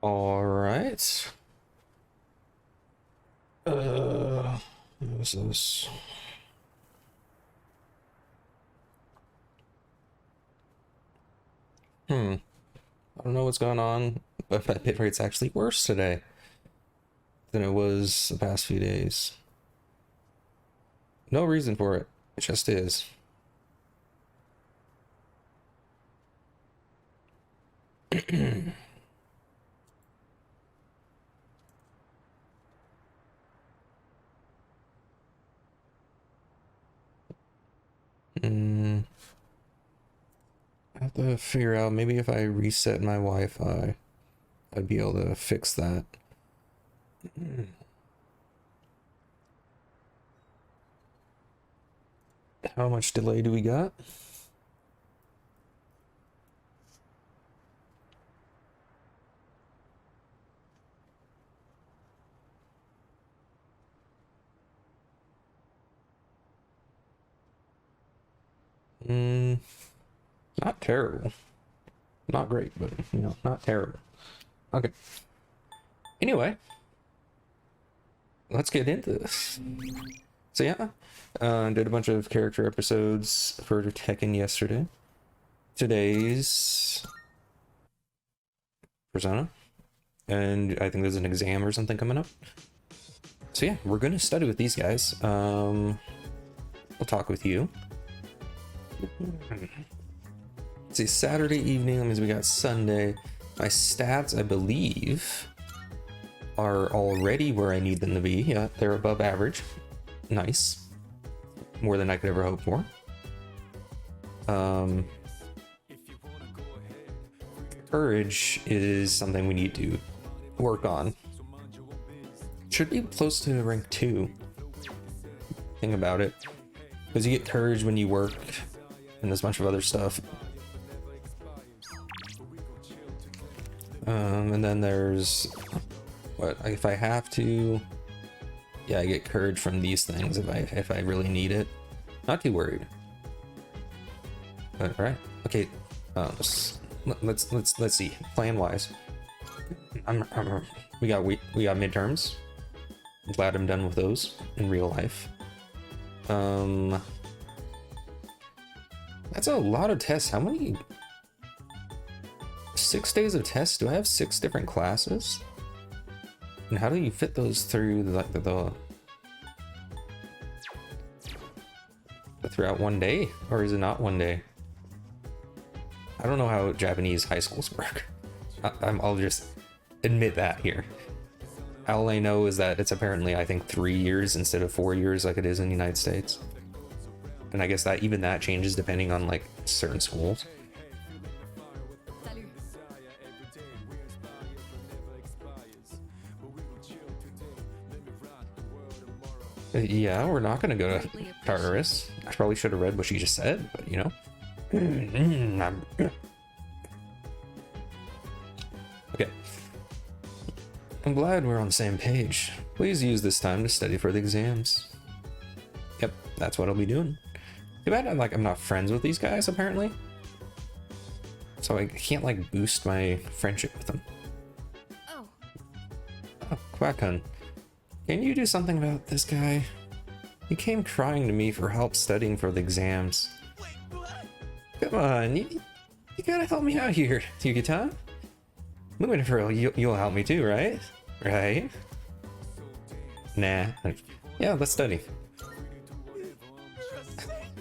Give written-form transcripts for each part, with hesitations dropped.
All right. What is this? I don't know what's going on, but my bit rate's actually worse today than it was the past few days. No reason for it. It just is. Mm, I have to figure out, maybe if I reset my Wi-Fi, I'd be able to fix that. How much delay do we got? Mm, Not terrible. Not great, but, you know, not terrible. Okay. Anyway, let's get into this. So yeah, did a bunch of character episodes for Tekken yesterday. Today's Persona, and I think there's an exam or something coming up. So yeah, we're gonna study with these guys. We'll talk with you. Let's see, Saturday evening, that means we got Sunday. My stats, I believe, are already where I need them to be. Yeah, they're above average. Nice. More than I could ever hope for. Courage is something we need to work on. Should be close to rank 2. Think about it. Because you get courage when you work, and there's a bunch of other stuff. And then there's what if I have to. Yeah, I get courage from these things if I really need it. Not too worried. All right. Okay. Let's see. Plan wise, we got midterms. I'm glad I'm done with those in real life. That's a lot of tests. How many? 6 days of tests? Do I have 6 different classes? And how do you fit those through throughout one day? Or is it not one day? I don't know how Japanese high schools work. I'll just admit that here. All I know is that it's apparently, I think, 3 years instead of 4 years like it is in the United States. And I guess that even that changes depending on like certain schools. Yeah, we're not gonna go to Tartarus. I probably should have read what she just said, but you know. Okay. I'm glad we're on the same page. Please use this time to study for the exams. Yep, that's what I'll be doing. Too bad I'm not friends with these guys apparently. So I can't like boost my friendship with them. Oh, Quackun. Can you do something about this guy? He came crying to me for help studying for the exams. Come on, you gotta help me out here, Yukitan. Luminifero, you'll help me too, right? Right? Nah. Yeah, let's study.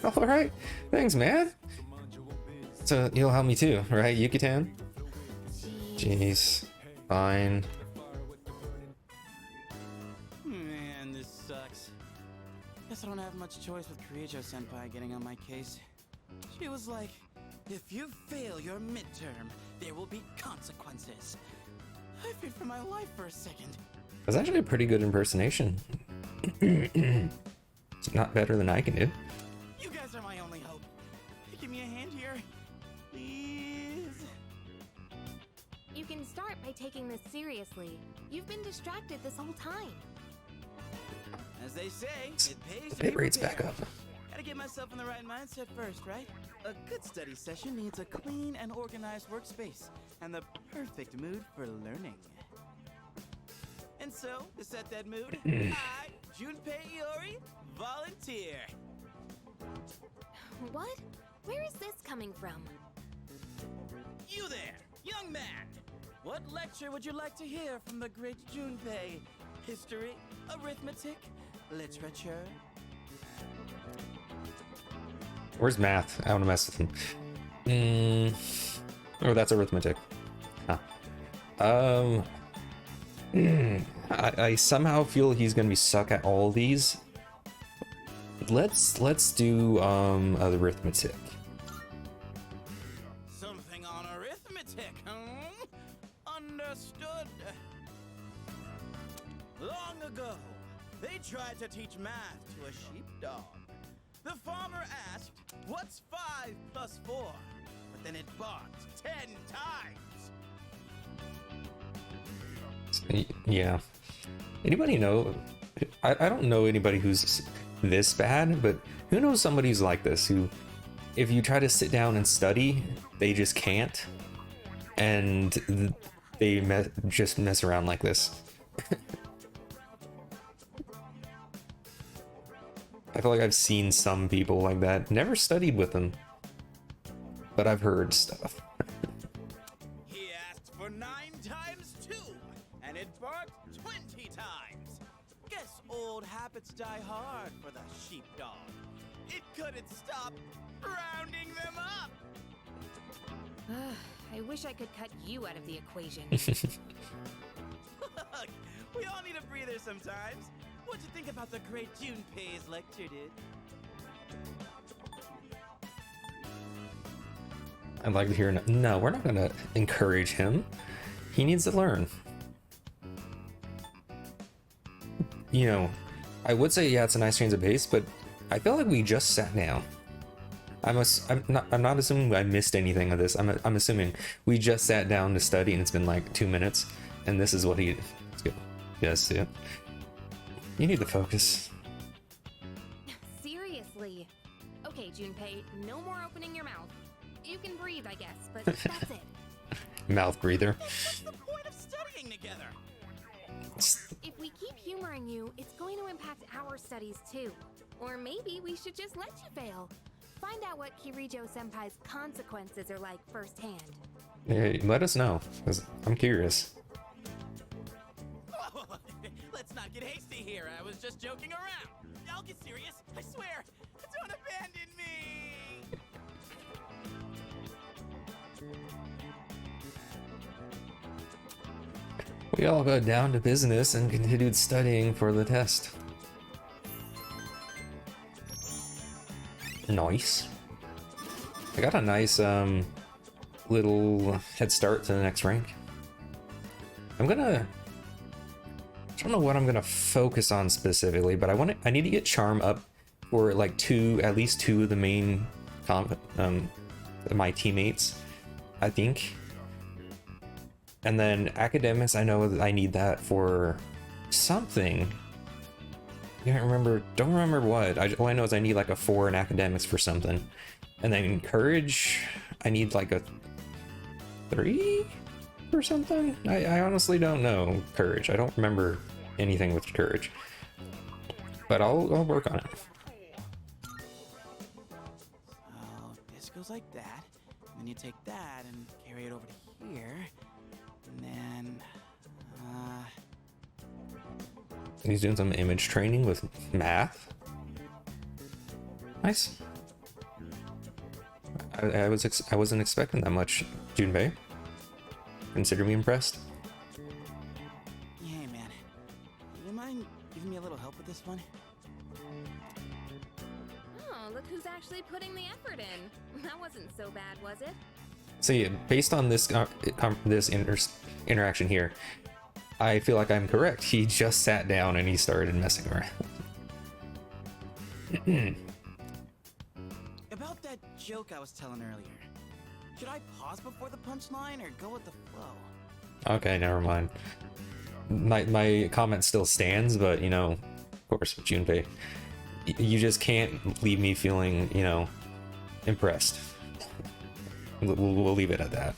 Alright, thanks, man. So you'll help me too, right, Yukitan? Jeez. Fine. Guess I don't have much choice with Kirijo-senpai getting on my case. She was like, if you fail your midterm, there will be consequences. I feared for my life for a second. That's actually a pretty good impersonation. It's not better than I can do. You guys are my only hope. Give me a hand here, please. You can start by taking this seriously. You've been distracted this whole time. As they say, it pays The to be bit rate's prepared. back up. Gotta get myself in the right mindset first, right? A good study session needs a clean and organized workspace and the perfect mood for learning. And so, to set that mood, I, Junpei Iori, volunteer. What? Where is this coming from? You there, young man! What lecture would you like to hear from the great Junpei? History, arithmetic, literature? Where's math? I want to mess with him. Oh, that's arithmetic. Huh. I somehow feel he's gonna be suck at all these. Let's do arithmetic. Something on arithmetic, huh? Understood. Long ago, they tried to teach math to a sheepdog. The farmer asked, "What's 5 plus 4?" But then it barked 10 times. Yeah. Anybody know? I don't know anybody who's this bad, but who knows somebody who's like this, who, if you try to sit down and study, they just can't, and they just mess around like this. I feel like I've seen some people like that. Never studied with them, but I've heard stuff. He asked for 9 times 2, and it barked 20 times. Guess old habits die hard for the sheepdog. It couldn't stop rounding them up. I wish I could cut you out of the equation. Look, we all need a breather sometimes. What'd you think about the great Junpei's lecture, dude? I'd like to hear no, we're not gonna encourage him. He needs to learn. You know, I would say, yeah, it's a nice change of pace, but I feel like we just sat down. I'm not assuming I missed anything of this. I'm assuming we just sat down to study and it's been like 2 minutes, and this is what he. Let's go. Yes, yeah. You need to focus. Seriously. Okay, Junpei, no more opening your mouth. You can breathe, I guess, but that's it. Mouth breather. What's the point of studying together? If we keep humoring you, it's going to impact our studies too. Or maybe we should just let you fail. Find out what Kirijo-senpai's consequences are like firsthand. Yeah, let us know, because I'm curious. Let's not get hasty here. I was just joking around. I'll get serious. I swear. Don't abandon me. We all got down to business and continued studying for the test. Nice. I got a nice little head start to the next rank. I don't know what I'm gonna focus on specifically, but I need to get charm up for like at least two of the main my teammates, I think. And then academics, I know that I need that for something. Don't remember what. All I know is I need like a 4 in academics for something. And then courage, I need like a 3 or something. I honestly don't know courage. I don't remember anything with courage. But I'll work on it. So this goes like that. And then you take that and carry it over to here. And then He's doing some image training with math. Nice. I wasn't expecting that much, Junpei. Consider me impressed. hey man, you mind giving me a little help with this one? Oh, look who's actually putting the effort in. That wasn't so bad, was it? So yeah, based on this interaction here, I feel like I'm correct. He just sat down and he started messing around. About that joke I was telling earlier. Should I pause before the punchline or go with the flow? Okay, never mind. My comment still stands, but you know, of course, Junpei, you just can't leave me feeling, you know, impressed. We'll leave it at that.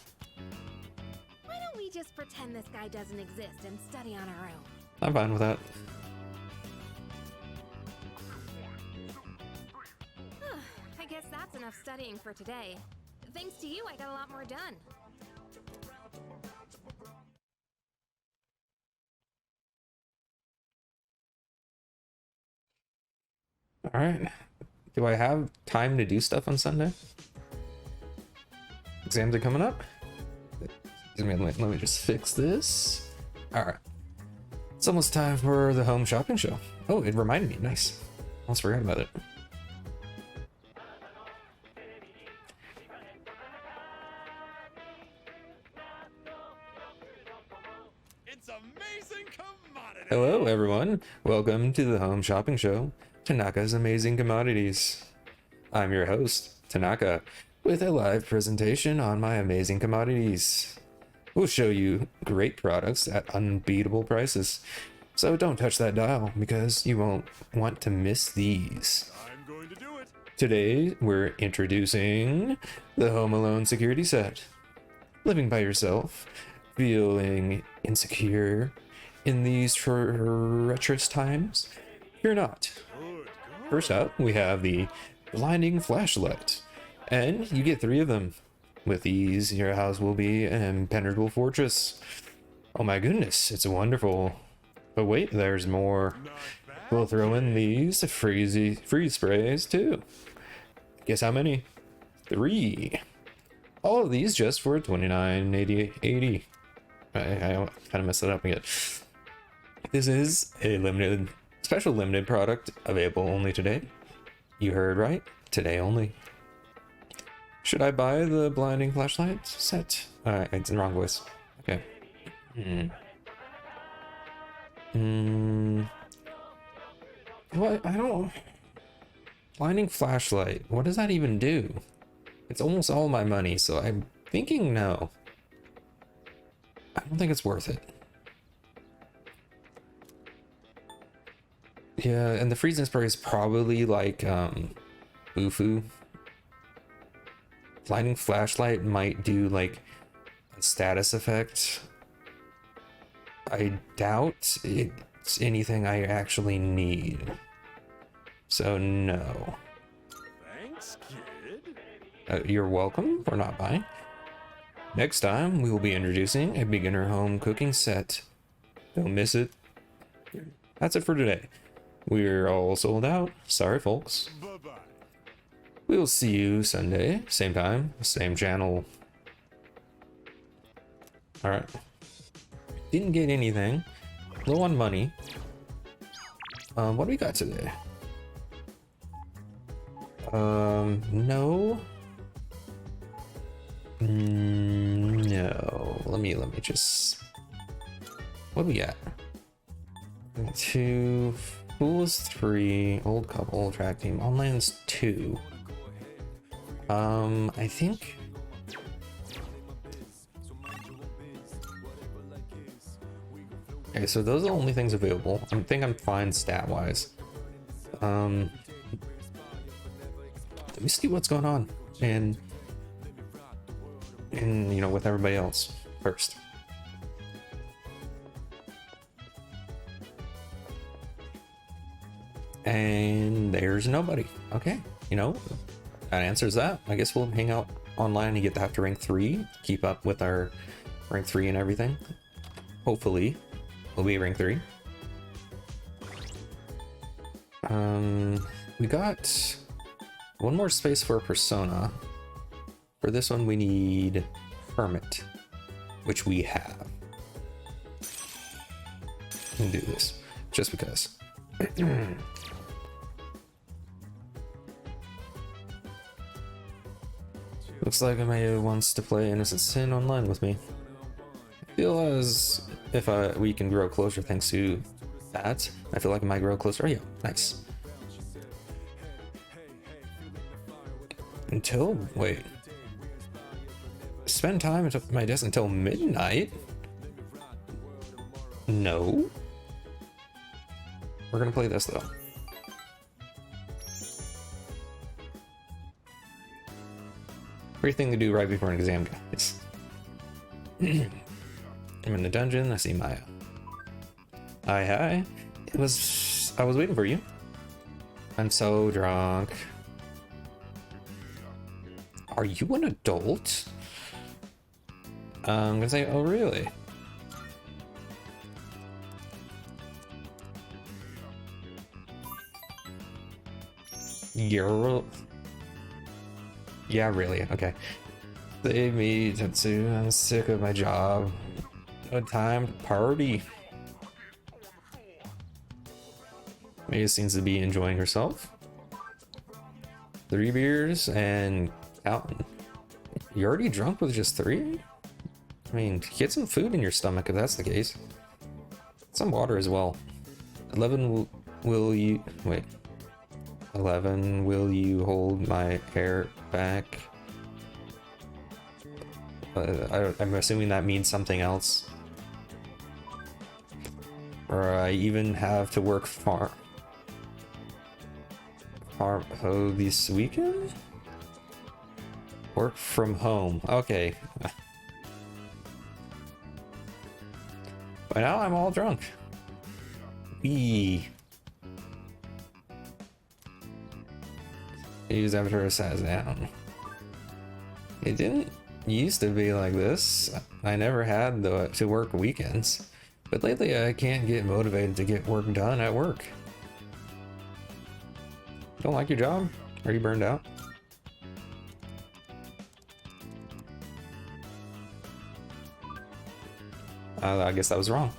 Why don't we just pretend this guy doesn't exist and study on our own? I'm fine with that. I guess that's enough studying for today. Thanks to you, I got a lot more done. All right. Do I have time to do stuff on Sunday? Exams are coming up. Let me just fix this. All right. It's almost time for the home shopping show. Oh, it reminded me. Nice. Almost forgot about it. It's amazing commodity. Hello, everyone. Welcome to the home shopping show, Tanaka's Amazing Commodities. I'm your host, Tanaka, with a live presentation on my amazing commodities. We'll show you great products at unbeatable prices. So don't touch that dial because you won't want to miss these. I'm going to do it. Today, we're introducing the Home Alone security set. Living by yourself, feeling insecure in these treacherous times? You're not. Good. First up, we have the blinding flashlight, and you get 3 of them. With these, your house will be an impenetrable fortress. Oh my goodness, it's wonderful. But wait, there's more. Not bad. We'll throw in these freeze sprays too. Guess how many? 3. All of these just for $29.80. I kind of messed it up again. This is a special limited product available only today. You heard right, today only. Should I buy the blinding flashlight set? It's in the wrong voice. Okay. What? I don't. Blinding flashlight. What does that even do? It's almost all my money, so I'm thinking no. I don't think it's worth it. Yeah, and the freezing spray is probably like Ufu. Blinding flashlight might do like a status effect. I doubt it's anything I actually need. So no. Thanks, kid. You're welcome for not buying. Next time, we will be introducing a beginner home cooking set. Don't miss it. That's it for today. We're all sold out. Sorry, folks. Bye-bye. We'll see you Sunday, same time, same channel. Alright. Didn't get anything. Low on money. What do we got today? No. No. Let me just. What do we got? 2. Fools 3. Old couple. Track team. Online's 2. I think. Okay, so those are the only things available. I think I'm fine stat-wise. Let me see what's going on and you know, with everybody else first. And there's nobody. Okay, you know, that answers that. I guess we'll hang out online and get to have to rank 3, keep up with our rank 3 and everything. Hopefully we'll be rank 3. We got one more space for a persona. For this one we need Hermit, which we have. We can do this just because. Looks like Amaya wants to play Innocent Sin online with me. I feel as if we can grow closer thanks to that. I feel like I might grow closer. Oh yeah, nice. Until, wait. Spend time at my desk until midnight? No. We're gonna play this though. Great thing to do right before an exam, guys. I'm in the dungeon. I see Maya. Hi. I was waiting for you. I'm so drunk. Are you an adult? I'm gonna say, oh really? You're... Yeah, really, okay. Save me, Tetsu. I'm sick of my job. No time to party. Maya seems to be enjoying herself. 3 beers and counting. You're already drunk with just 3? I mean, get some food in your stomach if that's the case. Some water as well. 11 will you... Wait. 11, will you hold my hair back? I'm assuming that means something else. Or I even have to work farm this weekend? Work from home. Okay. By now I'm all drunk. Use after it sat down. It didn't used to be like this. I never had to work weekends, but lately I can't get motivated to get work done at work. Don't like your job? Are you burned out? I guess that was wrong.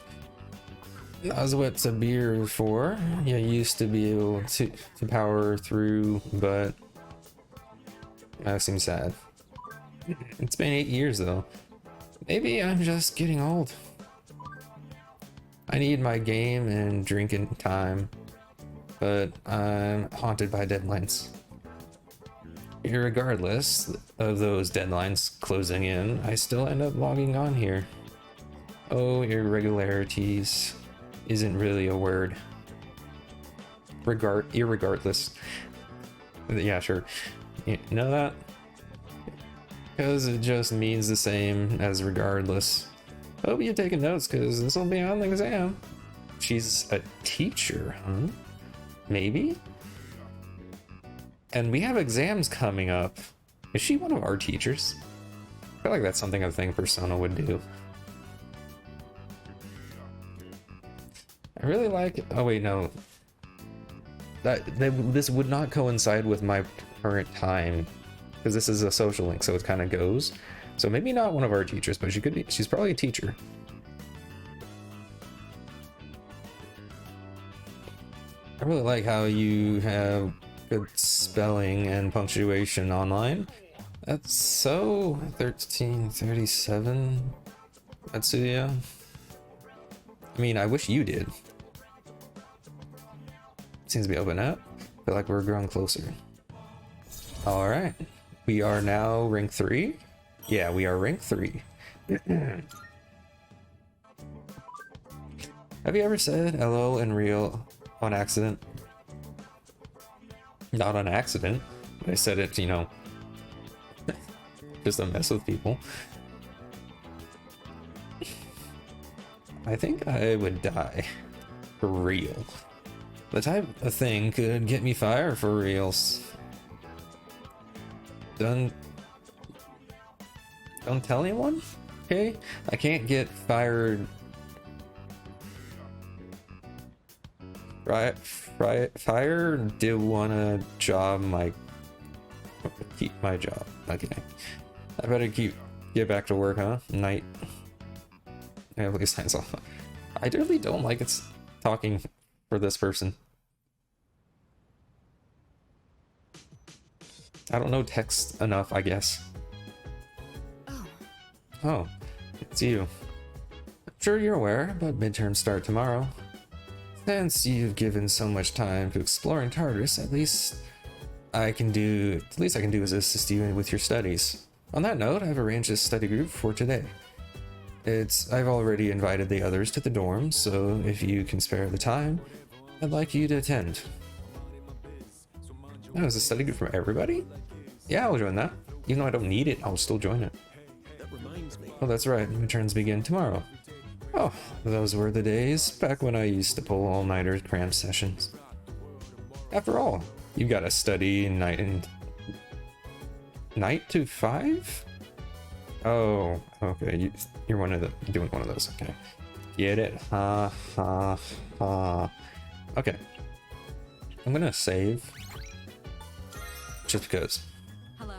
That was what's a beer for. You used to be able to power through, but that seems sad. It's been 8 years though. Maybe I'm just getting old. I need my game and drinking time, but I'm haunted by deadlines. Irregardless of those deadlines closing in, I still end up logging on here. Oh, irregularities isn't really a word. Irregardless. Yeah, sure. You know that? Because it just means the same as regardless. Hope you're taking notes, because this will be on the exam. She's a teacher, huh? Maybe? And we have exams coming up. Is she one of our teachers? I feel like that's something I think Persona would do. I really like... Oh wait, no. This would not coincide with my current time, because this is a social link, so it kind of goes. So maybe not one of our teachers, but she could be. She's probably a teacher. I really like how you have good spelling and punctuation online. That's so 1337, Matsuya. I mean, I wish you did. Seems to be open up. Feel like we're growing closer. All right, we are now rank 3. Yeah, we are rank 3. Have you ever said hello in real on accident? Not on accident. I said it, you know, just to mess with people. I think I would die for real. The type of thing could get me fired for reals. Don't tell anyone, okay? I can't get fired. Fire do wanna job my keep my job. Okay, I better get back to work, huh? Night. Yeah, please signs off. I really don't like it's talking for this person. I don't know text enough, I guess. Oh, it's you. I'm sure you're aware, but midterms start tomorrow. Since you've given so much time to exploring Tartarus, at least I can do is assist you with your studies. On that note, I've arranged a study group for today. I've already invited the others to the dorm, so if you can spare the time, I'd like you to attend. Oh, is a study group from everybody? Yeah, I'll join that. Even though I don't need it, I'll still join it. That reminds me. Oh, that's right. Midterms begin tomorrow. Oh, those were the days back when I used to pull all-nighter cram sessions. After all, you gotta study night to 5? Oh, okay. You're doing one of those. Okay, get it? Ha ha ha. Okay, I'm gonna save just because. Hello.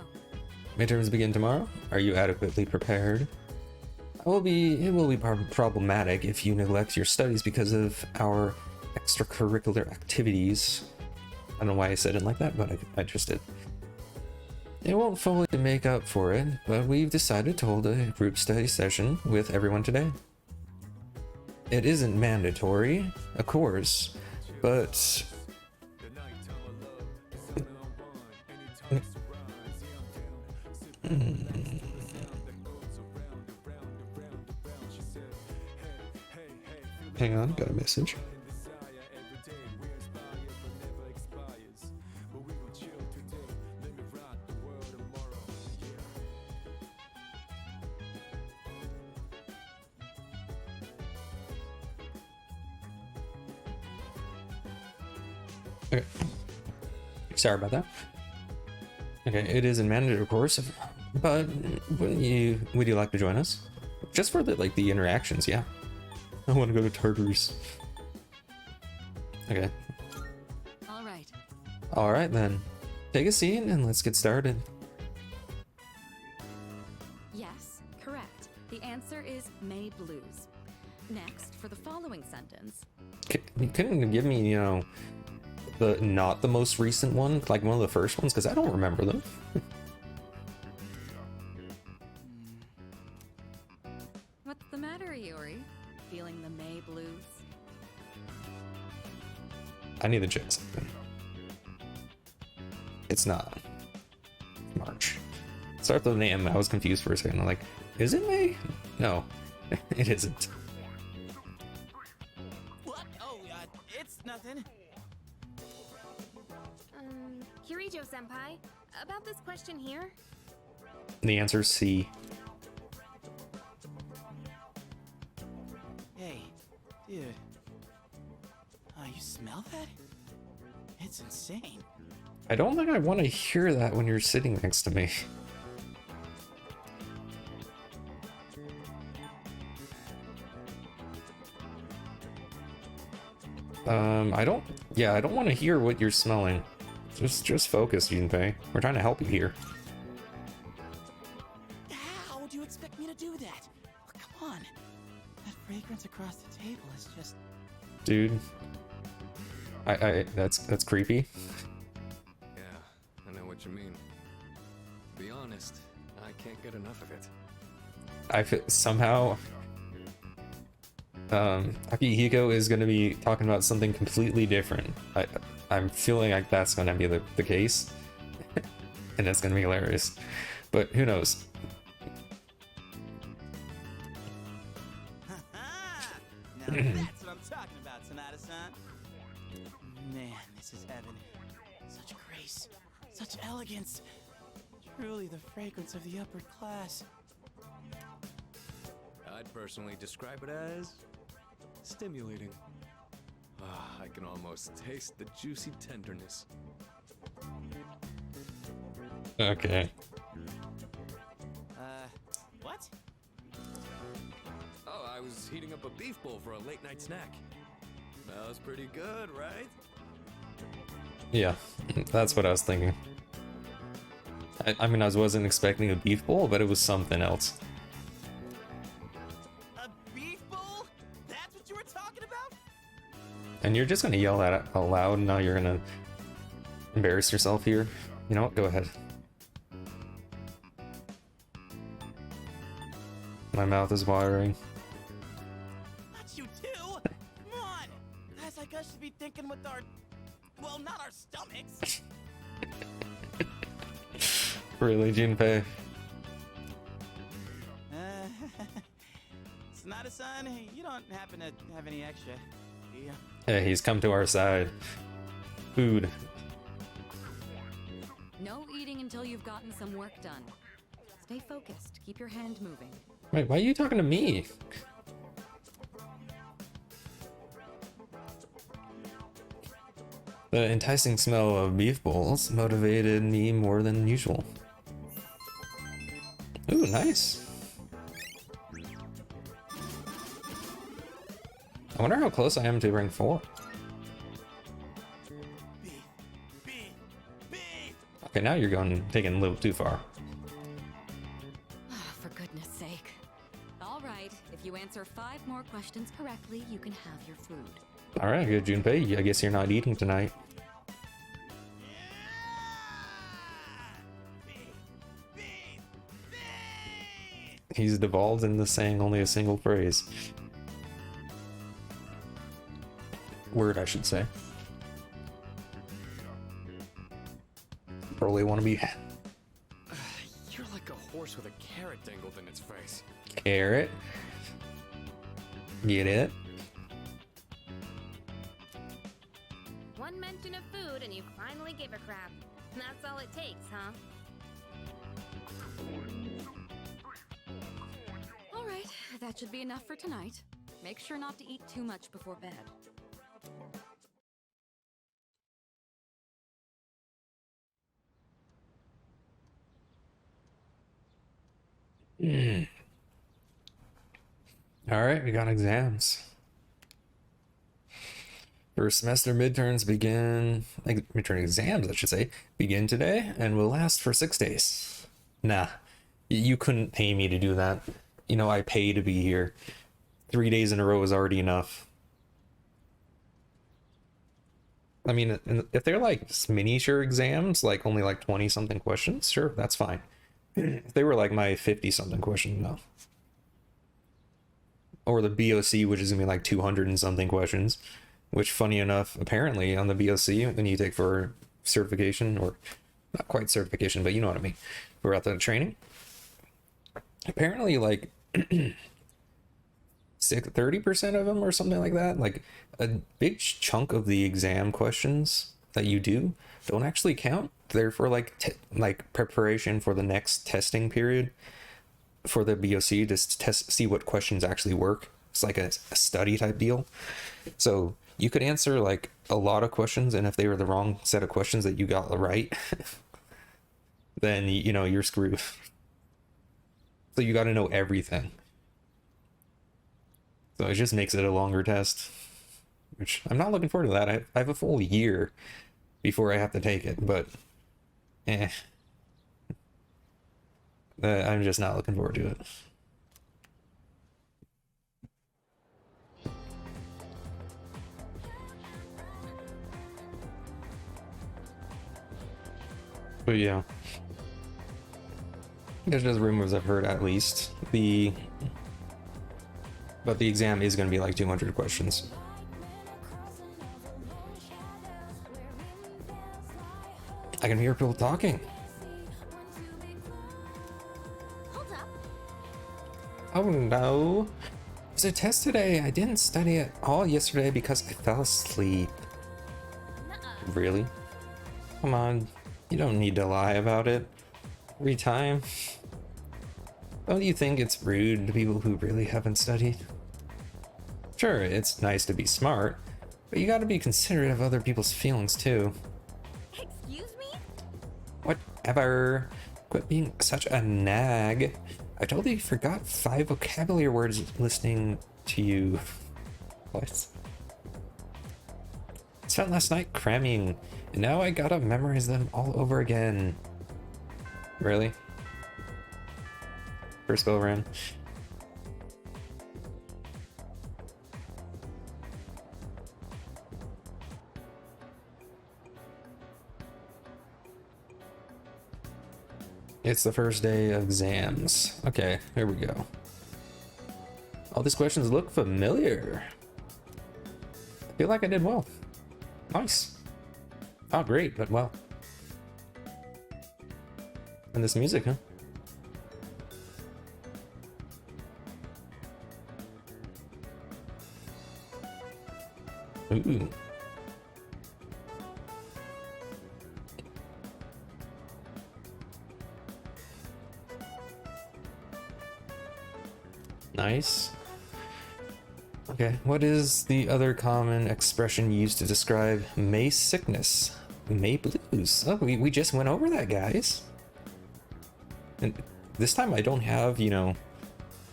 Midterms begin tomorrow. Are you adequately prepared? It will be problematic if you neglect your studies because of our extracurricular activities. I don't know why I said it like that, but I just did. It won't fully make up for it, but we've decided to hold a group study session with everyone today. It isn't mandatory, of course, but... Hang on, got a message. Okay. Sorry about that. Okay, it isn't mandatory, of course, but would you like to join us? Just for the interactions, yeah. I want to go to Tartarus. Okay. All right then. Take a seat and let's get started. Yes, correct. The answer is May Blues. Next, for the following sentence. You couldn't give me, you know, not the most recent one, like one of the first ones, because I don't remember them. What's the matter, Iori? Feeling the May Blues? I need to check something. It's not March. Start with the name. I was confused for a second. I'm like, is it May? No, it isn't. What? Oh, it's nothing. Kirijo-senpai, about this question here? The answer is C. Hey, dude. Oh, you smell that? It's insane. I don't think I want to hear that when you're sitting next to me. I don't want to hear what you're smelling. Just focus, Junpei. We're trying to help you here. How would you expect me to do that? Oh, come on. That fragrance across the table is just... Dude. That's creepy. Yeah, I know what you mean. To be honest, I can't get enough of it. I feel somehow Akihiko is going to be talking about something completely different. I'm feeling like that's going to be the case. And that's going to be hilarious. But who knows? Now that's what I'm talking about, Sonata-san. Man, this is heaven. Such grace, such elegance. Truly the fragrance of the upper class. I'd personally describe it as stimulating. I can almost taste the juicy tenderness. Okay. What? Oh, I was heating up a beef bowl for a late night snack. That was pretty good, right? Yeah, that's what I was thinking. I mean, I wasn't expecting a beef bowl, but it was something else. A beef bowl? That's what you were talking about? And you're just gonna yell that out loud, and now you're gonna embarrass yourself here. You know what? Go ahead. My mouth is watering. Not you too! Come on! Guys like us should be thinking with our... well, not our stomachs! Really, Junpei? Sonata-san, you don't happen to have any extra, do you? Hey, he's come to our side. Food. No eating waiting until you've gotten some work done. Stay focused. Keep your hand moving. Wait, why are you talking to me? The enticing smell of beef bowls motivated me more than usual. Ooh, nice. I wonder how close I am to rank 4. Okay, now you're taking a little too far. For goodness sake. All right, if you answer 5 more questions correctly, you can have your food. All right, good, Junpei. I guess you're not eating tonight. He's devolved into saying only a single phrase. Word, I should say. Probably want to be You're like a horse with a carrot dangled in its face. carrot. Get it? One mention of food and you finally give a crap. That's all it takes, huh? All right, that should be enough for tonight. Make sure not to eat too much before bed. All right, we got exams. First semester midterms begin, like midterm exams, I should say, begin today and will last for 6 days. Nah, you couldn't pay me to do that. You know, I pay to be here. 3 days in a row is already enough. I mean, if they're like miniature exams, like only like 20 something questions, sure, that's fine. If they were like my 50 something question, no. Or the BOC, which is gonna be like 200 and something questions, which funny enough, apparently on the BOC, when you take for certification, or not quite certification, but you know what I mean, we're at the training. Apparently like 30% of them or something like that, like a big chunk of the exam questions that you do don't actually count. They're for like preparation for the next testing period for the BOC to see what questions actually work. It's like a study type deal. So you could answer like a lot of questions, and if they were the wrong set of questions that you got right, then you know you're screwed. So you got to know everything. So it just makes it a longer test, which I'm not looking forward to that. I have a full year before I have to take it, but I'm just not looking forward to it. But yeah, there's just rumors I've heard, at least but the exam is going to be like 200 questions. I can hear people talking. Hold up. Oh no. There's a test today. I didn't study at all yesterday because I fell asleep. Nuh-uh. Really? Come on. You don't need to lie about it every time. Don't you think it's rude to people who really haven't studied? Sure, it's nice to be smart, but you gotta be considerate of other people's feelings too. Excuse me? Whatever. Quit being such a nag. I totally forgot 5 vocabulary words listening to you. What? I spent last night cramming, and now I gotta memorize them all over again. Really? First go around. It's the first day of exams. Okay, here we go. All these questions look familiar. I feel like I did well. Nice. Not great, but well. And this music, huh? Ooh. Nice. Okay, what is the other common expression used to describe May sickness? May blues. Oh, we just went over that, guys. And this time I don't have, you know,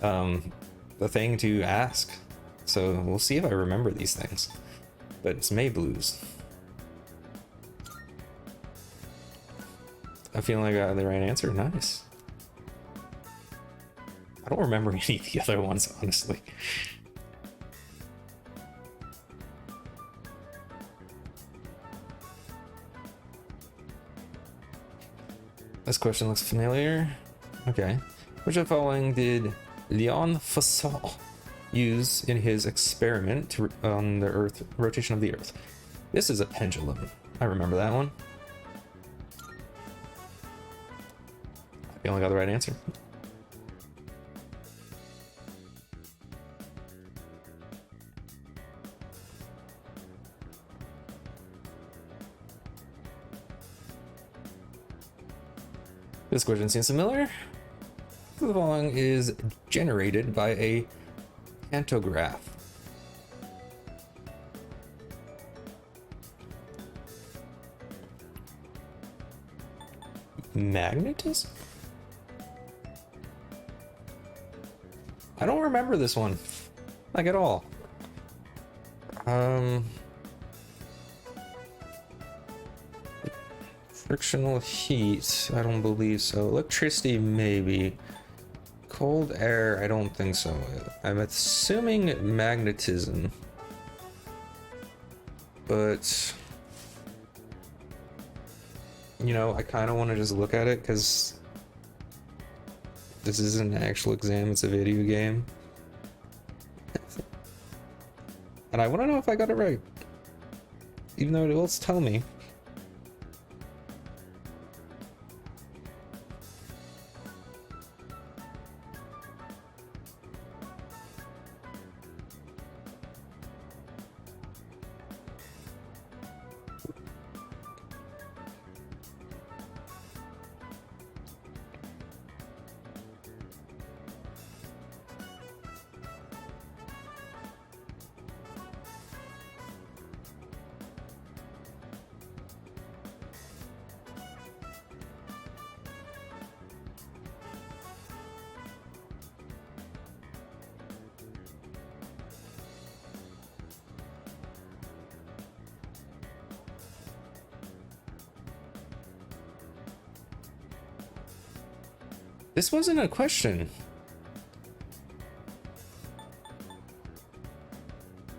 the thing to ask. So we'll see if I remember these things. But it's May blues. I feel like I got the right answer. Nice. I don't remember any of the other ones, honestly. This question looks familiar. Okay. Which of the following did Leon Fassal use in his experiment on the Earth, rotation of the Earth? This is a pendulum. I remember that one. I only got the right answer. This question seems familiar. The following is generated by a pantograph. Magnetism? I don't remember this one, like at all. Frictional heat, I don't believe so. Electricity, maybe. Cold air, I don't think so. I'm assuming magnetism. But, you know, I kind of want to just look at it because this isn't an actual exam, it's a video game. And I want to know if I got it right. Even though it will tell me. This wasn't a question.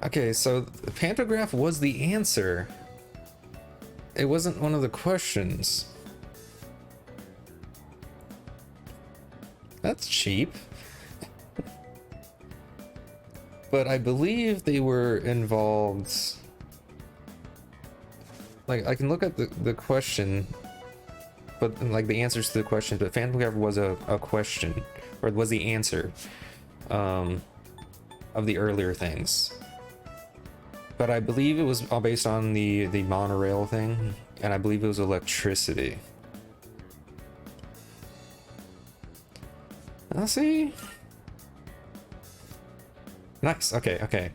Okay, so the pantograph was the answer. It wasn't one of the questions. That's cheap. But I believe they were involved. Like, I can look at the question, but like the answers to the questions, but pantograph was a question, or was the answer of the earlier things. But I believe it was all based on the monorail thing, and I believe it was electricity. Let's see. Nice. Okay.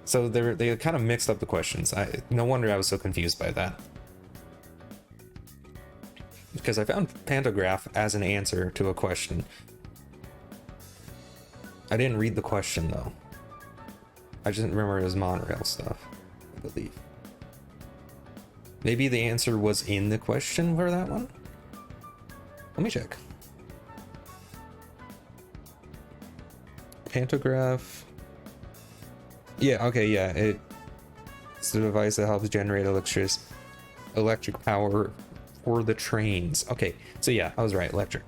So they kind of mixed up the questions. No wonder I was so confused by that. Because I found pantograph as an answer to a question. I didn't read the question though. I just didn't remember it was monorail stuff, I believe. Maybe the answer was in the question for that one? Let me check. Pantograph. Yeah, okay, yeah. It's the device that helps generate electric power for the trains. Okay, so yeah, I was right, electric.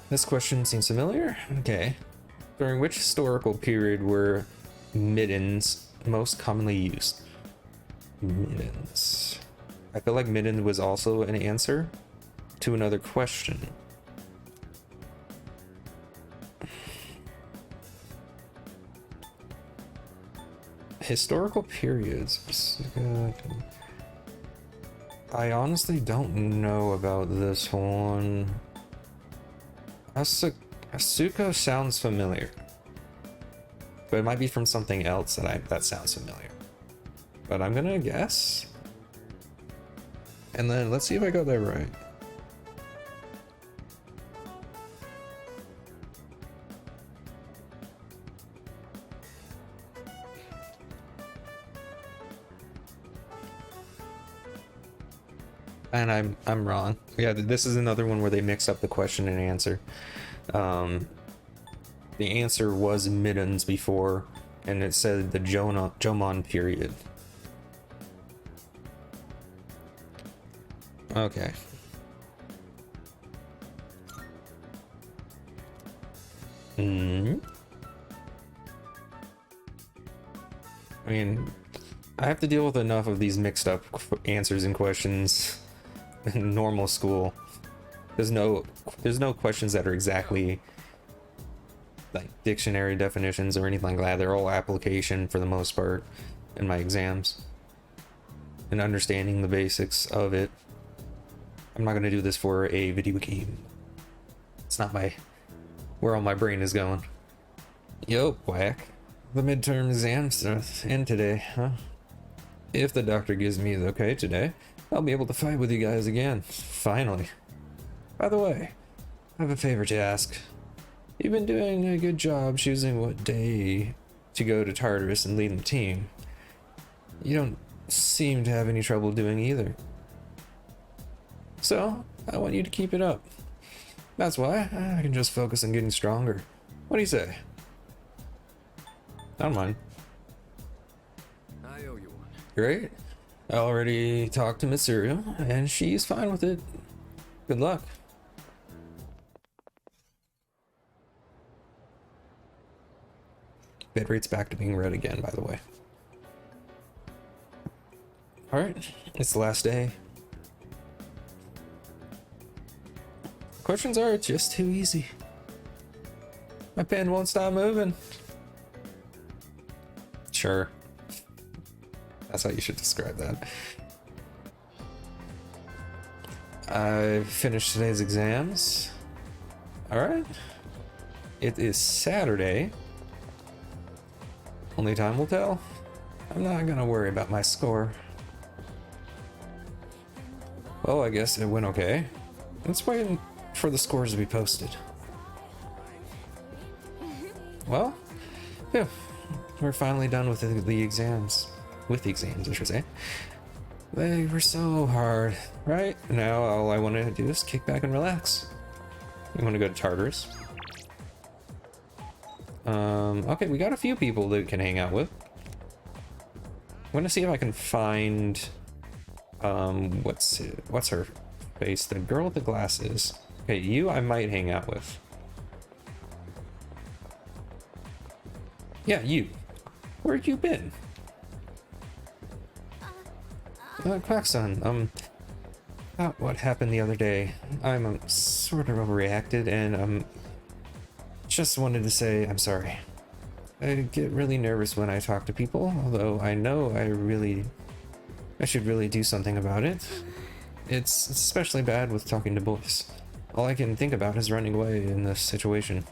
This question seems familiar. Okay. During which historical period were middens most commonly used? Middens. I feel like midden was also an answer to another question. Historical periods. I honestly don't know about this one. Asuko sounds familiar, but it might be from something else that sounds familiar. But I'm gonna guess, and then let's see if I got that right. And I'm wrong. Yeah, this is another one where they mix up the question and answer. The answer was middens before, and it said the Jomon period. Okay. I mean, I have to deal with enough of these mixed up answers and questions in normal school. There's no questions that are exactly like dictionary definitions or anything like that. They're all application for the most part in my exams and understanding the basics of it. I'm not gonna do this for a video game. It's not where all my brain is going. Yo, whack. The midterm exams end today, huh? If the doctor gives me the okay today, I'll be able to fight with you guys again. Finally. By the way, I have a favor to ask. You've been doing a good job choosing what day to go to Tartarus and lead the team. You don't seem to have any trouble doing either. So, I want you to keep it up. That's why I can just focus on getting stronger. What do you say? I don't mind. I owe you one. Great. I already talked to Mitsuru, and she's fine with it. Good luck. Bit rate's back to being red again, by the way. Alright, it's the last day. Questions are just too easy. My pen won't stop moving. Sure. That's how you should describe that. I finished today's exams. Alright. It is Saturday. Only time will tell. I'm not gonna worry about my score. Well, I guess it went okay. Let's wait for the scores to be posted. Well, phew, we're finally done with the exams. With the exams, I should say. They were so hard, right? Now all I want to do is kick back and relax. You want to go to Tartarus? Okay, we got a few people that we can hang out with. I'm gonna see if I can find what's her face? The girl with the glasses. Okay, you I might hang out with. Yeah, you. Where you been? Quackson, about what happened the other day. I'm sort of overreacted, and just wanted to say I'm sorry. I get really nervous when I talk to people, although I know I should really do something about it. It's especially bad with talking to boys. All I can think about is running away in this situation.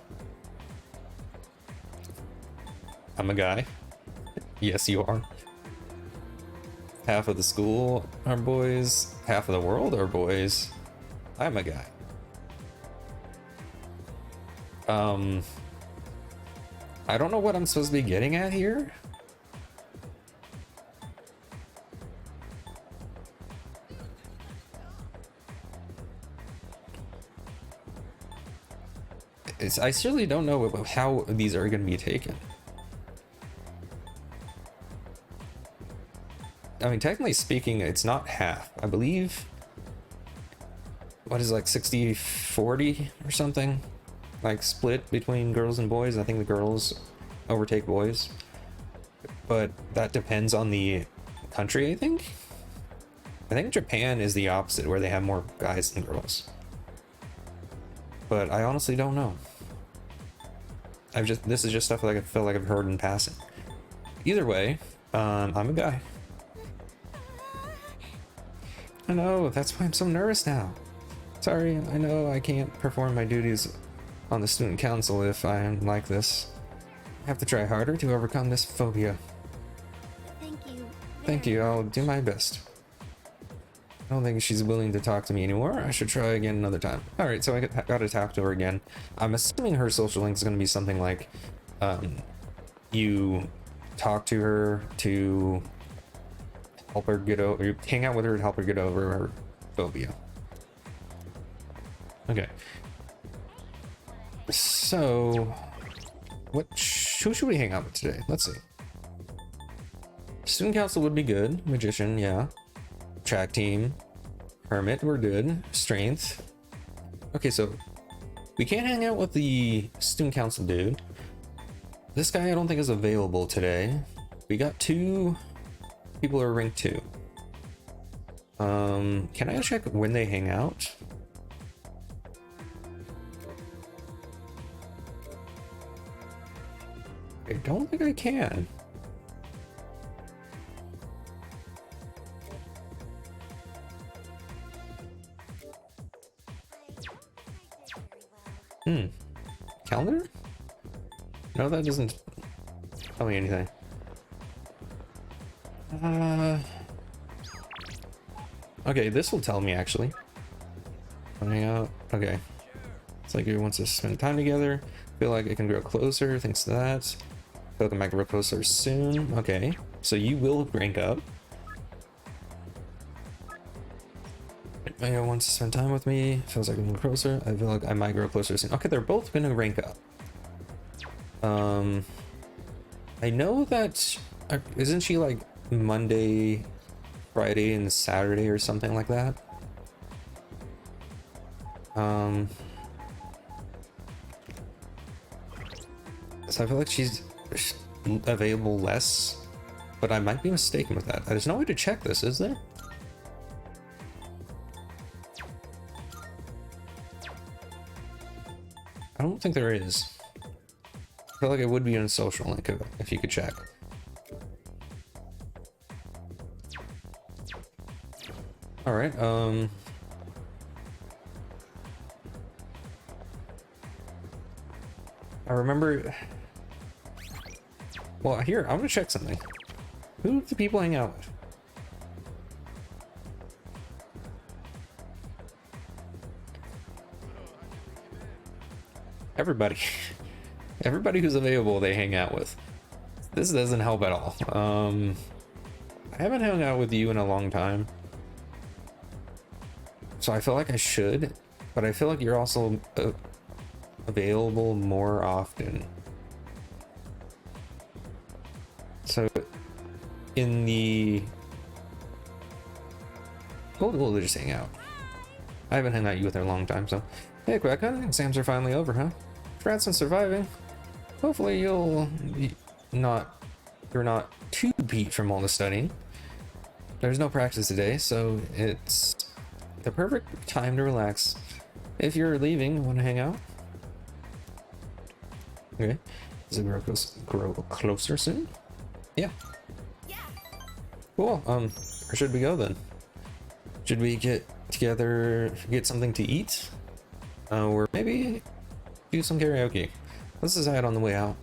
I'm a guy. Yes, you are. Half of the school are boys, half of the world are boys. I'm a guy. I don't know what I'm supposed to be getting at here. I certainly don't know how these are going to be taken. I mean, technically speaking, it's not half. I believe, what is it, like 60-40 or something? Like split between girls and boys. I think the girls overtake boys. But that depends on the country, I think. I think Japan is the opposite, where they have more guys than girls. But I honestly don't know. This is just stuff that I feel like I've heard in passing. Either way, I'm a guy. I know, that's why I'm so nervous now. Sorry, I know I can't perform my duties on the student council if I am like this. I have to try harder to overcome this phobia. Thank you. Thank you, I'll do my best. I don't think she's willing to talk to me anymore. I should try again another time. Alright, so I gotta talk to her again. I'm assuming her social link is gonna be something like, you talk to her to help her get over, you hang out with her to help her get over her phobia. Okay. So, who should we hang out with today? Let's see. Student council would be good. Magician, yeah. Track team. Hermit, we're good. Strength. Okay, so we can't hang out with the student council dude. This guy I don't think is available today. We got 2 people who are ranked 2. Can I check when they hang out? I don't think I can. Calendar? No, that doesn't tell me anything. Okay, this will tell me actually. Hang out. Okay. It's like it wants to spend time together. Feel like it can grow closer, thanks to that. Feel like it might grow closer soon. Okay. So you will rank up. Maya wants to spend time with me. Feels like I'm closer. I feel like I might grow closer soon. Okay, they're both gonna rank up. I know that isn't she like Monday, Friday, and Saturday or something like that? So I feel like she's available less, but I might be mistaken with that. There's no way to check this, is there? I don't think there is. I feel like it would be in social link if you could check. All right. I remember. Well, here I'm gonna check something. Who do people hang out with? Everybody. Everybody who's available they hang out with. This doesn't help at all. I haven't hung out with you in a long time, so I feel like I should, but I feel like you're also available more often. So in the we'll just hang out. I haven't hung out with her in a long time, so hey, Quacka, exams are finally over, huh? Congrats on surviving. Hopefully you're not too beat from all the studying. There's no practice today, so it's the perfect time to relax. If you're leaving, want to hang out? Okay. Does it grow closer soon? Yeah. Cool. Where should we go then? Should we get together, get something to eat? Or maybe do some karaoke. Let's decide on the way out.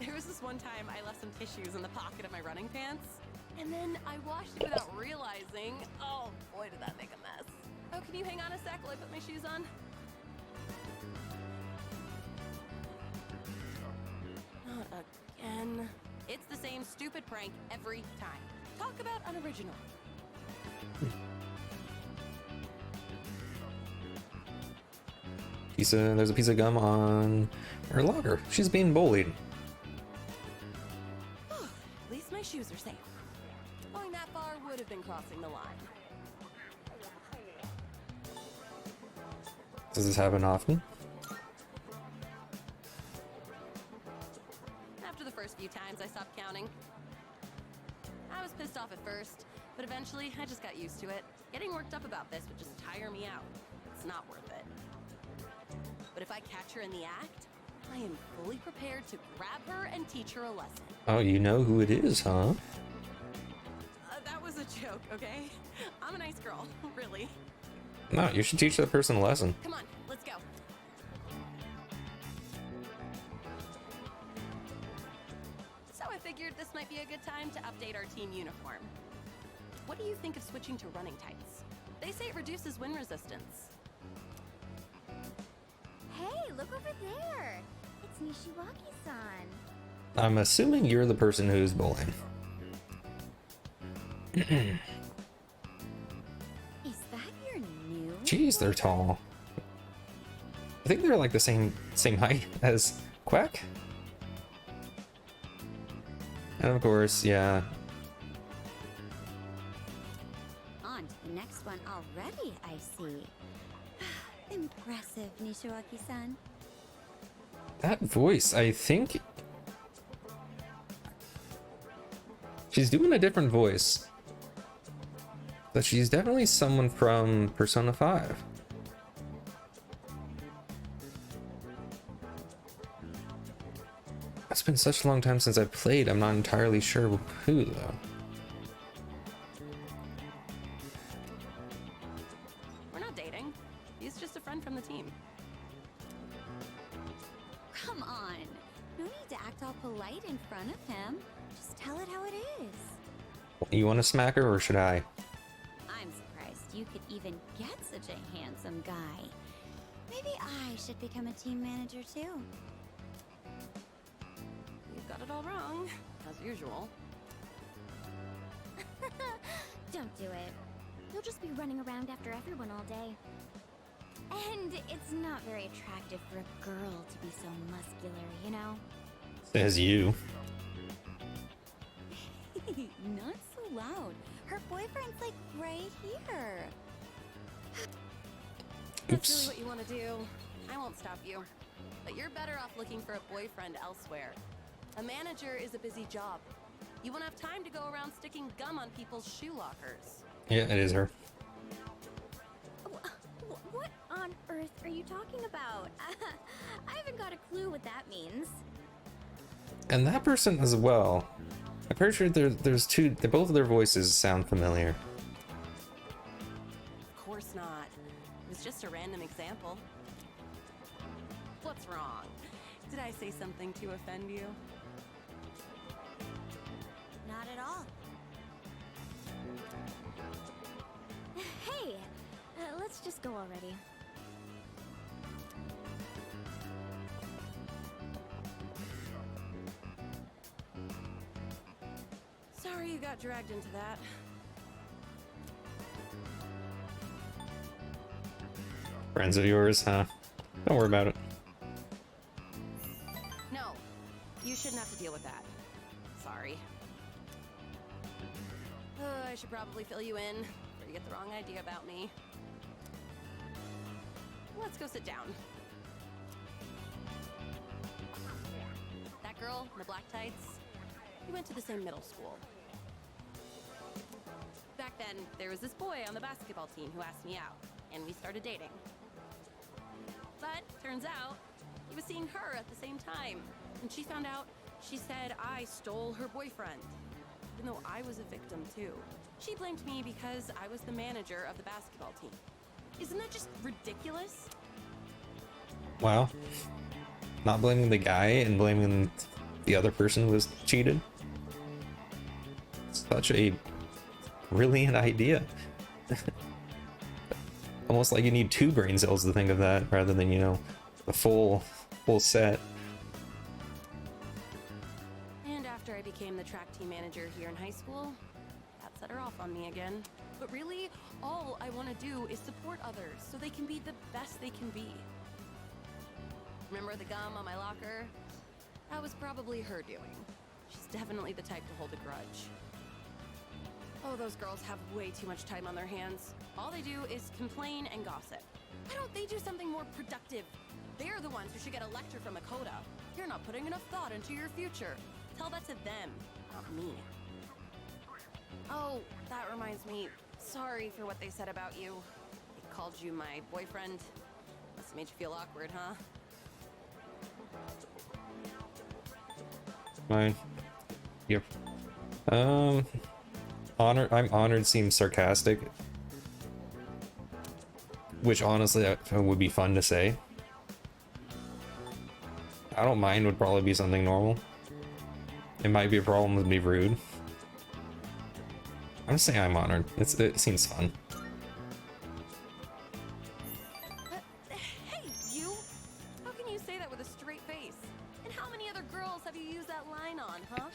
There was this one time I left some tissues in the pocket of my running pants, and then I washed it without realizing. Oh boy, did that make a mess. Oh, can you hang on a sec while I put my shoes on? Not again. It's the same stupid prank every time. Talk about unoriginal. There's a piece of gum on her locker. She's being bullied. At least my shoes are safe. Going that far would have been crossing the line. Does this happen often? After the first few times, I stopped counting. I was pissed off at first, but eventually I just got used to it. Getting worked up about this would just tire me out. It's not worth it. But if I catch her in the act, I am fully prepared to grab her and teach her a lesson. Oh, you know who it is, huh? That was a joke, okay? I'm a nice girl, really. No, you should teach that person a lesson. Come on, let's go. good time to update our team uniform. What do you think of switching to running tights? They say it reduces wind resistance. Hey, look over there. It's Nishiwaki-san. I'm assuming you're the person who's bowling. Is that your new? Jeez, they're tall. I think they're like the same height as Quack. And of course, yeah. On to the next one already, I see. Impressive, Nishiwaki-san. That voice, I think she's doing a different voice. But she's definitely someone from Persona 5. It's been such a long time since I've played, I'm not entirely sure who though. We're not dating. He's just a friend from the team. Come on. No need to act all polite in front of him. Just tell it how it is. You want to smack her or should I? I'm surprised you could even get such a handsome guy. Maybe I should become a team manager too. You've got it all wrong, as usual. Don't do it. You'll just be running around after everyone all day. And it's not very attractive for a girl to be so muscular, you know? Says you. Not so loud. Her boyfriend's like right here. That's Oops. really what you want to do. I won't stop you. But you're better off looking for a boyfriend elsewhere. A manager is a busy job. You won't have time to go around sticking gum on people's shoe lockers. Yeah, it is her. What on earth are you talking about? I haven't got a clue what that means. And that person as well. I'm pretty sure there's two. Both of their voices sound familiar. Of course not. It was just a random example. What's wrong? Did I say something to offend you? Not at all. Hey, let's just go already. Sorry you got dragged into that. Friends of yours, huh? Don't worry about it. No, you shouldn't have to deal with that. Sorry. I should probably fill you in before you get the wrong idea about me. Let's go sit down. That girl in the black tights, we went to the same middle school. Back then, there was this boy on the basketball team who asked me out, and we started dating. But turns out, he was seeing her at the same time. And she found out, she said I stole her boyfriend. Even though I was a victim too. She blamed me because I was the manager of the basketball team. Isn't that just ridiculous? Wow. Not blaming the guy and blaming the other person who was cheated. Such a brilliant idea. Almost like you need two brain cells to think of that rather than, you know, the full set. And after I became the track team manager here in high school, that set her off on me again. But really, all I want to do is support others so they can be the best they can be. Remember the gum on my locker? That was probably her doing. She's definitely the type to hold a grudge. Oh, those girls have way too much time on their hands. All they do is complain and gossip. Why don't they do something more productive? They're the ones who should get a lecture from Makoto. You're not putting enough thought into your future. Tell that to them, not me. Oh, that reminds me. Sorry for what they said about you. They called you my boyfriend. Must have made you feel awkward, huh? Fine. Yep. I'm honored seems sarcastic. Which honestly that would be fun to say. I don't mind would probably be something normal. it might be a problem with me rude. I'm just saying I'm honored. It seems fun. Hey, you! How can you say that with a straight face? And how many other girls have you used that line on, huh?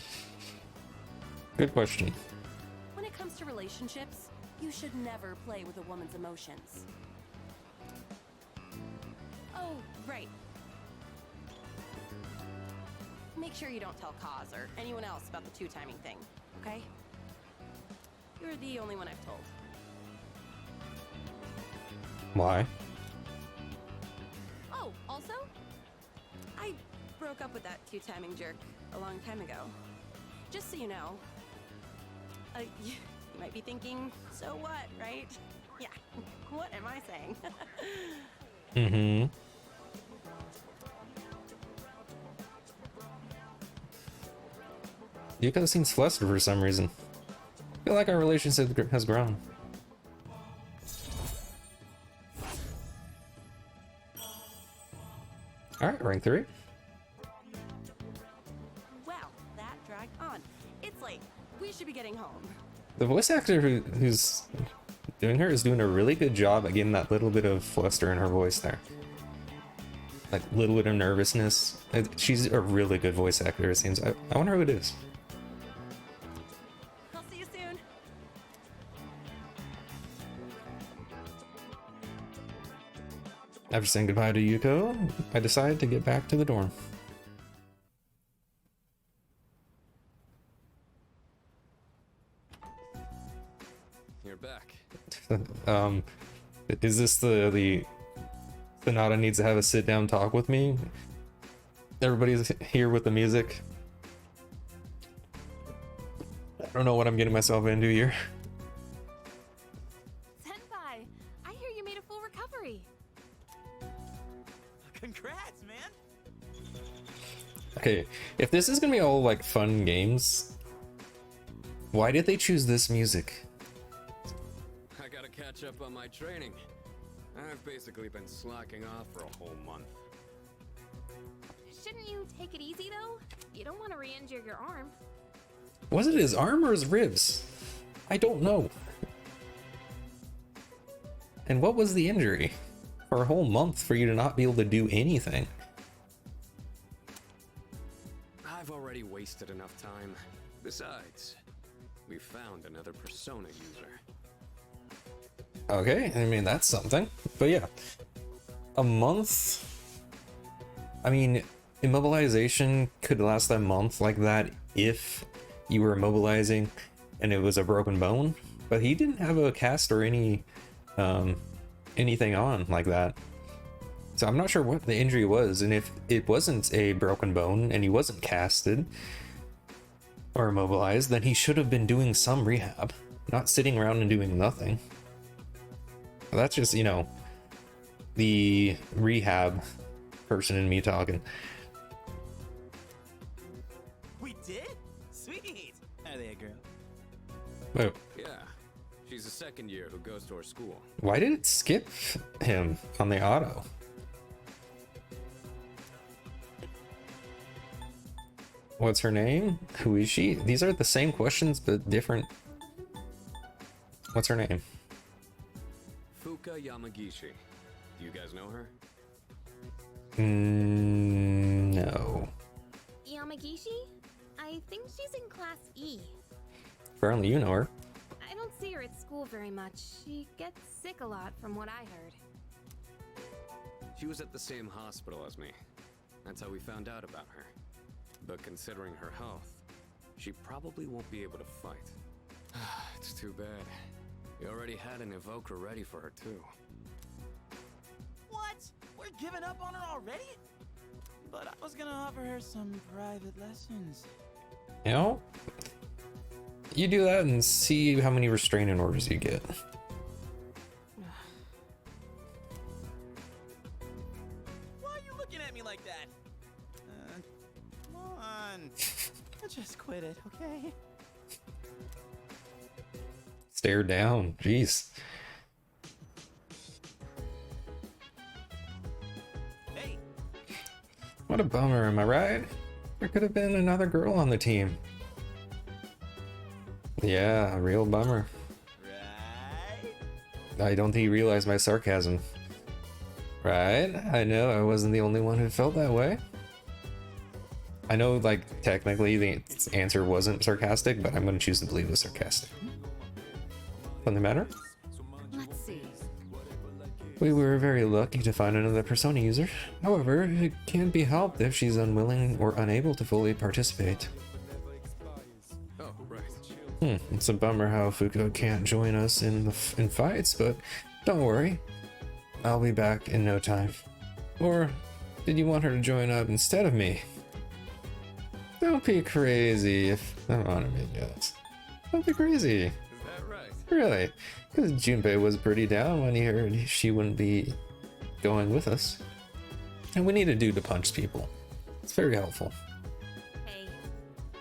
Good question. When it comes to relationships, you should never play with a woman's emotions. Oh, right. Make sure you don't tell Kaz or anyone else about the two-timing thing, okay? You're the only one I've told. Why? Oh, also, I broke up with that two-timing jerk a long time ago. Just so you know. You might be thinking, so what, right? Yeah, what am I saying? Mm-hmm. Yuko seems flustered for some reason. I feel like our relationship has grown. Alright, rank 3. Wow, that dragged on. It's late. We should be getting home. The voice actor who's doing her is doing a really good job at getting that little bit of fluster in her voice there. Like, little bit of nervousness. She's a really good voice actor, it seems. I wonder who it is. I'll see you soon. After saying goodbye to Yuko, I decided to get back to the dorm. You're back. Is this the Sonata needs to have a sit down talk with me? Everybody's here with the music. I don't know what I'm getting myself into here. Senpai, I hear you made a full recovery. Congrats, man. Okay, if this is gonna be all like fun games, why did they choose this music? I gotta catch up on my training. I've basically been slacking off for a whole month. Shouldn't you take it easy though? You don't want to re-injure your arm. Was it his arm or his ribs? I don't know. And what was the injury? For a whole month for you to not be able to do anything. I've already wasted enough time. Besides, we found another Persona user. Okay, I mean, that's something. But yeah, a month? I mean, immobilization could last a month like that if you were immobilizing and it was a broken bone. But he didn't have a cast or anything on like that. So I'm not sure what the injury was, and if it wasn't a broken bone and he wasn't casted or immobilized, then he should have been doing some rehab, not sitting around and doing nothing. That's just, you know, the rehab person in me talking. We did? Sweet. Are they a girl? Wait, Yeah, she's a second year who goes to our school. why did it skip him on the auto? What's her name? Who is she? These are the same questions but different. What's her name? Fuka Yamagishi. Do you guys know her? No. Yamagishi? I think she's in Class E. Apparently you know her. I don't see her at school very much. She gets sick a lot from what I heard. She was at the same hospital as me. That's how we found out about her. But considering her health, she probably won't be able to fight. It's too bad. We already had an evoker ready for her too. What? We're giving up on her already? But I was gonna offer her some private lessons. You know? You do that and see how many restraining orders you get. Why are you looking at me like that? Come on. Just quit it, okay? Stare down. Jeez. Hey, What a bummer, am I right? There could have been another girl on the team. Yeah, a real bummer. Right? I don't think you realize my sarcasm. Right? I know I wasn't the only one who felt that way. I know, like, technically the answer wasn't sarcastic, but I'm gonna choose to believe it was sarcastic. Something matter? Let's see. We were very lucky to find another Persona user. However, it can't be helped if she's unwilling or unable to fully participate. Oh, right. It's a bummer how Fuko can't join us in fights, but don't worry. I'll be back in no time. Or did you want her to join up instead of me? Don't be crazy if I mean, yes. Don't be crazy. Is that right? Really? Because Junpei was pretty down when he heard she wouldn't be going with us. And we need a dude to punch people. It's very helpful. Hey,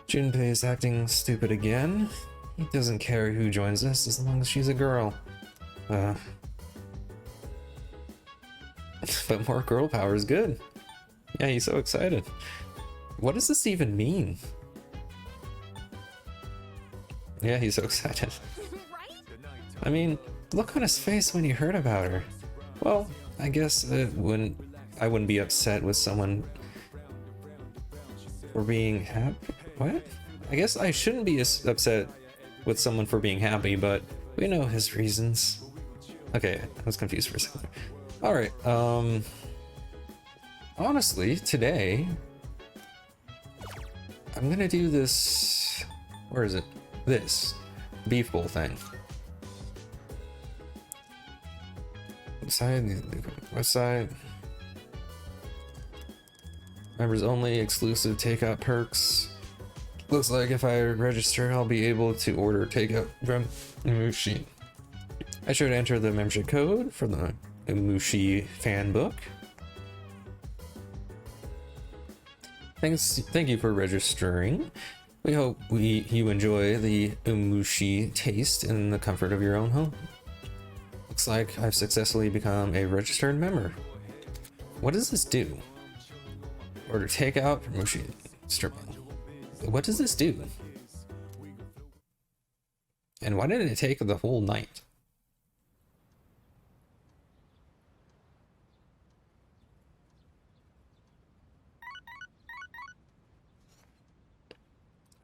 Junpei is acting stupid again. He doesn't care who joins us as long as she's a girl. But more girl power is good. Yeah, he's so excited. What does this even mean? Yeah, he's so excited. Right? I mean, look on his face when he heard about her. Well, I guess I wouldn't be upset with someone for being happy. What? I guess I shouldn't be upset with someone for being happy, but we know his reasons. Okay, I was confused for a second. All right. Honestly, today I'm gonna do this. Where is it? This beef bowl thing. West side. Members only, exclusive takeout perks. Looks like if I register, I'll be able to order takeout from Umushi. I should enter the membership code for the Umushi fan book. Thank you for registering. We hope you enjoy the Umushi taste in the comfort of your own home. Looks like I've successfully become a registered member. What does this do? Order takeout from Umushi. What does this do? And why did it take the whole night?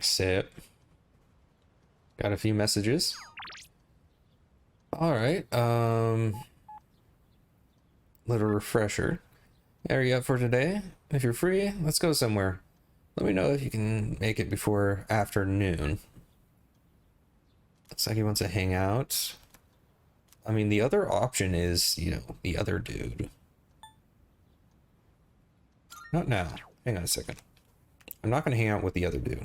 Sip. Got a few messages. All right. Little refresher. Are you up for today? If you're free, let's go somewhere. Let me know if you can make it before afternoon. Looks like he wants to hang out. I mean, the other option is, you know, the other dude. Not now. Hang on a second. I'm not going to hang out with the other dude.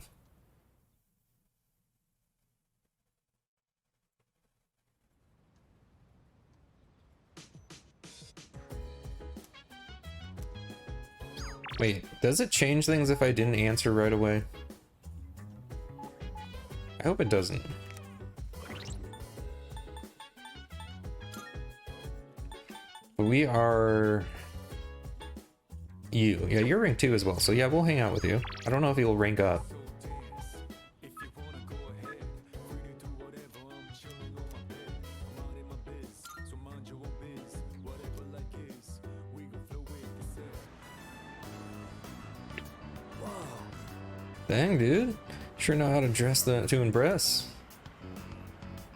Wait, does it change things if I didn't answer right away? I hope it doesn't. We are... You. Yeah, you're rank 2 as well, so yeah, we'll hang out with you. I don't know if he'll rank up. Dang, dude. Sure know how to dress to impress.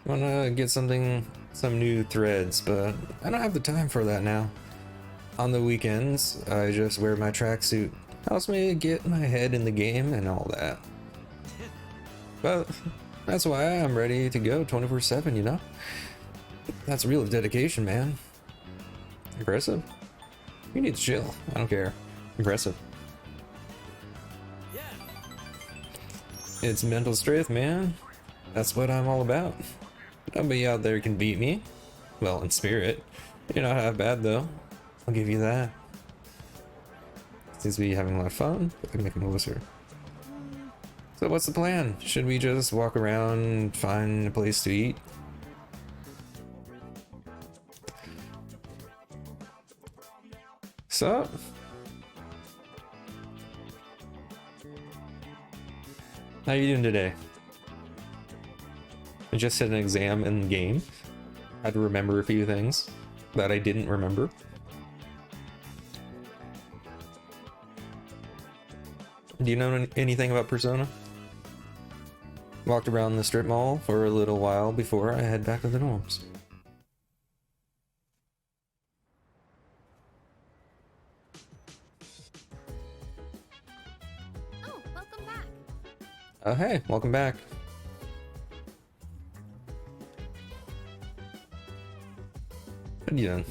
Wanna get some new threads, but I don't have the time for that now. On the weekends, I just wear my tracksuit. Helps me get my head in the game and all that. But that's why I'm ready to go 24/7, you know? That's real dedication, man. Impressive. You need to chill. I don't care. Impressive. It's mental strength, man. That's what I'm all about. Nobody out there can beat me. Well, in spirit. You're not half bad, though. I'll give you that. Seems to be having a lot of fun. I can make him closer. So what's the plan? Should we just walk around and find a place to eat? How you doing today? I just had an exam in the game. Had to remember a few things that I didn't remember. Do you know anything about Persona? Walked around the strip mall for a little while before I head back to the dorms. Oh, welcome back. Hey, welcome back. What are you doing?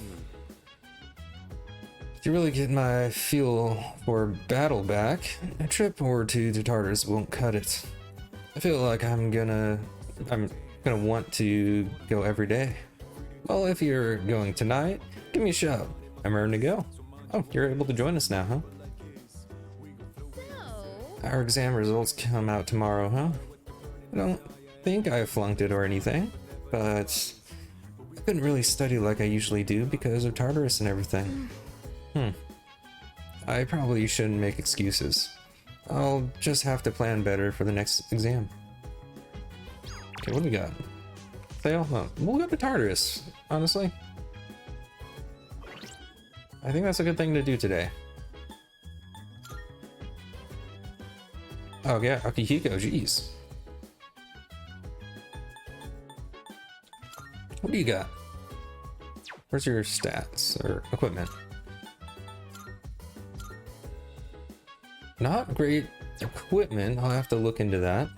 To really get my fuel for battle back, a trip or two to Tartarus won't cut it. I feel like I'm gonna want to go every day. Well, if you're going tonight, give me a shout. I'm ready to go. Oh, you're able to join us now, huh? So, Our exam results come out tomorrow, huh? I don't think I flunked it or anything, but I couldn't really study like I usually do because of Tartarus and everything. I probably shouldn't make excuses. I'll just have to plan better for the next exam. Okay, what do we got? Fail? Oh, we'll go to Tartarus, honestly. I think that's a good thing to do today. Oh yeah, Akihiko, jeez. What do you got? Where's your stats or equipment? Not great equipment. I'll have to look into that.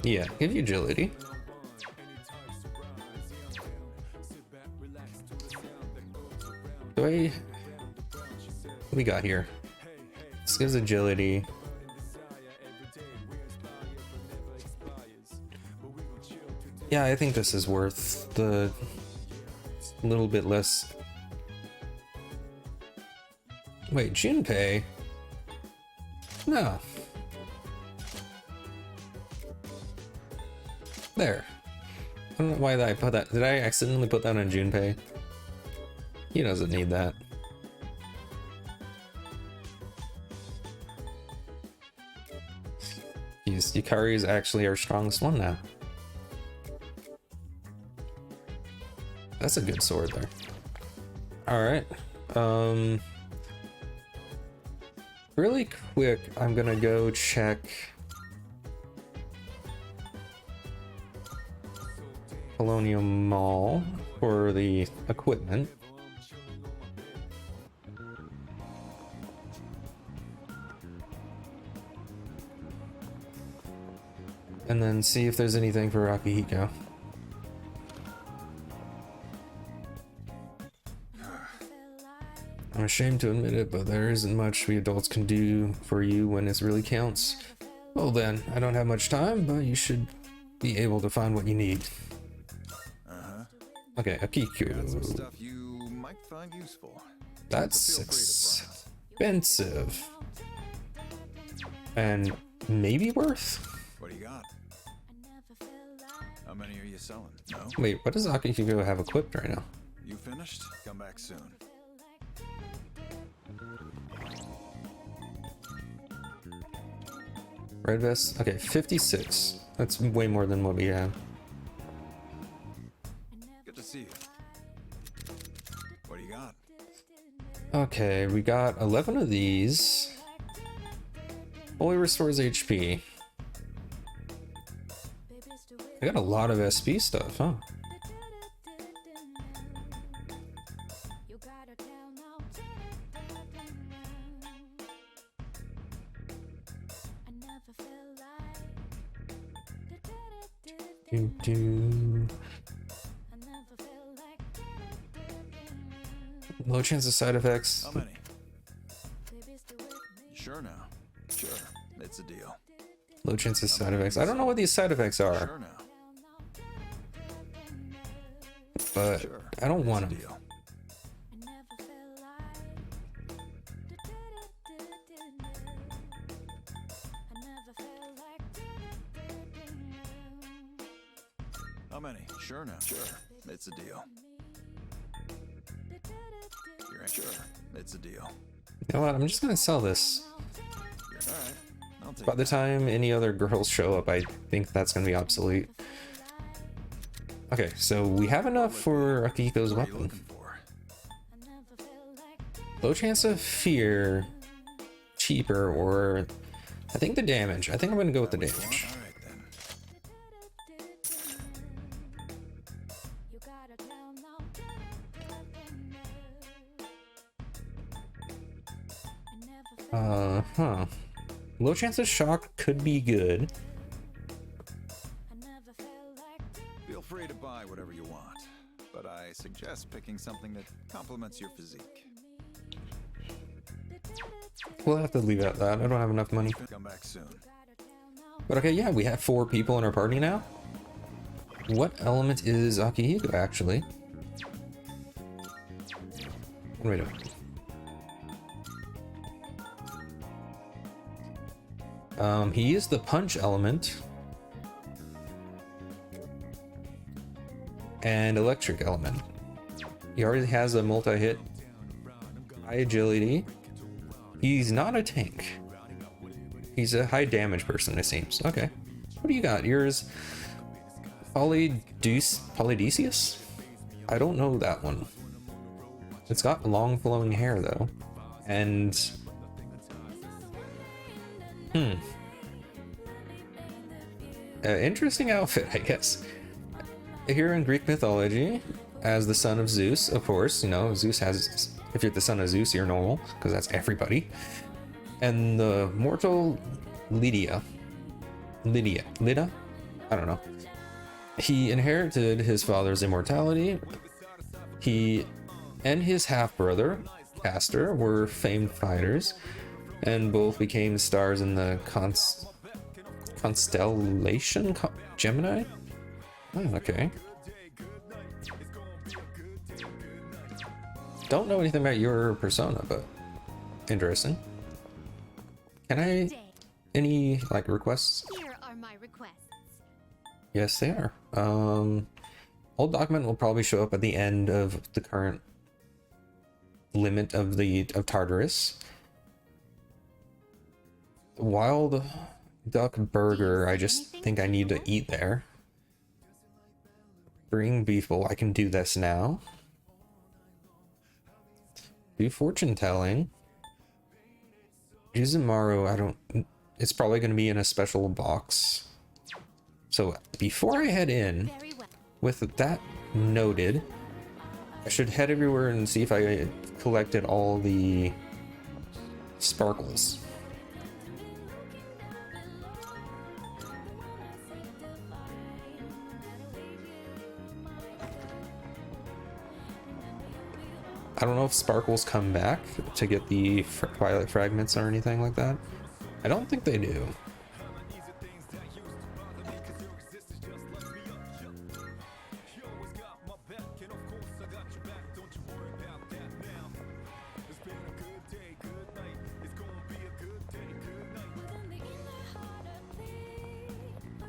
Yeah, give you agility. What we got here? This gives agility. Yeah, I think this is worth the little bit less. Wait, Junpei? No. There. I don't know why I put that. Did I accidentally put that on Junpei? He doesn't need that. Yukari is actually our strongest one now. That's a good sword there. Alright. Really quick, I'm gonna go check Colonial Mall for the equipment. And then see if there's anything for Akihiko. I'm ashamed to admit it, but there isn't much we adults can do for you when it really counts. Well then, I don't have much time, but you should be able to find what you need. Okay, Some stuff you might find useful. That's expensive. And maybe worth? What do you got? How many are you selling? No? Wait, what does Akihiko have equipped right now? You finished? Come back soon. Red vest? Okay, 56. That's way more than what we have. Good to see you. What do you got? Okay, we got 11 of these. Fully restores HP. I got a lot of SP stuff, huh? Low chance of side effects. How many? You sure now? Sure. It's a deal. Low chance of side effects. I don't know what these side effects are, Sure now. but Sure. I don't It's a want them. deal. How many? Sure now. Sure. It's a deal. You're sure. It's a deal. You know what? I'm just gonna sell this. All right. I'll take By the time any other girls show up, I think that's gonna be obsolete. Okay, so we have enough for Akihiko's What are you weapon. looking for? Low chance of fear, cheaper, or I think the damage. I think I'm gonna go with the damage. All right then. Huh. Low chance of shock could be good. Feel free to buy whatever you want, but I suggest picking something that complements your physique. We'll have to leave it at that. I don't have enough money. Come back soon. But okay, yeah, we have 4 people in our party now. What element is Akihiko actually? What do we do? He is the punch element and electric element. He already has a multi-hit, high agility. He's not a tank. He's a high damage person, it seems. Okay. What do you got? Yours Polydeuces? I don't know that one. It's got long flowing hair though. And interesting outfit, I guess. Here in Greek mythology, as the son of Zeus, of course, you know, Zeus has, if you're the son of Zeus, you're normal, because that's everybody. And the mortal Lydia, Lida? I don't know. He inherited his father's immortality. He and his half-brother, Castor, were famed fighters, and both became stars in the constellation Gemini? Oh, okay. Don't know anything about your persona, but interesting. Can I... any, like, requests? Here are my requests. Yes, they are. Old document will probably show up at the end of the current limit of Tartarus. Wild duck burger, I just think I need to eat there. Bring beef bowl, I can do this now. Do fortune telling. Izumaru, I don't... it's probably going to be in a special box. So before I head in, with that noted, I should head everywhere and see if I collected all the sparkles. I don't know if sparkles come back to get the Twilight fragments or anything like that. I don't think they do.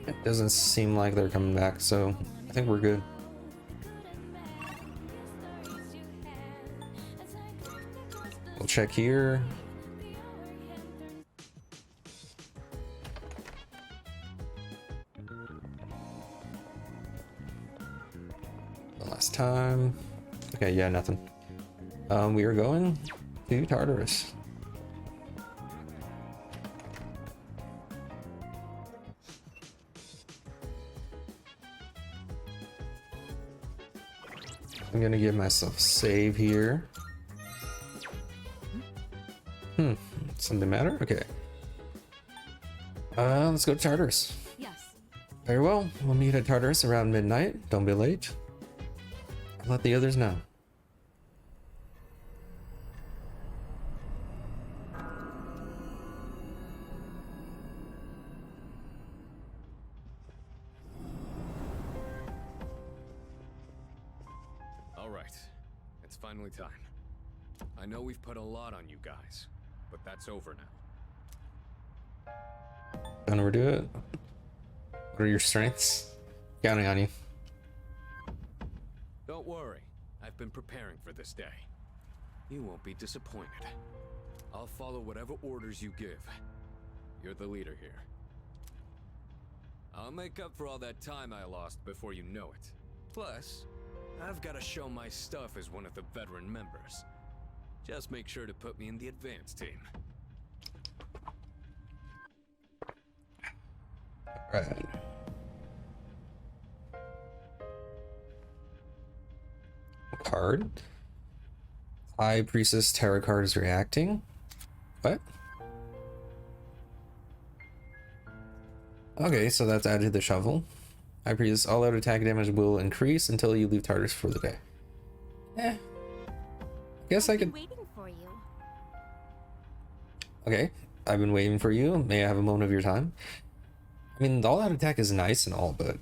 It doesn't seem like they're coming back, so I think we're good. We'll check here. The last time. Okay, yeah, nothing. We are going to Tartarus. I'm gonna give myself a save here. Something matter? Okay. Let's go to Tartarus. Yes. Very well. We'll meet at Tartarus around midnight. Don't be late. I'll let the others know. All right. It's finally time. I know we've put a lot on you guys, but that's over now. Don't overdo it. What are your strengths? Counting on you. Don't worry. I've been preparing for this day. You won't be disappointed. I'll follow whatever orders you give. You're the leader here. I'll make up for all that time I lost before you know it. Plus, I've got to show my stuff as one of the veteran members. Just make sure to put me in the advanced team. Right. Card. High Priestess Tarot card is reacting. What? Okay, so that's added to the shuffle. High Priestess, all out attack damage will increase until you leave TARDIS for the day. Eh. Guess I could. Waiting for you. Okay, I've been waiting for you. May I have a moment of your time? I mean, the all out attack is nice and all, but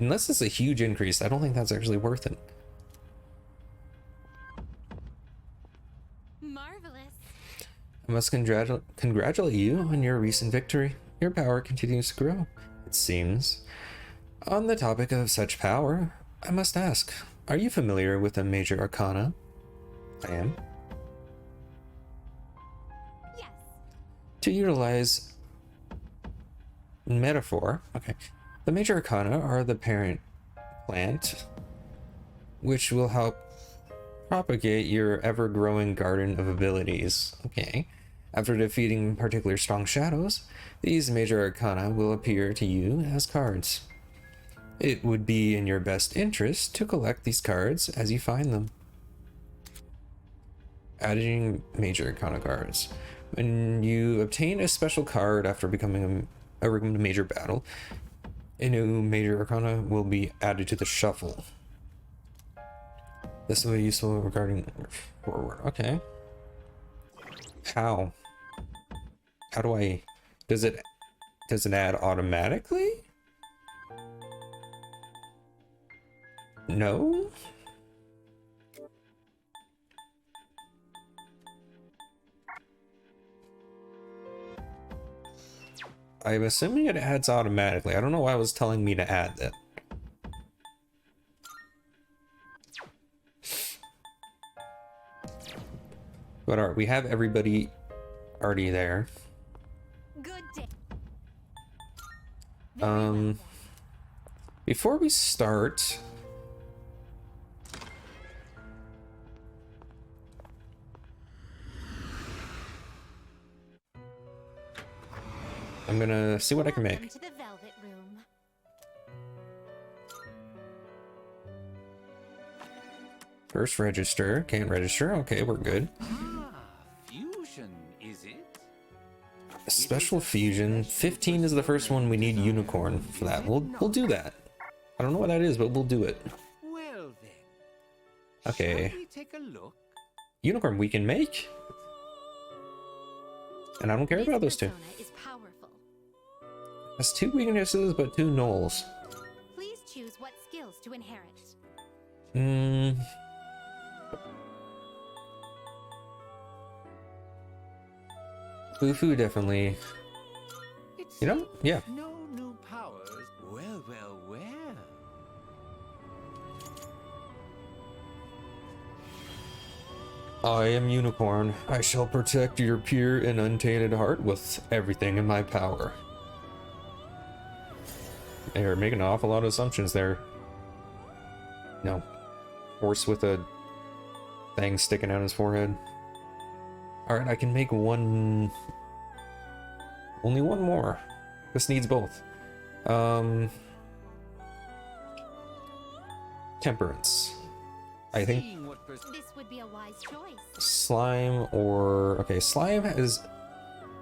unless it's a huge increase, I don't think that's actually worth it. Marvelous. I must congratulate you on your recent victory. Your power continues to grow, it seems. On the topic of such power, I must ask, are you familiar with the major arcana? I am. Yes. To utilize metaphor, okay. The major arcana are the parent plant, which will help propagate your ever-growing garden of abilities. Okay. After defeating particular strong shadows, these major arcana will appear to you as cards. It would be in your best interest to collect these cards as you find them. Adding major arcana cards. When you obtain a special card after becoming a major battle, a new major arcana will be added to the shuffle. This will be useful regarding forward. Okay. How? How do I... Does it add automatically? No? I'm assuming it adds automatically. I don't know why it was telling me to add that. But alright, we have everybody already there. Good day. Before we start, I'm gonna see what I can Welcome make. to the Velvet Room. First register, can't register. Okay, we're good. Fusion, is it? Special fusion. 15 is the first one. We need unicorn for that. We'll do that. I don't know what that is, but we'll do it. Well then. Okay. Shall we take a look? Unicorn we can make. And I don't care This about those two. persona is powerful. Has 2 weaknesses, but 2 nulls. Please choose what skills to inherit. Bufu definitely. You know? Yeah. No new powers. Well, well, well. I am Unicorn. I shall protect your pure and untainted heart with everything in my power. They're making an awful lot of assumptions there. No. Horse with a thing sticking out his forehead. Alright, I can make one... Only one more. This needs both. Temperance. I think Seeing what This would be a wise choice. slime or... Okay, slime is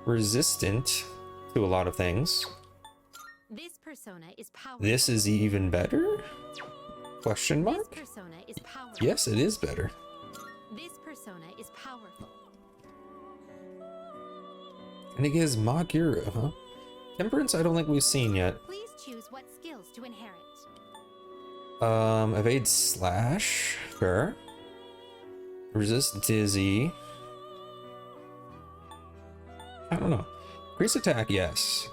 resistant to a lot of things. This persona is powerful. This is even better? Question This mark? persona is powerful. Yes, it is better. This persona is powerful. And it gives Magura, huh? Temperance I don't think we've seen yet. Please choose what skills to inherit. Evade slash. Sure. Resist dizzy. I don't know. Increase attack, yes.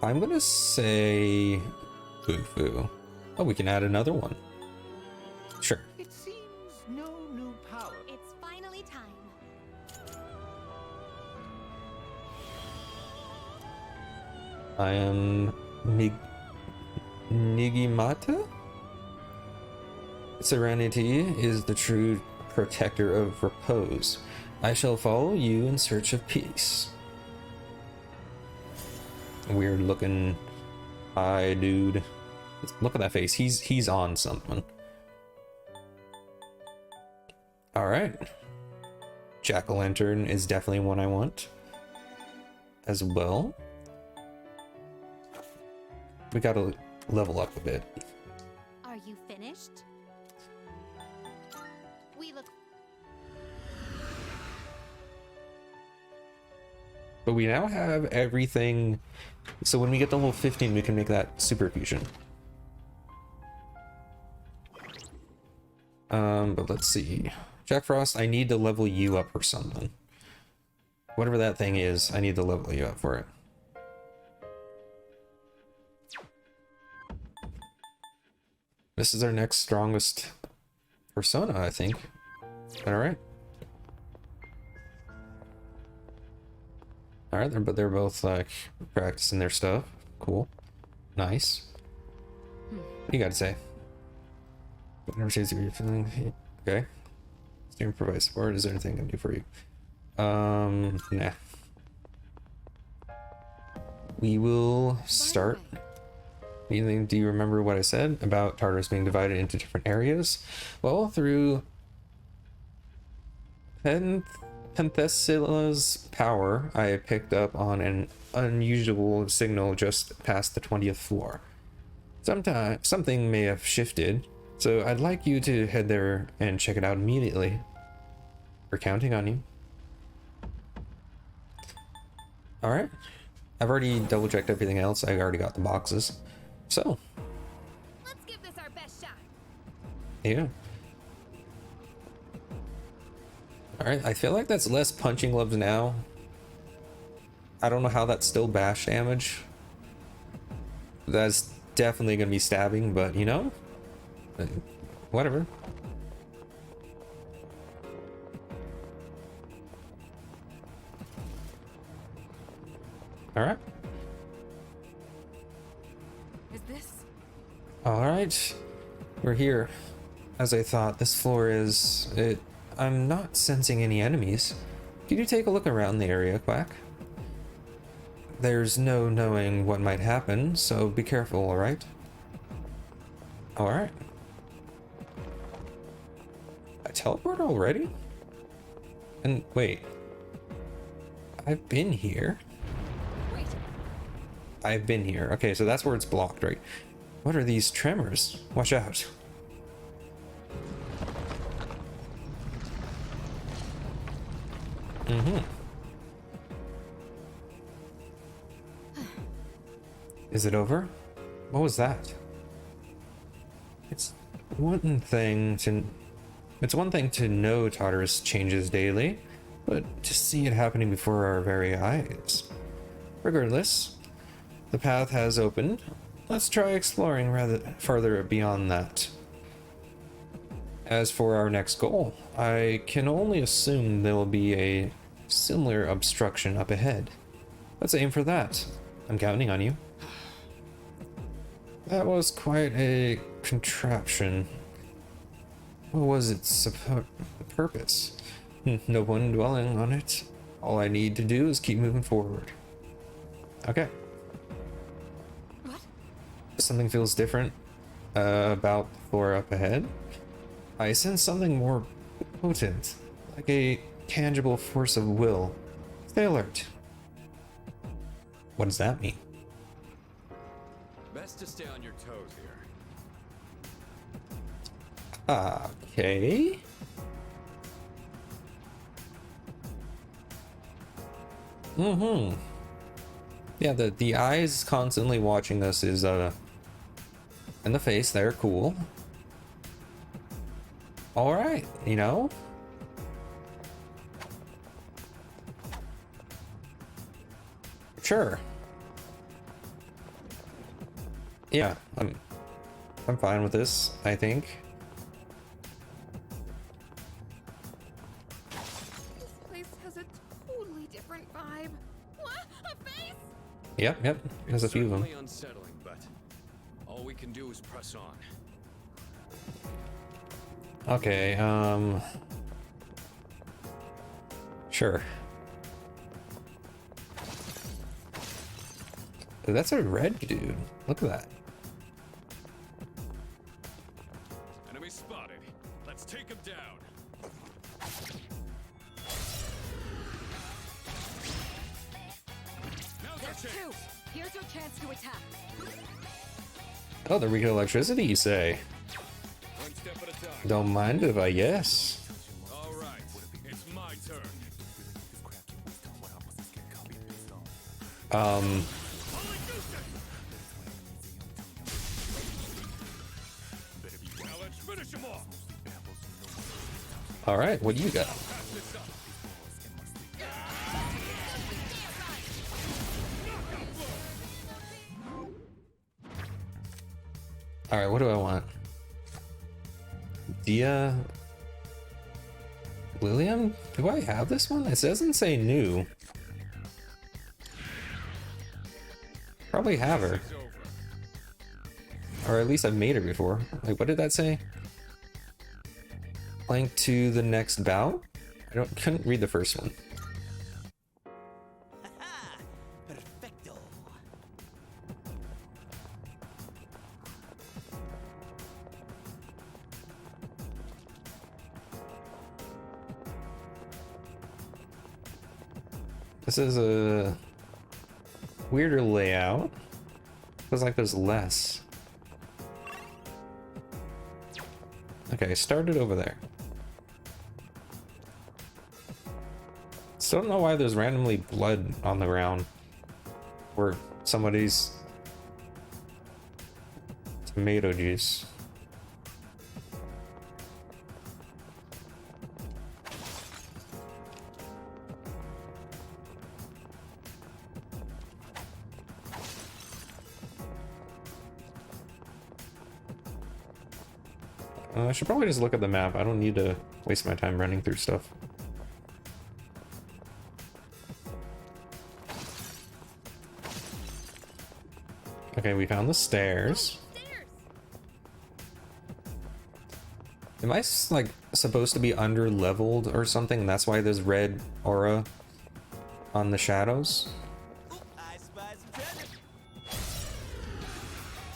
I'm gonna say Boo-Foo. Oh, we can add another one. Sure. It seems no new power. It's finally time. I am Nigimata? Serenity is the true protector of repose. I shall follow you in search of peace. Weird looking eye dude. Look at that face. He's on something. Alright. Jack-o'-lantern is definitely one I want as well. We gotta level up a bit. Are you finished? We look. But we now have everything. So when we get the level 15, we can make that super fusion. But let's see. Jack Frost, I need to level you up or something. Whatever that thing is, I need to level you up for it. This is our next strongest persona, I think. Is that alright? Alright, but they're both like practicing their stuff. Cool. Nice. What do you got to say? Whatever shades you're feeling. Okay. Steam provide support. Is there anything I can do for you? Nah. We will start. Anything? Do you remember what I said about Tartarus being divided into different areas? Well, through Penthesila's power, I picked up on an unusual signal just past the 20th floor. Something may have shifted, so I'd like you to head there and check it out immediately. We're counting on you. Alright. I've already double checked everything else. I already got the boxes. So. Let's give this our best shot. Yeah. Alright, I feel like that's less punching gloves now. I don't know how that's still bash damage. That's definitely gonna be stabbing, but you know? Whatever. Alright. Is this? Alright. We're here. As I thought, this floor is... I'm not sensing any enemies. Could you take a look around the area, Quack? There's no knowing what might happen, so be careful, alright? Alright. I teleport already? And wait. I've been here. Wait. I've been here. Okay, so that's where it's blocked, right? What are these tremors? Watch out. Mm-hmm. Is it over? What was that? It's one thing to know Tartarus changes daily, but to see it happening before our very eyes. Regardless, the path has opened. Let's try exploring rather farther beyond that. As for our next goal, I can only assume there will be a similar obstruction up ahead. Let's aim for that. I'm counting on you. That was quite a contraption. What was its purpose? No point dwelling on it. All I need to do is keep moving forward. Okay. What? Something feels different about the floor up ahead. I sense something more potent, like a tangible force of will. Stay alert. What does that mean? Best to stay on your toes here. Okay. Mm-hmm. Yeah, the eyes constantly watching us is in the face there, cool. Alright, you know? Sure. Yeah, I'm fine with this, I think. This place has a totally different vibe. What? A face? Yep, there's a few of them. Certainly unsettling, but all we can do is press on. Okay, sure. That's a red dude. Look at that. Enemy spotted. Let's take him down. Now's our There's chance. two. Here's your chance to attack. Oh, there we go. Electricity, you say? One step at a time. Don't mind if I yes. All right, it's my turn. Now let's finish him off. All right, what do you got? Pass this up. All right, what do I want? Dia William? Do I have this one? It doesn't say new. Probably have her. It's over. Or at least I've made her before. Like, what did that say? Plank to the next bout? Couldn't read the first one. Haha! Perfecto. This is a weirder layout. Feels like there's less. Okay, started over there. Still don't know why there's randomly blood on the ground where somebody's tomato juice. I should probably just look at the map. I don't need to waste my time running through stuff. Okay, we found the stairs. Am I like supposed to be under leveled or something? That's why there's red aura on the shadows? I spy some treasure.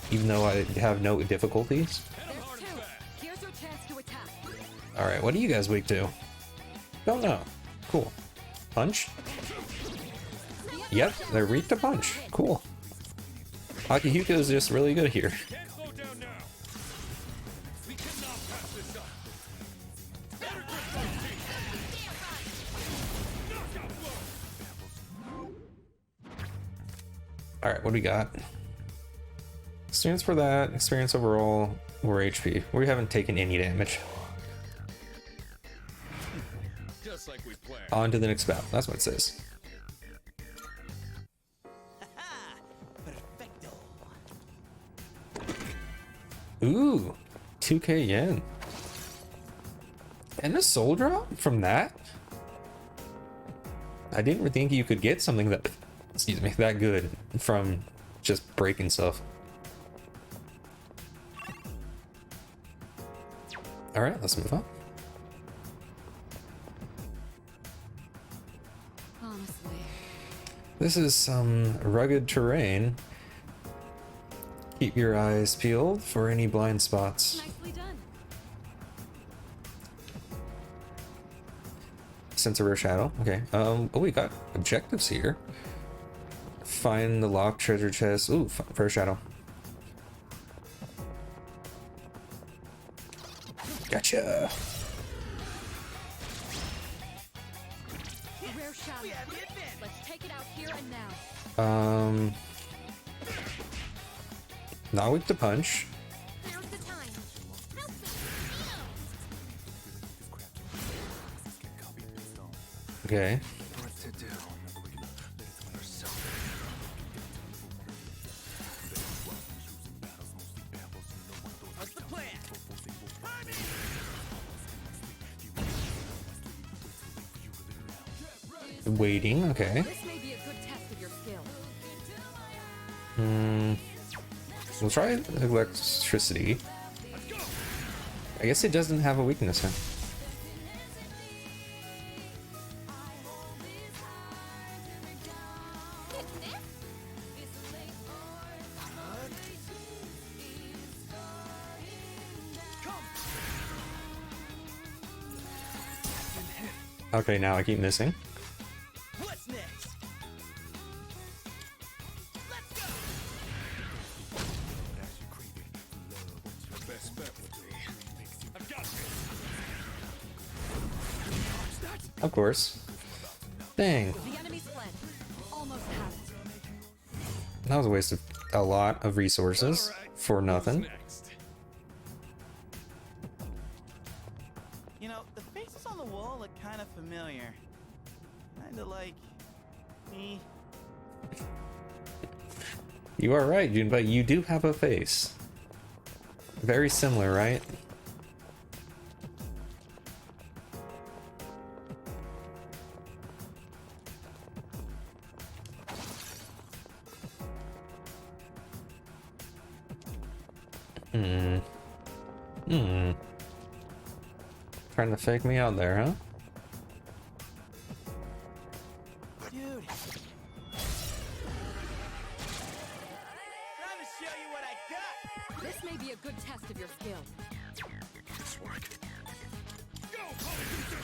Even though I have no difficulties? There's two. Here's your chance to attack. Alright, what are you guys weak to? Don't know. Cool. Punch? Yep, they're weak to punch. Cool. Akihiko is just really good here. Can't slow down now. We cannot pass this up. Better grip those teeth. Knockout blow. Alright, what do we got? Experience for that, experience overall, or HP. We haven't taken any damage. Just like we planned. On to the next bout. That's what it says. Haha! Perfecto. Ooh, 2k yen. And a soul drop from that? I didn't think you could get something that, excuse me, that good from just breaking stuff. All right, let's move on. Honestly. This is some rugged terrain. Keep your eyes peeled for any blind spots. Nicely done. Sense of rare shadow. Okay. Oh, we got objectives here. Find the locked treasure chest. Ooh, rare shadow. Gotcha. Rare shadow. Let's take it out here and now. Not weak to punch. Now's the time. Help me. Okay. waiting, okay. This may be a good test of your skill. We'll try electricity. I guess it doesn't have a weakness, huh? Okay, now I keep missing. What's next? Let's go. Best bet would be. I've got this. Of course. Dang. The enemy's fled. Almost had it. That was a waste of a lot of resources for nothing. Next. You know, the faces on the wall look kind of familiar. Kinda like me. You are right, Junpei. You do have a face. Very similar, right? Trying to fake me out there, huh? Dude. Time to show you what I got. This may be a good test of your skill. This work. Go, Polyjuicer!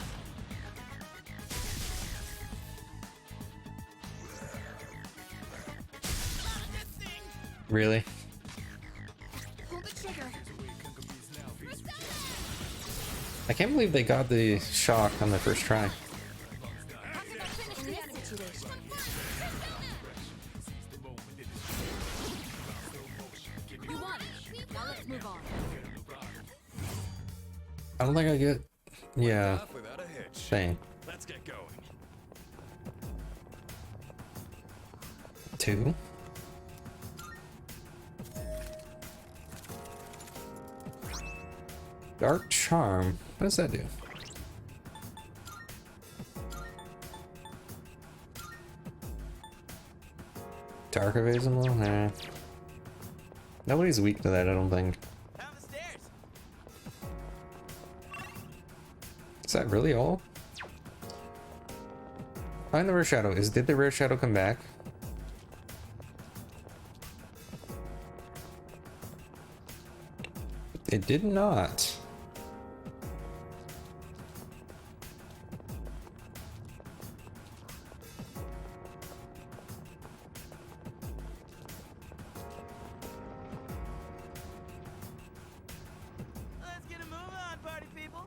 Really? Pull the trigger. I can't believe they got the shock on their first try. In this situation, You won. Now let's move on. I don't think I get... Yeah, Off without a hitch. thing. Let's get going. 2. Dark Charm. What does that do? Dark Evasible? Nah. Nobody's weak to that, I don't think. Down the stairs. Is that really all? Find the rare shadow. Did the rare shadow come back? It did not. Let's get a move on, party people.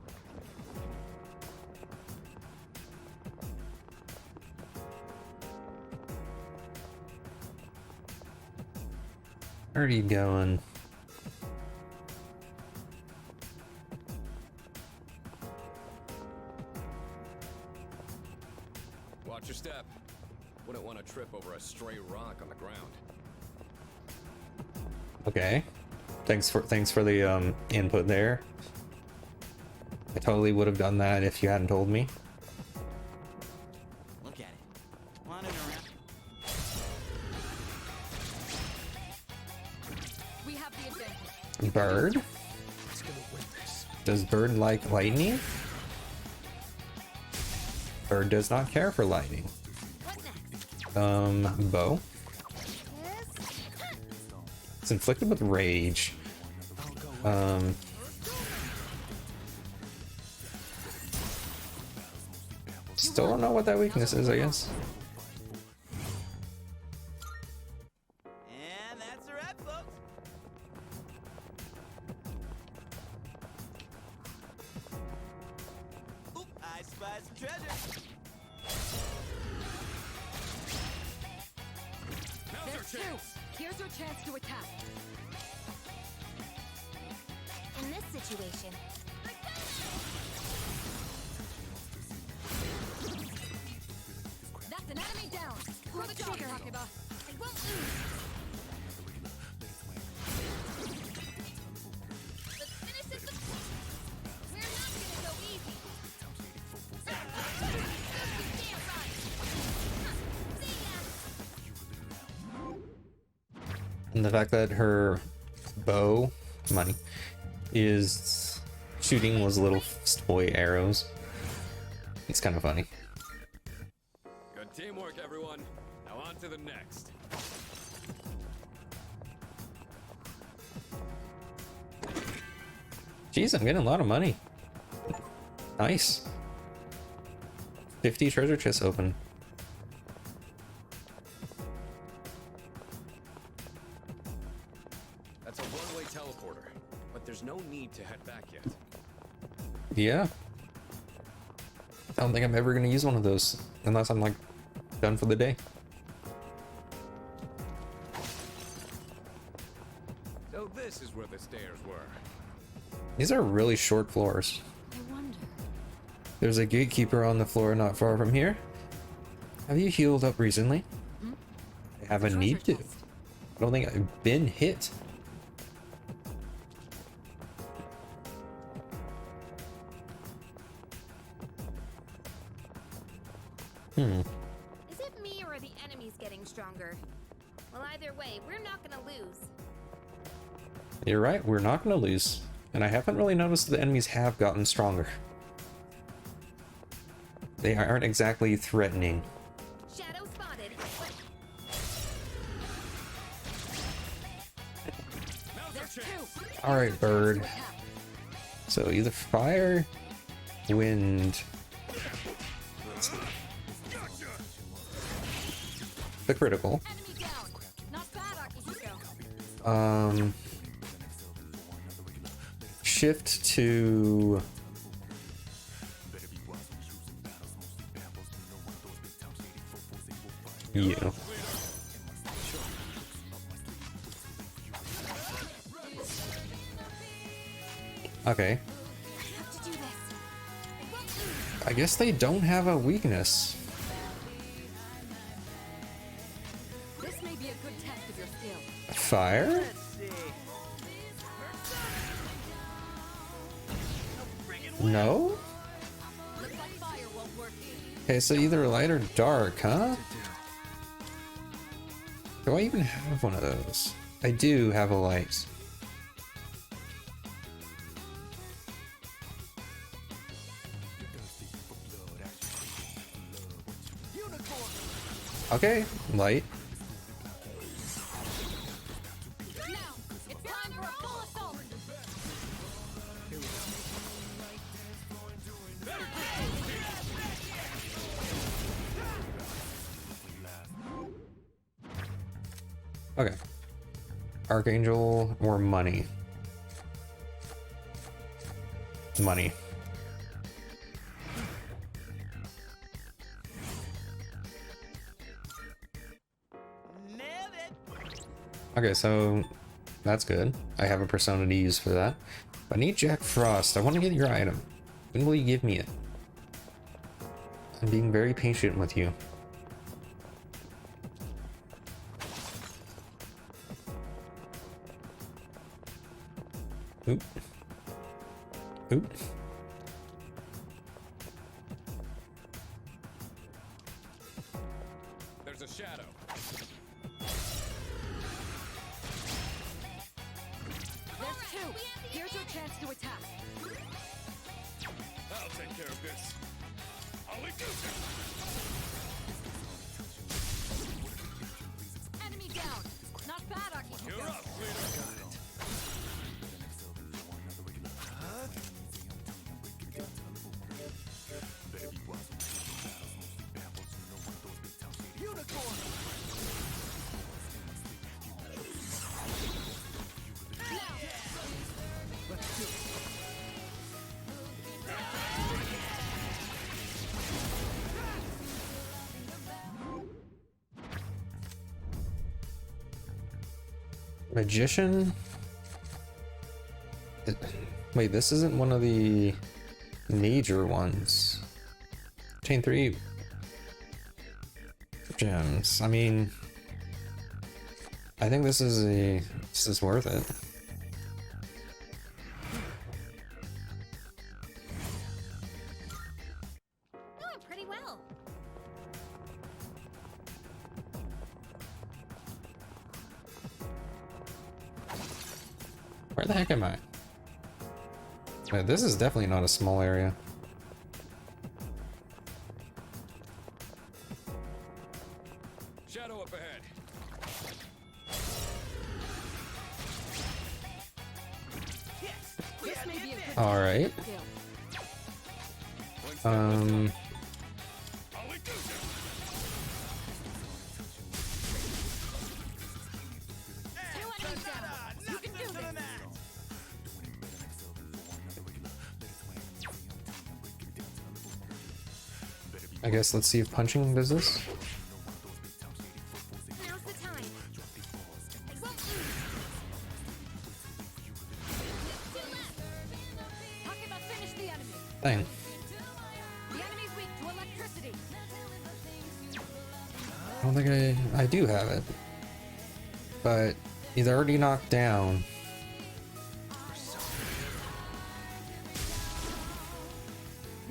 Where are you going? Watch your step. Wouldn't want to trip over a stray rock on the ground. Okay. Thanks for the input there. I totally would have done that if you hadn't told me. Look at it. Wandering around. We have the advantage. Bird? Let's go win this. Does Bird like lightning? Bird does not care for lightning. what next? Bow. Yes. It's inflicted with rage. Still don't know what that weakness is, I guess. And that's a wrap, folks. Oop, I spied some treasure. Now's our There's two. chance. Here's your chance to attack. In this situation, That's an enemy down. pull the trigger. Takeba. I won't lose. Let's finish this. We're not gonna go easy. Damn right. And the fact that her bow, money, is shooting was little toy arrows. It's kind of funny. Good teamwork, everyone. Now on to the next. Jeez, I'm getting a lot of money. Nice. 50 treasure chests open. That's a one-way teleporter, but there's no need to head back yet. Yeah. I don't think I'm ever gonna use one of those unless I'm like done for the day. So this is where the stairs were. These are really short floors. I wonder. There's a gatekeeper on the floor not far from here. Have you healed up recently? I have a Treasure need to. chest. I don't think I've been hit. Is it me or are the enemies getting stronger? Well, either way, we're not gonna lose. You're right, we're not gonna lose. And I haven't really noticed the enemies have gotten stronger. They aren't exactly threatening. Shadow spotted. There's two. Alright, bird. So either fire, wind. The critical. Enemy down. Not bad, Akihiko. Shift to you. Okay. Have to do this. I guess they don't have a weakness. This may be a good test of your skill. Fire? No? Looks like fire won't work. Okay, so either light or dark, huh? Do I even have one of those? I do have a light. Okay, light. Now, it's time for a full assault. Okay. Archangel or money? Money. Okay, so that's good. I have a persona to use for that. But I need Jack Frost. I want to get your item. When will you give me it? I'm being very patient with you. Oop. Oop. There's a shadow. There's two. Here's your chance to attack. I'll take care of this. Holy goose! Enemy down. Not bad, Akihiko. You're up, leader. Magician? Wait, this isn't one of the major ones. Chain 3 gems. I mean, I think this is worth it. Doing pretty well. Where the heck am I? This is definitely not a small area. Shadow up ahead. This may be a good All right. skill. I'll introduce him. Two enemies down. You can do this. I guess let's see if punching does this. Now's the time. It won't lose. Takeba, finish the enemy. Dang. The enemy's weak to electricity. I don't think I do have it. But he's already knocked down.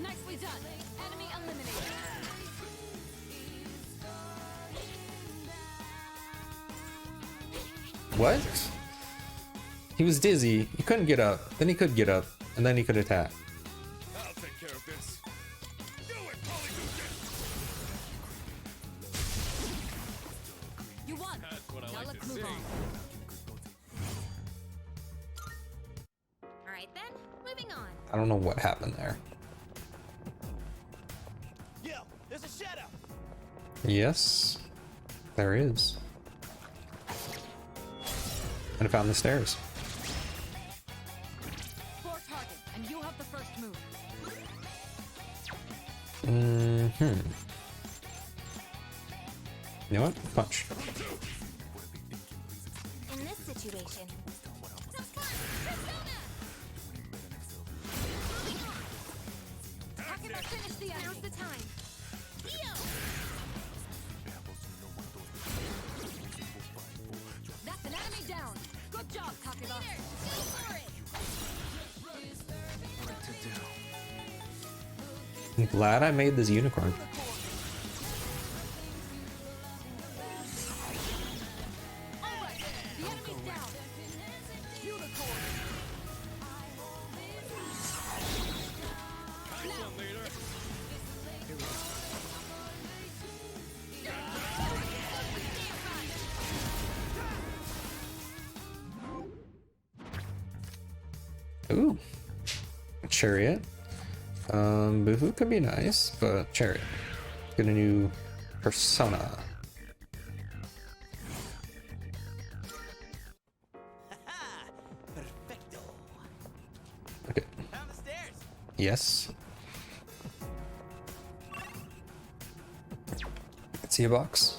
Nicely done. Enemy eliminated. What? He was dizzy. He couldn't get up. Then he could get up. And then he could attack. I'll take care of this. Do it, Polydeuces! You won. That's what I Now like let's to move see. on. All right then, moving on. I don't know what happened there. Yo, there's a shadow. Yes. There is. And I found the stairs. Four target, and you have the first move. You know what? Punch. In this situation, Takeba, finish the now's enemy. the time. That's an enemy down. Good job, Takeba. I'm glad I made this unicorn. All right, the enemy's down. Unicorn. Nice one, leader. Ooh. Chariot. Boohoo could be nice, but Chariot. Get a new persona. Perfecto. Okay. Down the stairs. Yes. Let's see a box.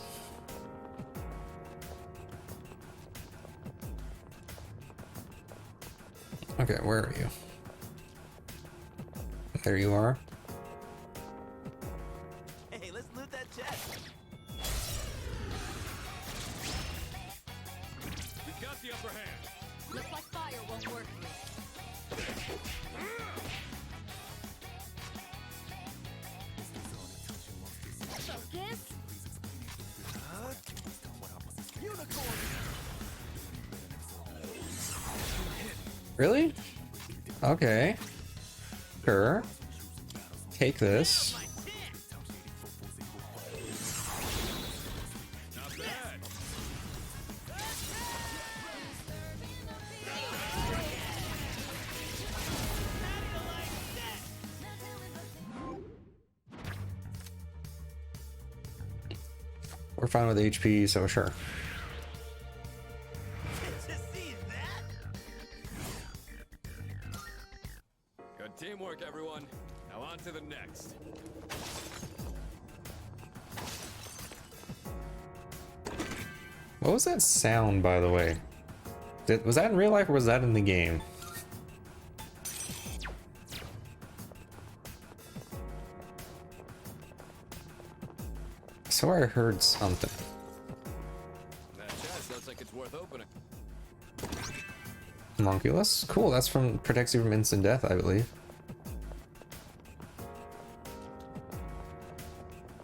Okay, where are you? There you are. Hey, let's loot that chest. We've got the upper hand. Looks like fire won't work here. Focus. Unicorn. Really? Okay. Sure. Take this. Not bad. We're fine with HP, so sure. Just see that? Good teamwork, everyone. Now on to the next. What was that sound, by the way? Was that in real life or was that in the game? I swear I heard something. That chest looks like it's worth opening. Homunculus? Cool, that's from protects you from instant death, I believe.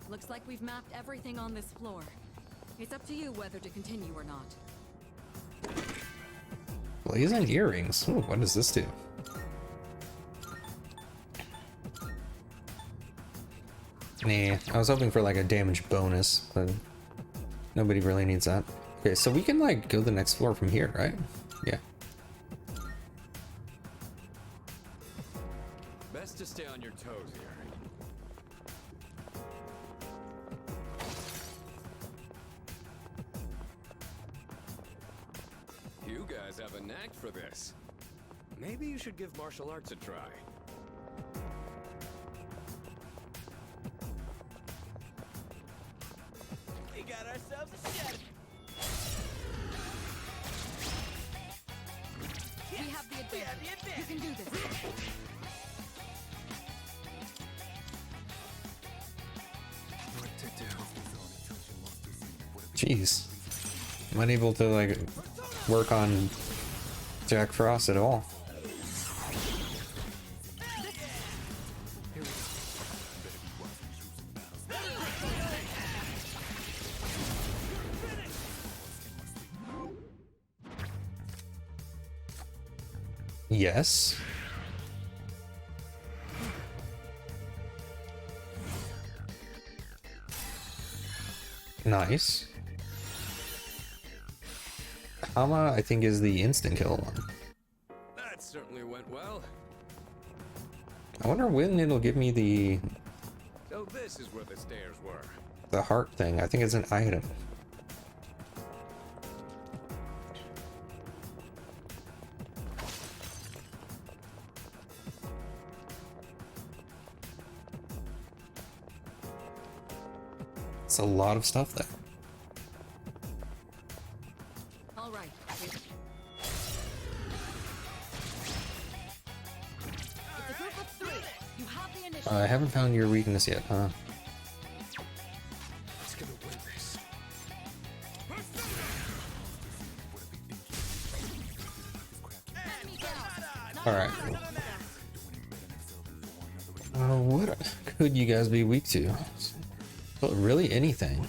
Looks like we've mapped everything on this floor. It's up to you whether to continue or not. Blazing earrings. Ooh, what does this do? Nah, I was hoping for like a damage bonus, but nobody really needs that. Okay, so we can like go the next floor from here, right? Yeah. Best to stay on your toes here. You guys have a knack for this. Maybe you should give martial arts a try. We got ourselves a shed. We have the advantage. You can do this. Jeez. I'm unable to like work on Jack Frost at all. Yes. Nice. Hama, I think, is the instant kill one. That certainly went well. I wonder when it'll give me the So this is where the stairs were. heart thing. I think it's an item. It's a lot of stuff there. All right. It's a group of 3. You have the initiative. I haven't found your weakness yet, huh? It's gonna win this. Enemy down. Alright. What could you guys be weak to? Well, really anything.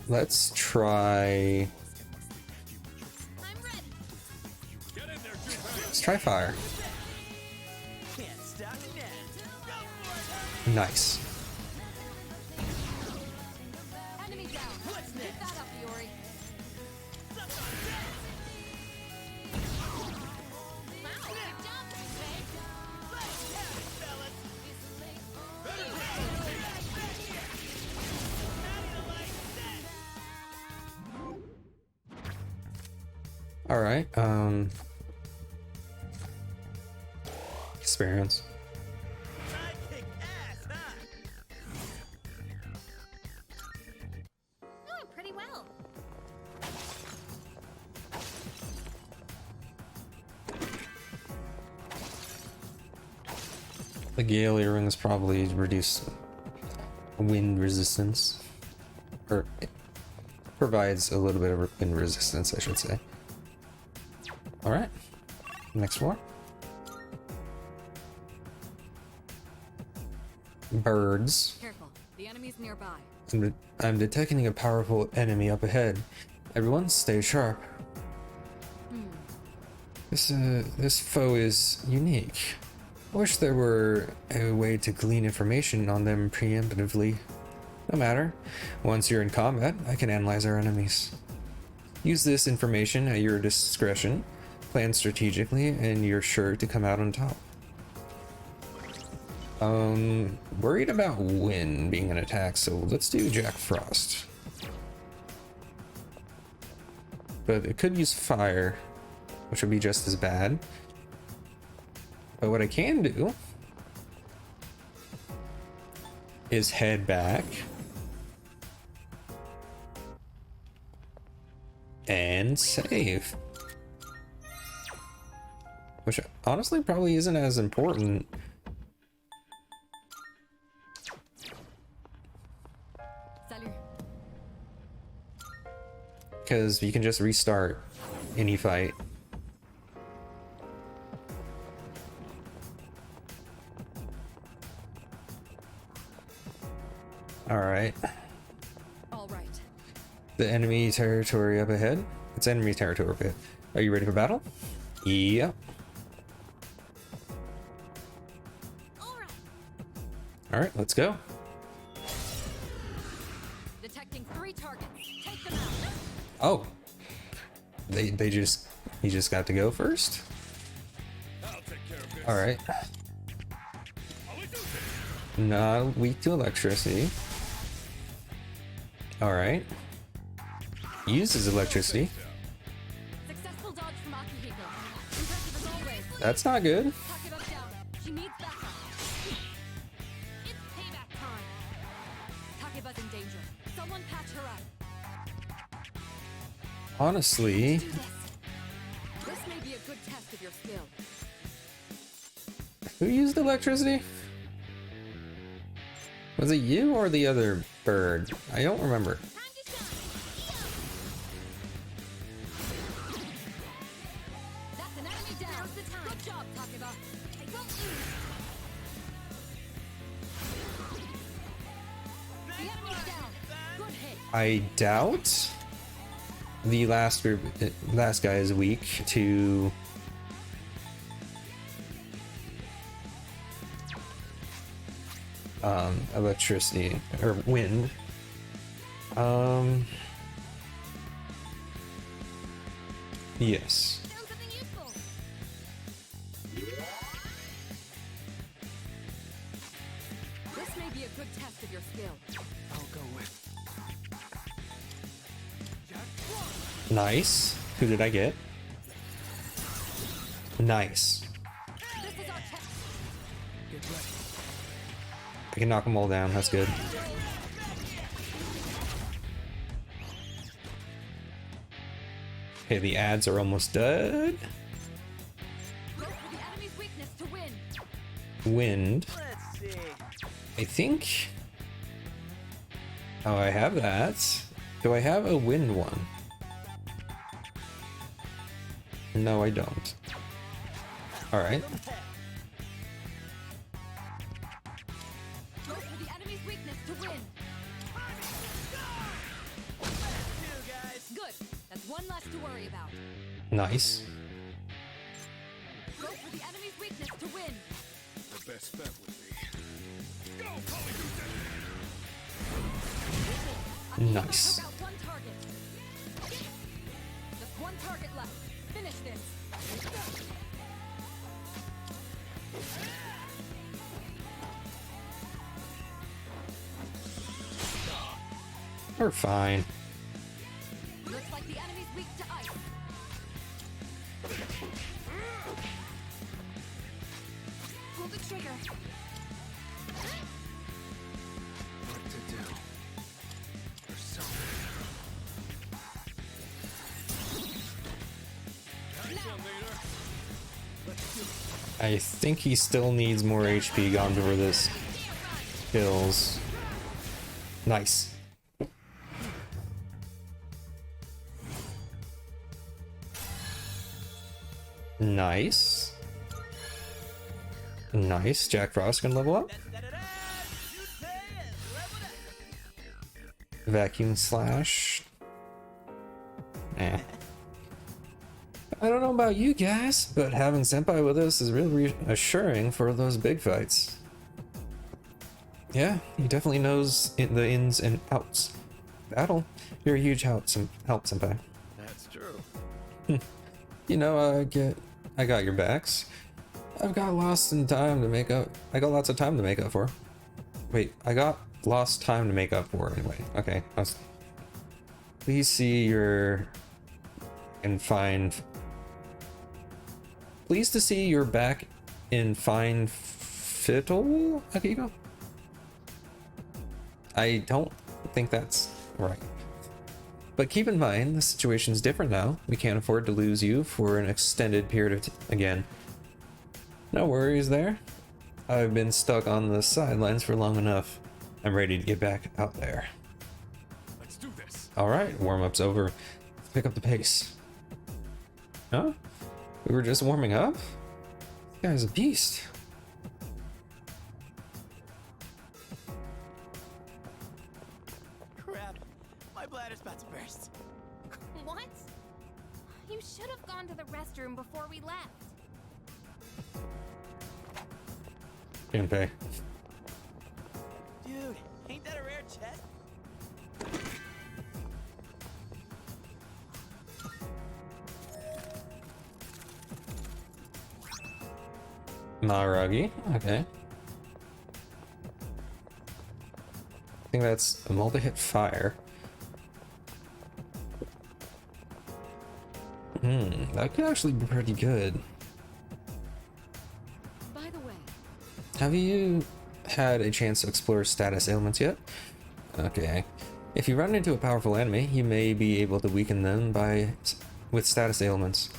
Let's try... Let's try fire. Can't stop me now. Nice. Enemy down. Pick that up, Yori. Alright, experience. I kick ass, huh? Doing pretty well. The Gale earrings probably reduce wind resistance, or it provides a little bit of wind resistance, I should say. Alright, next floor. Birds. Careful. The enemy's nearby. I'm detecting a powerful enemy up ahead. Everyone stay sharp. This foe is unique. I wish there were a way to glean information on them preemptively. No matter. Once you're in combat, I can analyze our enemies. Use this information at your discretion. Plan strategically, and you're sure to come out on top. Worried about wind being an attack, so let's do Jack Frost. But it could use fire, which would be just as bad. But what I can do is head back and save. Which honestly probably isn't as important. Salut. Because you can just restart any fight. Alright. All right. The enemy territory up ahead. It's enemy territory. Okay. Are you ready for battle? Yep. Alright, let's go. Detecting 3 targets. Take them out. Oh. He just got to go first? I'll take care of this. Alright. How we do this? Not weak to electricity. Alright. Uses electricity. Successful dodge from Akihiko. Impressive as always. That's not good. Takeba's down. She needs backup. It's payback time. Takeba's in danger. Someone patch her up. Honestly, Do this. This may be a good test of your skill. who used electricity? Was it you or the other bird? I don't remember. That's an enemy down. Good job, Takeba. I won't lose. The enemy's down. Good hit. I doubt the last guy is weak to electricity or wind. Yes. Found something useful. This may be a good test of your skill. I'll go with. Nice. Who did I get? Nice. This is our test. Get ready. I can knock them all down. That's good. Okay, the ads are almost dead. Go for the enemy's weakness to win. Wind. Let's see. I think. Oh, I have that. Do I have a wind one? No, I don't. Alright. Go for the enemy's weakness to win. You guys. Good. That's one less to worry about. Nice. Go for the enemy's weakness to win. The best bet would be. Go, Polygoon! Nice. Took out one target. Just one target left. Finish this. We're fine. Looks like the enemy's weak to ice. Pull the trigger. What to do? Or something. I think he still needs more HP gone before this kills. Nice. Nice. Nice. Jack Frost can level up. Da-da-da-da. Jutei is leveled up. Vacuum slash. Eh. I don't know about you guys, but having Senpai with us is really reassuring for those big fights. Yeah, he definitely knows the ins and outs. Battle, you're a huge help, Senpai. That's true. You know, I got your backs. I've got lost in time to make up. I got lots of time to make up for. Wait, I got lost time to make up for anyway. Okay, please see your and find. Pleased to see you're back in fine fiddle, Akiko? I don't think that's right. But keep in mind, the situation's different now. We can't afford to lose you for an extended period of again. No worries there. I've been stuck on the sidelines for long enough. I'm ready to get back out there. Let's do this. Alright, warm-up's over. Let's pick up the pace. Huh? We were just warming up? This guy's a beast. Crap. My bladder's about to burst. What? You should have gone to the restroom before we left. Gunpei. Dude, ain't that a rare chest? Maragi, okay. I think that's a multi-hit fire. That could actually be pretty good. By the way, Have you had a chance to explore status ailments yet? Okay. If you run into a powerful enemy, you may be able to weaken them with status ailments.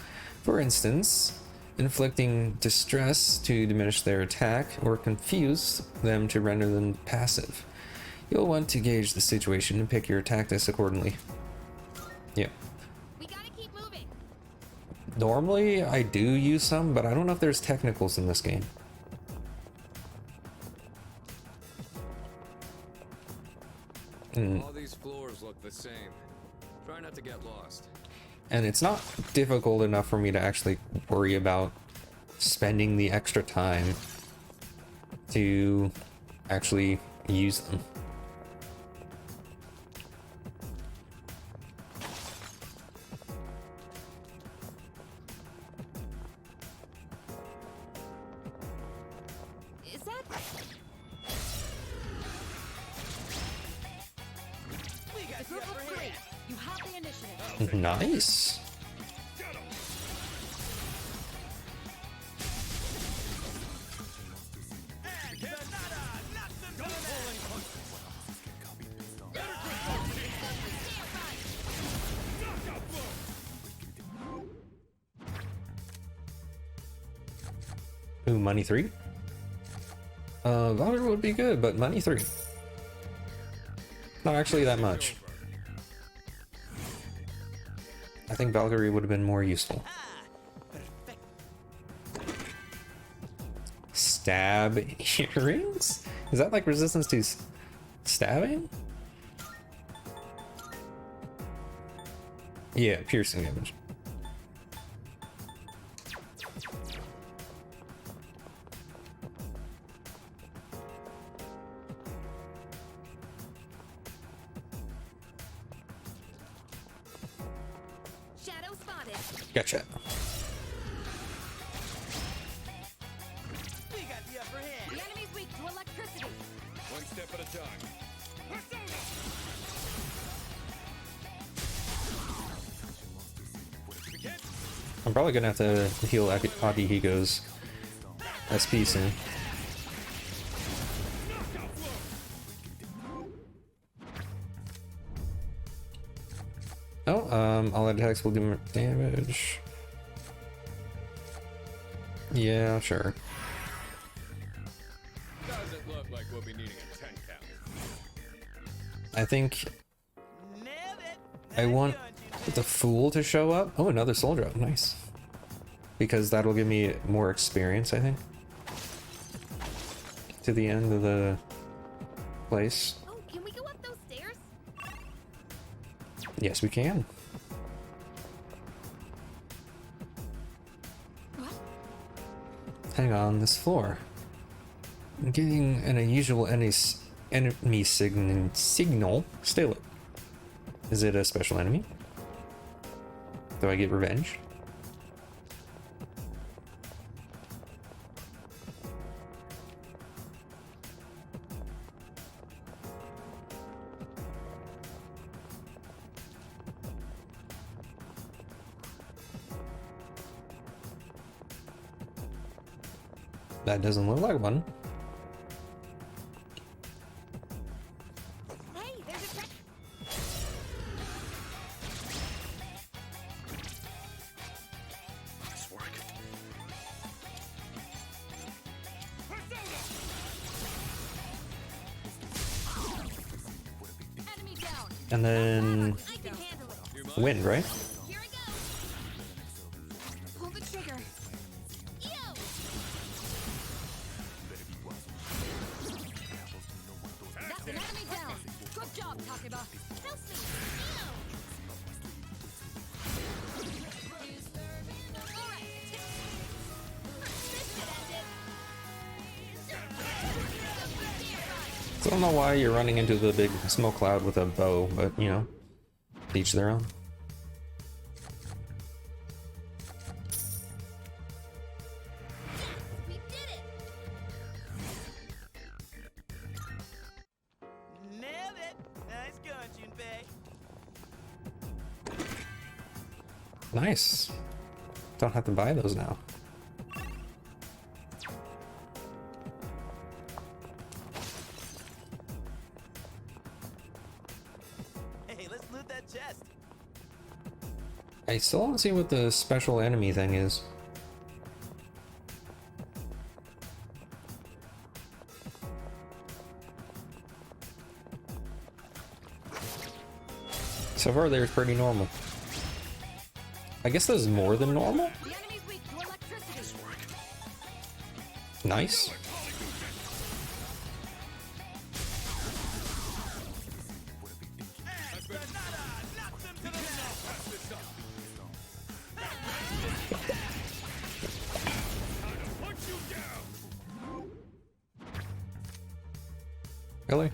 For instance, inflicting distress to diminish their attack, or confuse them to render them passive. You'll want to gauge the situation and pick your tactics accordingly. Yep. We gotta keep moving. Normally, I do use some, but I don't know if there's technicals in this game. All these floors look the same. Try not to get lost. And it's not difficult enough for me to actually worry about spending the extra time to actually use them. Is that... We got the the group upper of three. hand. You have the initiative. Nice. And Sonata knocks them to the mat. Ooh, money 3? Valor would be good, but money 3. Not actually that much. I think Valkyrie would have been more useful. Stab earrings? Is that like resistance to stabbing? Yeah, piercing damage. Shadow spotted. Gotcha. We got the upper hand. The enemy's weak to electricity. One step at a time. Persona! I'm probably gonna have to heal Akihigo's SP soon. Oh, all attacks will do more damage. Yeah, sure. Doesn't look like we'll be needing a 10 count. I think Nailed it. I want Nice done, the Fool to show up. Oh, another soul drop. Nice. Because that'll give me more experience, I think. To the end of the place. Oh, can we go up those stairs? Yes, we can. What? Hang on, this floor. I'm getting an unusual enemy signal. Stay look. Is it a special enemy? Do I get revenge? That doesn't look like one. Hey, there's a check. Nice work. Enemy down. And then I can handle it. wind, right? Here I go. Pull the trigger. Yo! That's an enemy down. Good job, Takeba. Help me. So I don't know why you're running into the big smoke cloud with a bow, but you know, each their own. We did it! Nailed it! Nice going, Junpei. Nice. Don't have to buy those now. Hey, let's loot that chest. I still don't see what the special enemy thing is. So far, they're pretty normal. I guess that's more than normal. The enemy's weak to electricity. Nice. Knock them to the mat. Pass this up. Punch you down. Really?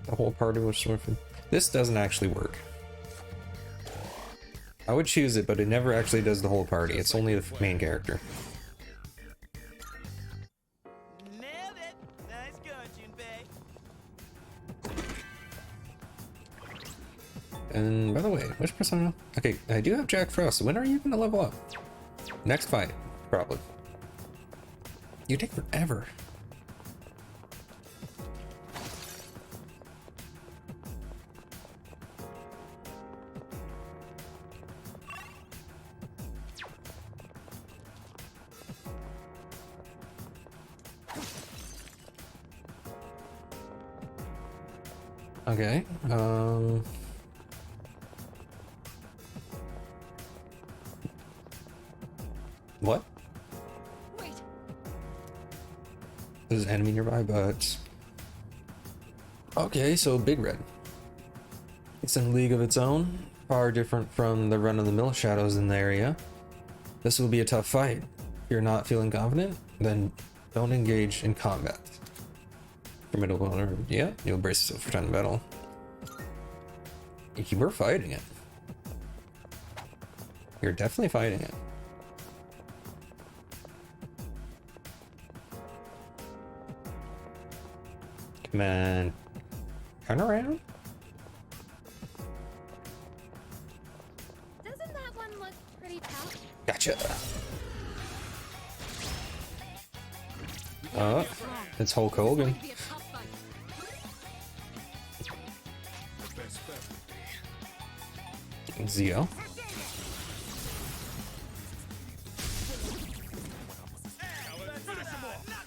The whole party was swimming. This doesn't actually work. I would choose it, but it never actually does the whole party. It's only the main character. Nailed it! Nice going, Junpei. And by the way, which persona? Okay, I do have Jack Frost. When are you gonna level up? Next fight, probably. You take forever. Okay, what? Wait, There's an enemy nearby, but... Okay, so Big Red. It's in a league of its own, far different from the run-of-the-mill shadows in the area. This will be a tough fight. If you're not feeling confident, then don't engage in combat. Formidable owner, yeah, you'll brace yourself for time to battle. You were fighting it. You're definitely fighting it. Come on. Turn around. Doesn't that one look pretty tough? Gotcha. Oh, it's Hulk Hogan. be a tough fight. The best bet would be Zio. Knock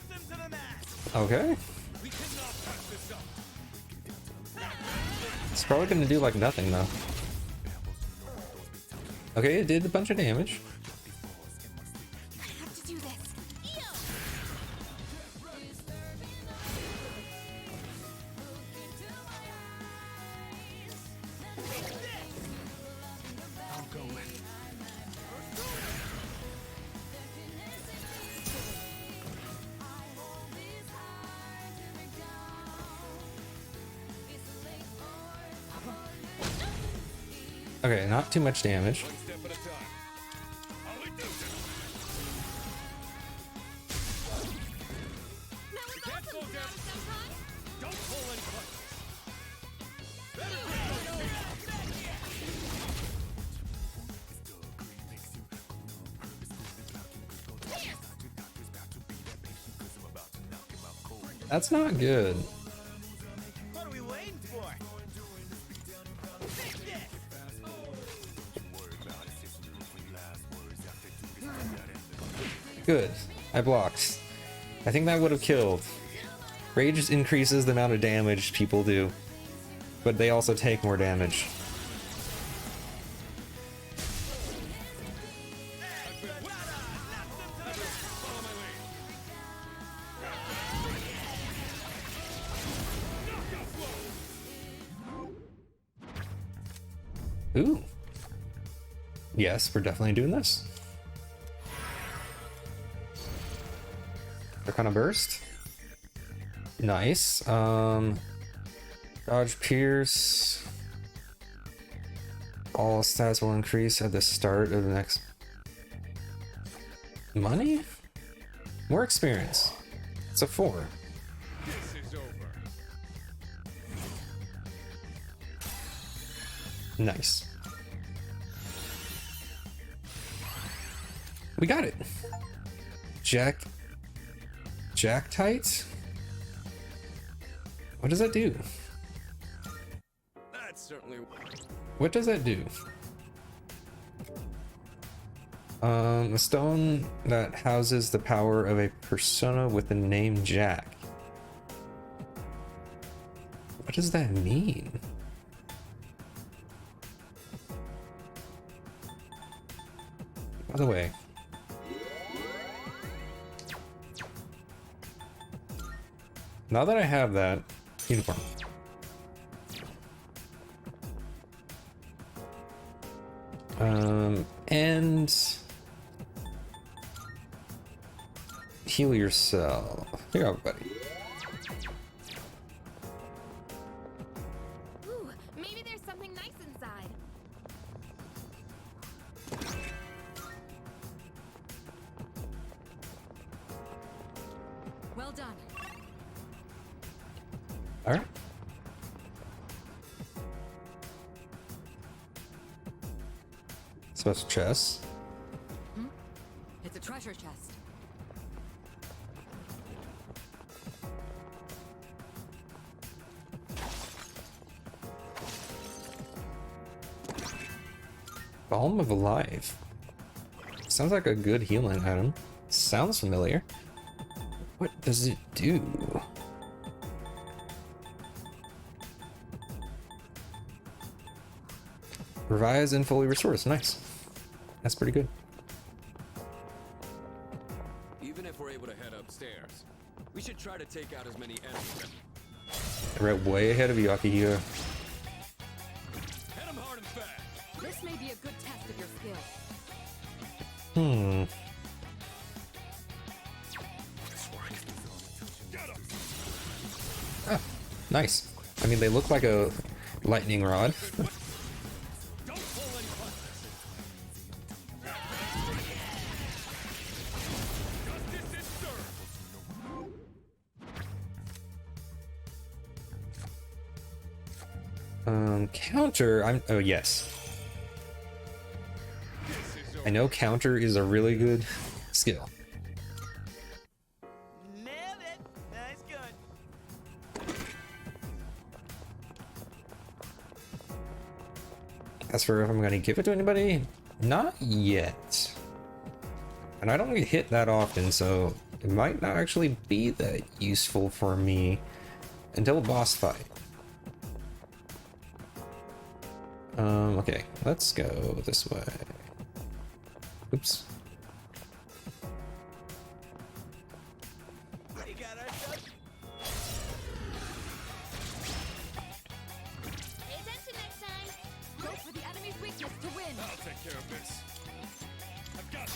them to the mat. Okay. We cannot pass this up. It's probably gonna do like nothing though. Okay, it did a bunch of damage. I have to do this. Okay, not too much damage. one step at a time. How we do this? That was awesome, Senpai! Don't pull any punches. That's not good. What are we waiting for? Take this! Good. I blocked. I think that would have killed. Rage increases the amount of damage people do, but they also take more damage. Ooh. Yes, we're definitely doing this. They're kind of burst. Nice. Dodge Pierce. All stats will increase at the start of the next. Money? More experience. It's a 4. This is over. Nice. We got it. Jacktite? What does that do? That's certainly. What does that do? A stone that houses the power of a persona with the name Jack. What does that mean? By the way, now that I have that uniform, and heal yourself. Here you go, buddy. Ooh, maybe there's something nice inside. Well done. All right. Special chest. It's a treasure chest. Balm of Life. Sounds like a good healing item. Sounds familiar. What does it do? Revives and fully restores. Nice. That's pretty good. Even if we're able to head upstairs, we should try to take out as many enemies. Right way ahead of you, Akihiro. Hit him hard and fast. This may be a good test of your skill. Get him. Ah, nice. I mean, they look like a lightning rod. Don't pull any punches. Justice is served. Counter. Oh yes. I know counter is a really good skill. Nailed it. Nice gun. As for if I'm gonna give it to anybody, not yet. And I don't get hit that often, so it might not actually be that useful for me until a boss fight. Okay, let's go this way. Oops. We got ourselves. Pay attention next time. Go for the enemy's weakness to win. I'll take care of this. I've got this.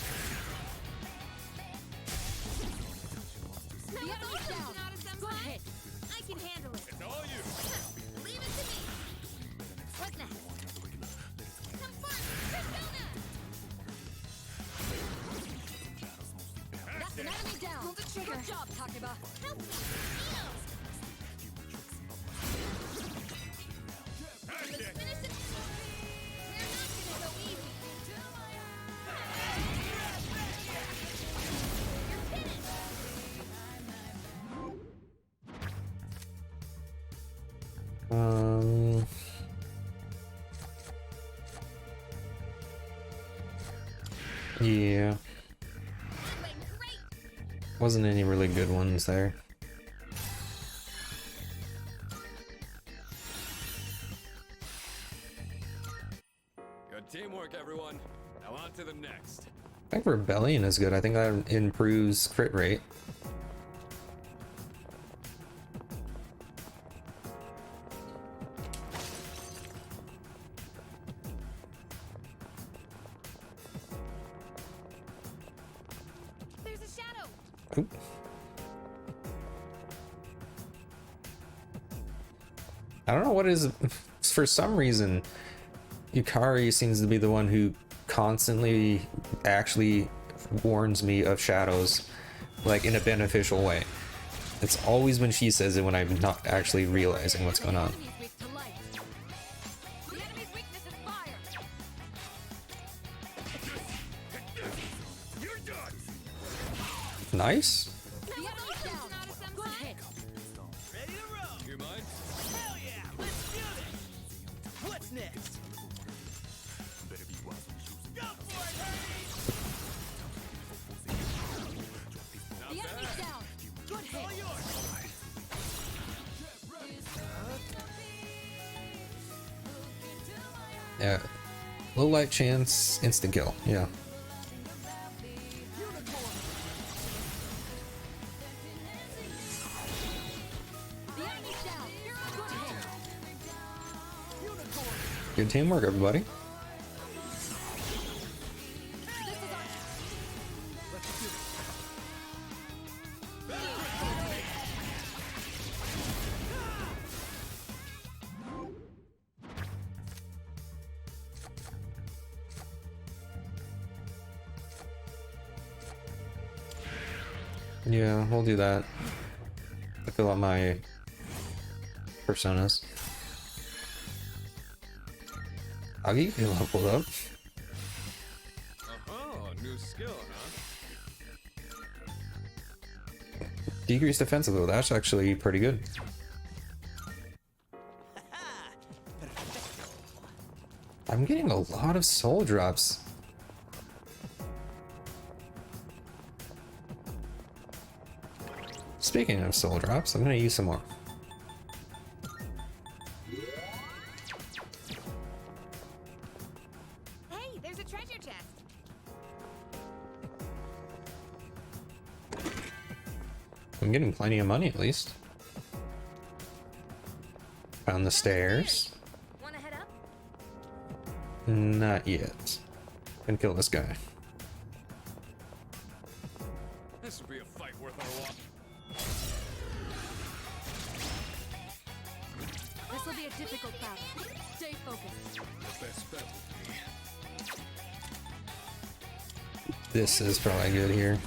The enemy's down. Not a Good senpai. hit. I can handle it. It's all you. Leave it to me. What's next? Some fun. Persona. That's an enemy down. Pull the trigger. Good job, Takeba. Help me. Heck Let's yeah. finish it. We're not gonna go easy. You're finished. Yeah, That went great. wasn't any really good ones there. Good teamwork, everyone. Now on to the next. I think Rebellion is good. I think that improves crit rate. There's a shadow. Oop. I don't know what it is. For some reason, Yukari seems to be the one who constantly actually warns me of shadows, like in a beneficial way. It's always when she says it when I'm not actually realizing what's going on. Enemy's weak to light. The enemy's weakness is fire. You're done. Nice. The enemy's down. Good hit. Ready to roll. You mind? Hell yeah, let's do this. What's next? Go for it, Hurdy! The enemy's down. Good hit. All yours. Yeah. Low light chance, instant kill. Yeah. The enemy's down. Good hit. Good teamwork, everybody. This is our Yeah, we'll do that. I fill out my personas. Augie, you leveled up. New skill, huh? Decreased defensive though, that's actually pretty good. I'm getting a lot of soul drops. Speaking of soul drops, I'm gonna use some more. Hey, there's a treasure chest. I'm getting plenty of money at least. Found the stairs. Wanna head up? Not yet. Can kill this guy. This would be a fight worth our while. This will be a difficult battle. Stay focused. The best bet would be. This is probably good here.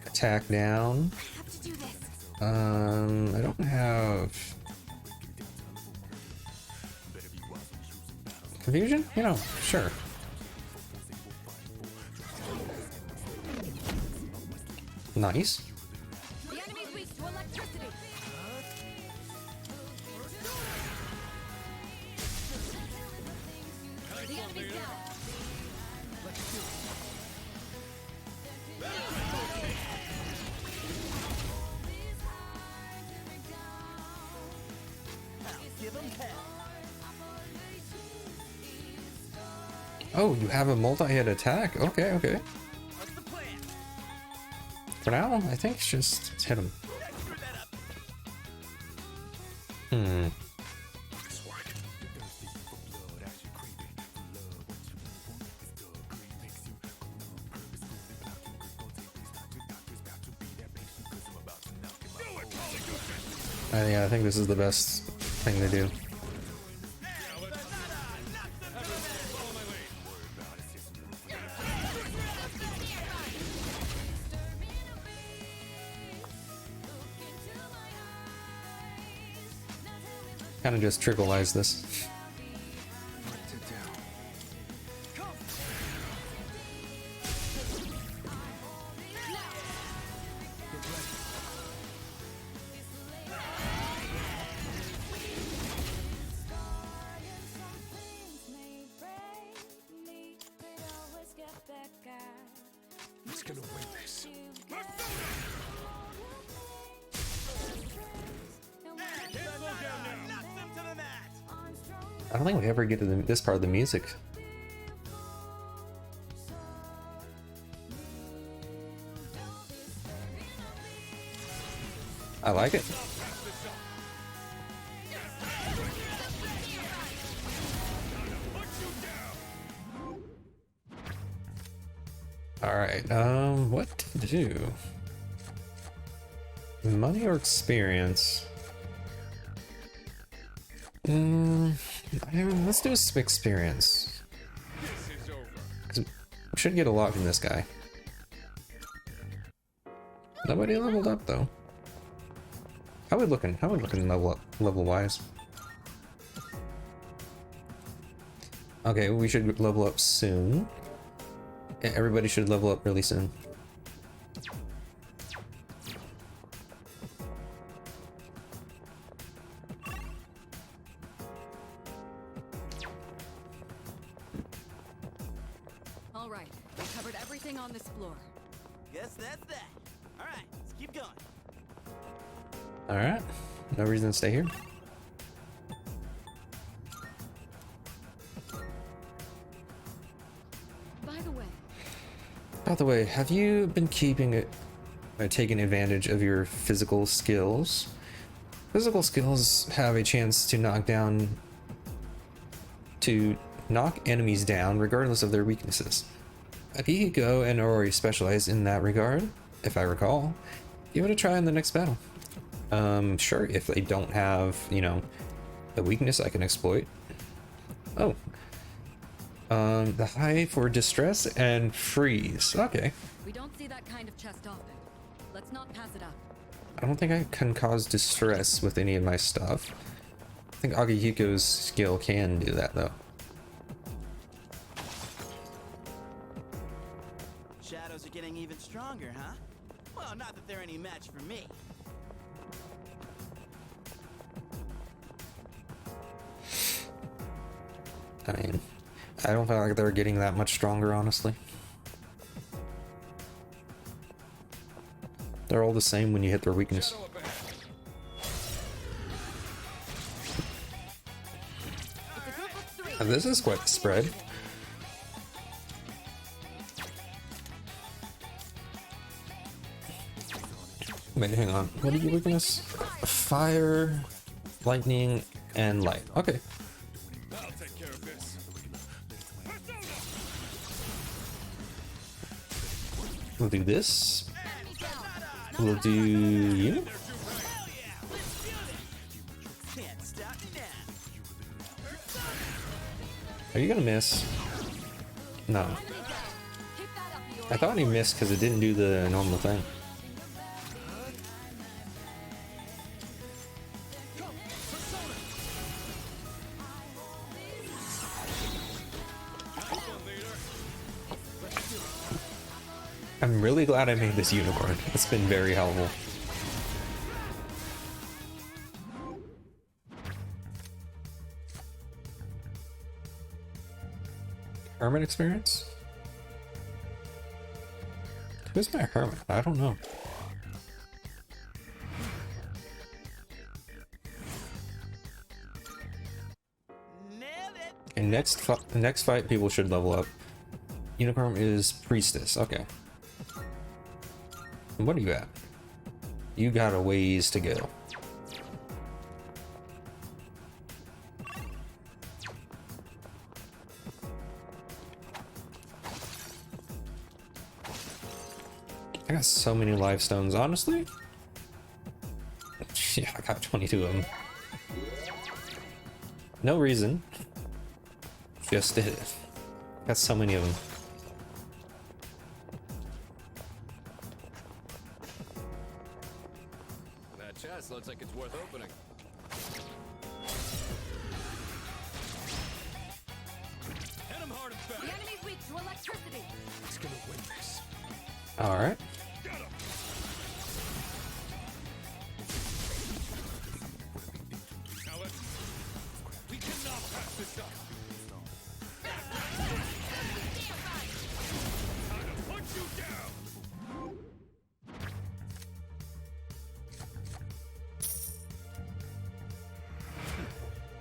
Attack down. I have to do this. I don't have confusion? You know, sure. Nice. The enemy's weak to electricity. The enemy's down. Give him hell. Oh, you have a multi-hit attack. Okay, okay. What's the plan? For now, I think it's just hit him. Screw that up. Hmm. Yeah, I think this is the best thing to do. Kind of just trivialize this. Who's gonna win this? Knock them to the mat. I don't think we ever get to this part of the music. I like it. All right, what to do? Money or experience? Let's do some experience. This is over. 'Cause we should get a lot from this guy. Nobody leveled up though. How we looking? How we looking level wise? Okay, we should level up soon. Yeah, everybody should level up really soon. All right, we covered everything on this floor. Guess that's that. All right, let's keep going. Alright, no reason to stay here. By the way, have you been keeping it, taking advantage of your physical skills? Physical skills have a chance to knock enemies down regardless of their weaknesses. Akihiko and Ori specialize in that regard, if I recall. Give it a try in the next battle. Sure, if they don't have, you know, a weakness I can exploit. Oh. The high for distress and freeze. Okay. We don't see that kind of chest often. Let's not pass it up. I don't think I can cause distress with any of my stuff. I think Akihiko's skill can do that though. Shadows are getting even stronger, huh? Well, not that they're any match for me. I mean, I don't feel like they're getting that much stronger, honestly. They're all the same when you hit their weakness. Shadow up ahead. It's a group of 3. And this is quite the spread. Wait, hang on. What are your weakness? Fire, lightning, and light. Okay. I'll take care of this. We'll do this. We'll do you. Can't stop now. Are you gonna miss? No. I thought he missed because it didn't do the normal thing. I'm really glad I made this unicorn. It's been very helpful. Hermit experience? Who's my hermit? I don't know. Nailed it. And next fight, people should level up. Unicorn is priestess. Okay. And what are you at? You got a ways to go. I got so many life stones, honestly. Yeah, I got 22 of them. No reason. Just did it. Got so many of them. That chest looks like it's worth opening. Hit him hard and fast. The enemy's weak to electricity. He's gonna win this. All right. Got him. Now let's. We cannot pass this up. Time to punch you down.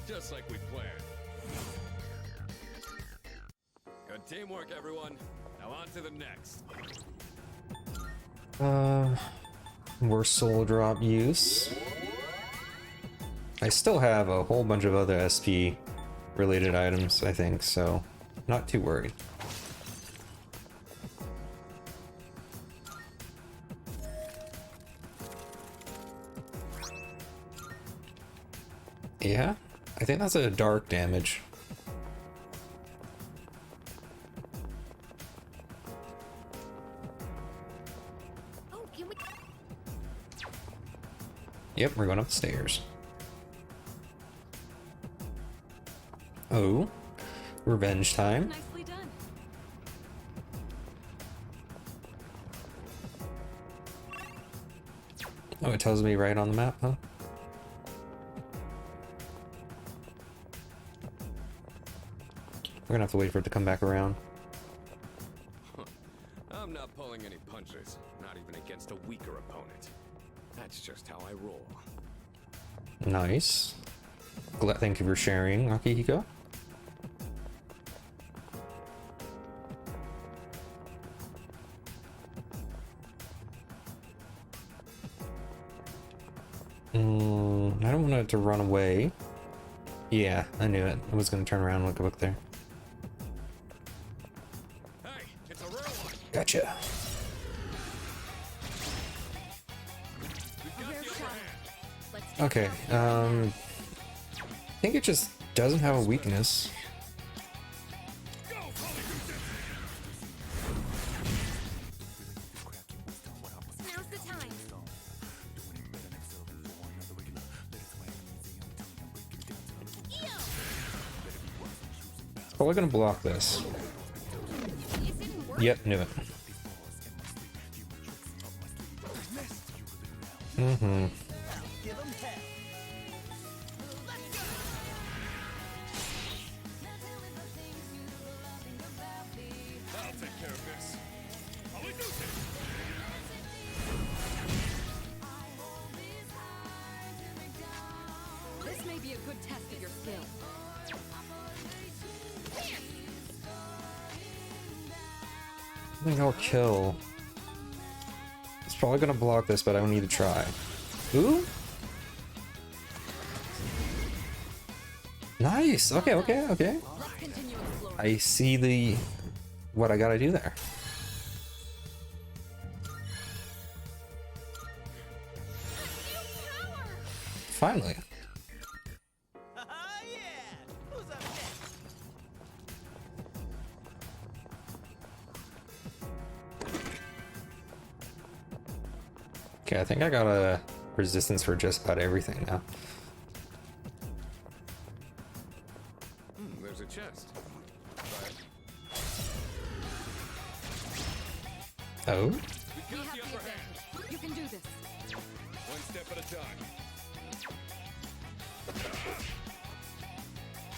Just like we planned. Good teamwork, everyone. Now on to the next. More soul drop use. I still have a whole bunch of other SP related items, I think, so not too worried. Yeah, I think that's a dark damage. Oh, can we? Yep, we're going up the stairs. Oh, revenge time. Nicely done. Oh, it tells me right on the map, huh? We're gonna have to wait for it to come back around. I'm not pulling any punches, not even against a weaker opponent. That's just how I roll. Nice. Thank you for sharing, Akihiko. I don't want it to run away. Yeah, I knew it. I was gonna turn around and look there. Hey, it's a real one. Gotcha. Okay, I think it just doesn't have a weakness. Now's the time. It's probably gonna block this. It didn't work. Yep, knew it. Mm-hmm. Give him hell. I'll take care of this. I'll do this. This may be a good test of your skill. I think I'll kill. It's probably gonna block this, but I need to try. Ooh? Nice! Okay. Let's continue exploring. I see what I gotta do there. Finally. Yeah! Who's up next? Okay, I think I got a resistance for just about everything now. There's a chest. Oh? We have the advantage. You can do this. One step at a time.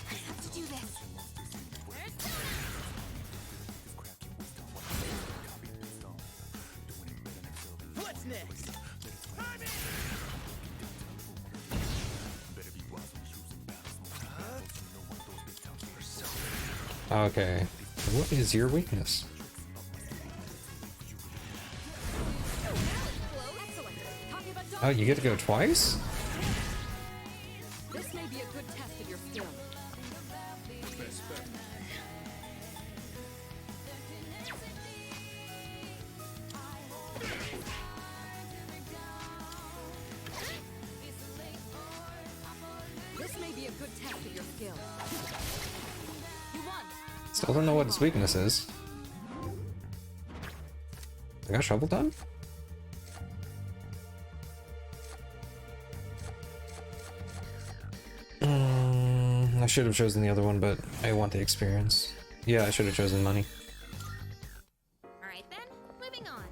I have to do this. What's next? Okay. What is your weakness? Excellent. Talking about Oh, you get to go twice? this may be a good test of your skill. Best bet. This may be a good test of your skill. You won. Still don't know what his weakness is. I got shovel done? I should have chosen the other one, but I want the experience. Yeah, I should have chosen money. All right then, moving on.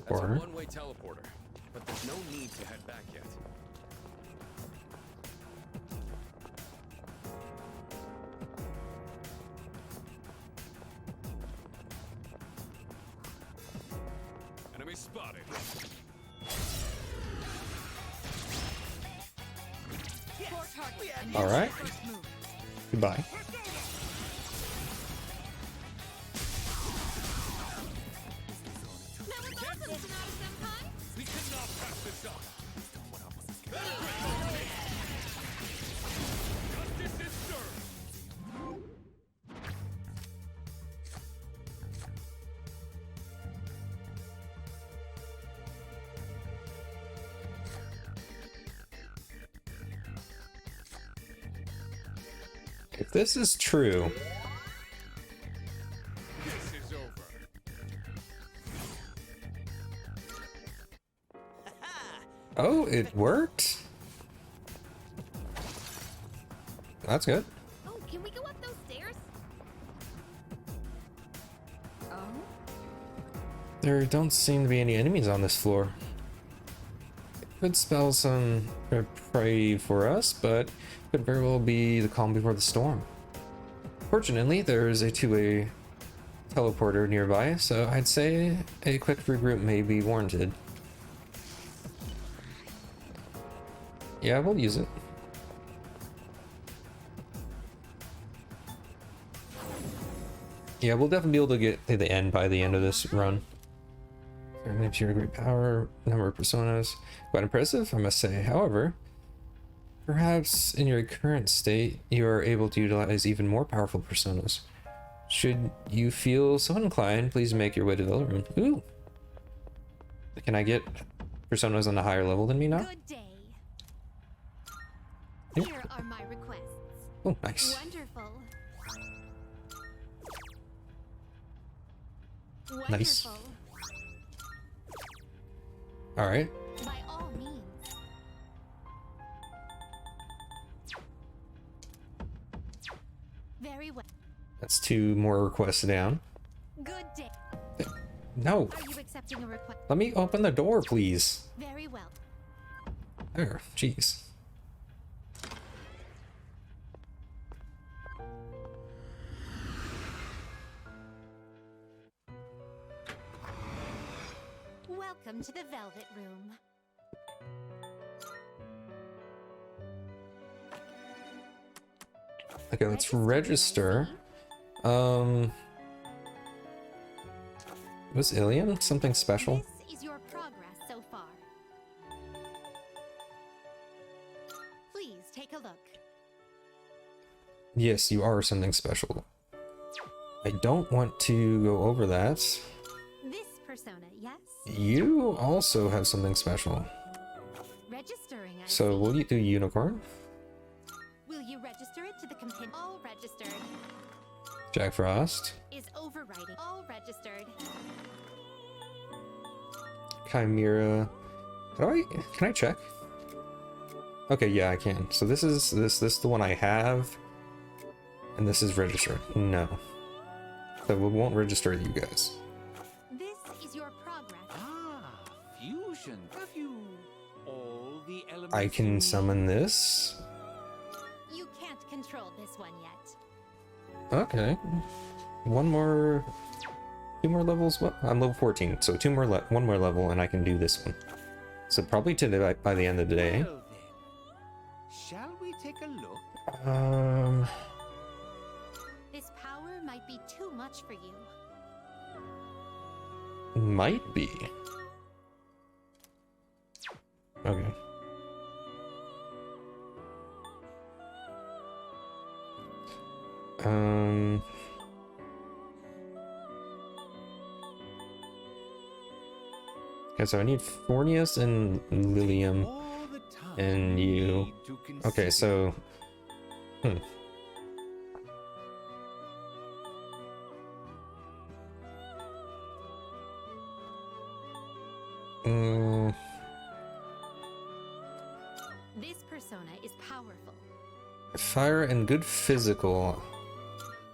That's a Or one-way teleporter, but there's no need to head back yet. Enemy spotted. Your target. And All right. first move. Goodbye. That was awesome, Sonata-senpai. We cannot pass this up. Justice is served. If this is true, This is over. oh, it worked. That's good. Oh, can we go up those stairs? Oh? There don't seem to be any enemies on this floor. It could spell some prey for us, but could very well be the calm before the storm. Fortunately, there is a two-way teleporter nearby, so I'd say a quick regroup may be warranted. Yeah, we'll use it. Yeah, we'll definitely be able to get to the end by the end of this run. Manage your great power, number of personas. Quite impressive, I must say. However, perhaps in your current state, you are able to utilize even more powerful personas. Should you feel so inclined, please make your way to the other room. Ooh! Can I get personas on a higher level than me now? Good day. Yep. Here are my requests. Oh, nice. Wonderful. Nice. Wonderful. Alright. By all means. Very well. That's two more requests down. Good day. No! Are you accepting a request? Let me open the door, please. Very well. There, jeez. Welcome to the Velvet Room. Okay, let's register. Was Ilium something special? This is your progress so far. Please take a look. Yes, you are something special. I don't want to go over that. This persona, yes? You also have something special. Registering, I So see. will you do unicorn? Will you register it to the companion? All registered. Jack Frost. Is overriding. All registered. Chimera. Can I check? Okay, yeah, I can. So this is the one I have. And this is registered. No. So we won't register you guys. This is your progress. Ah, fusion. Have you all the elements? I you can need? summon this. You can't control this one yet. Okay. Two more levels. What? I'm level 14, so one more level, and I can do this one. So probably today by the end of the day. Well then, shall we take a look? This power might be too much for you. Might be. Okay. Okay, so I need Fornius and Lilium All the time and you. need to Okay, consider. so This persona is powerful. fire and good physical.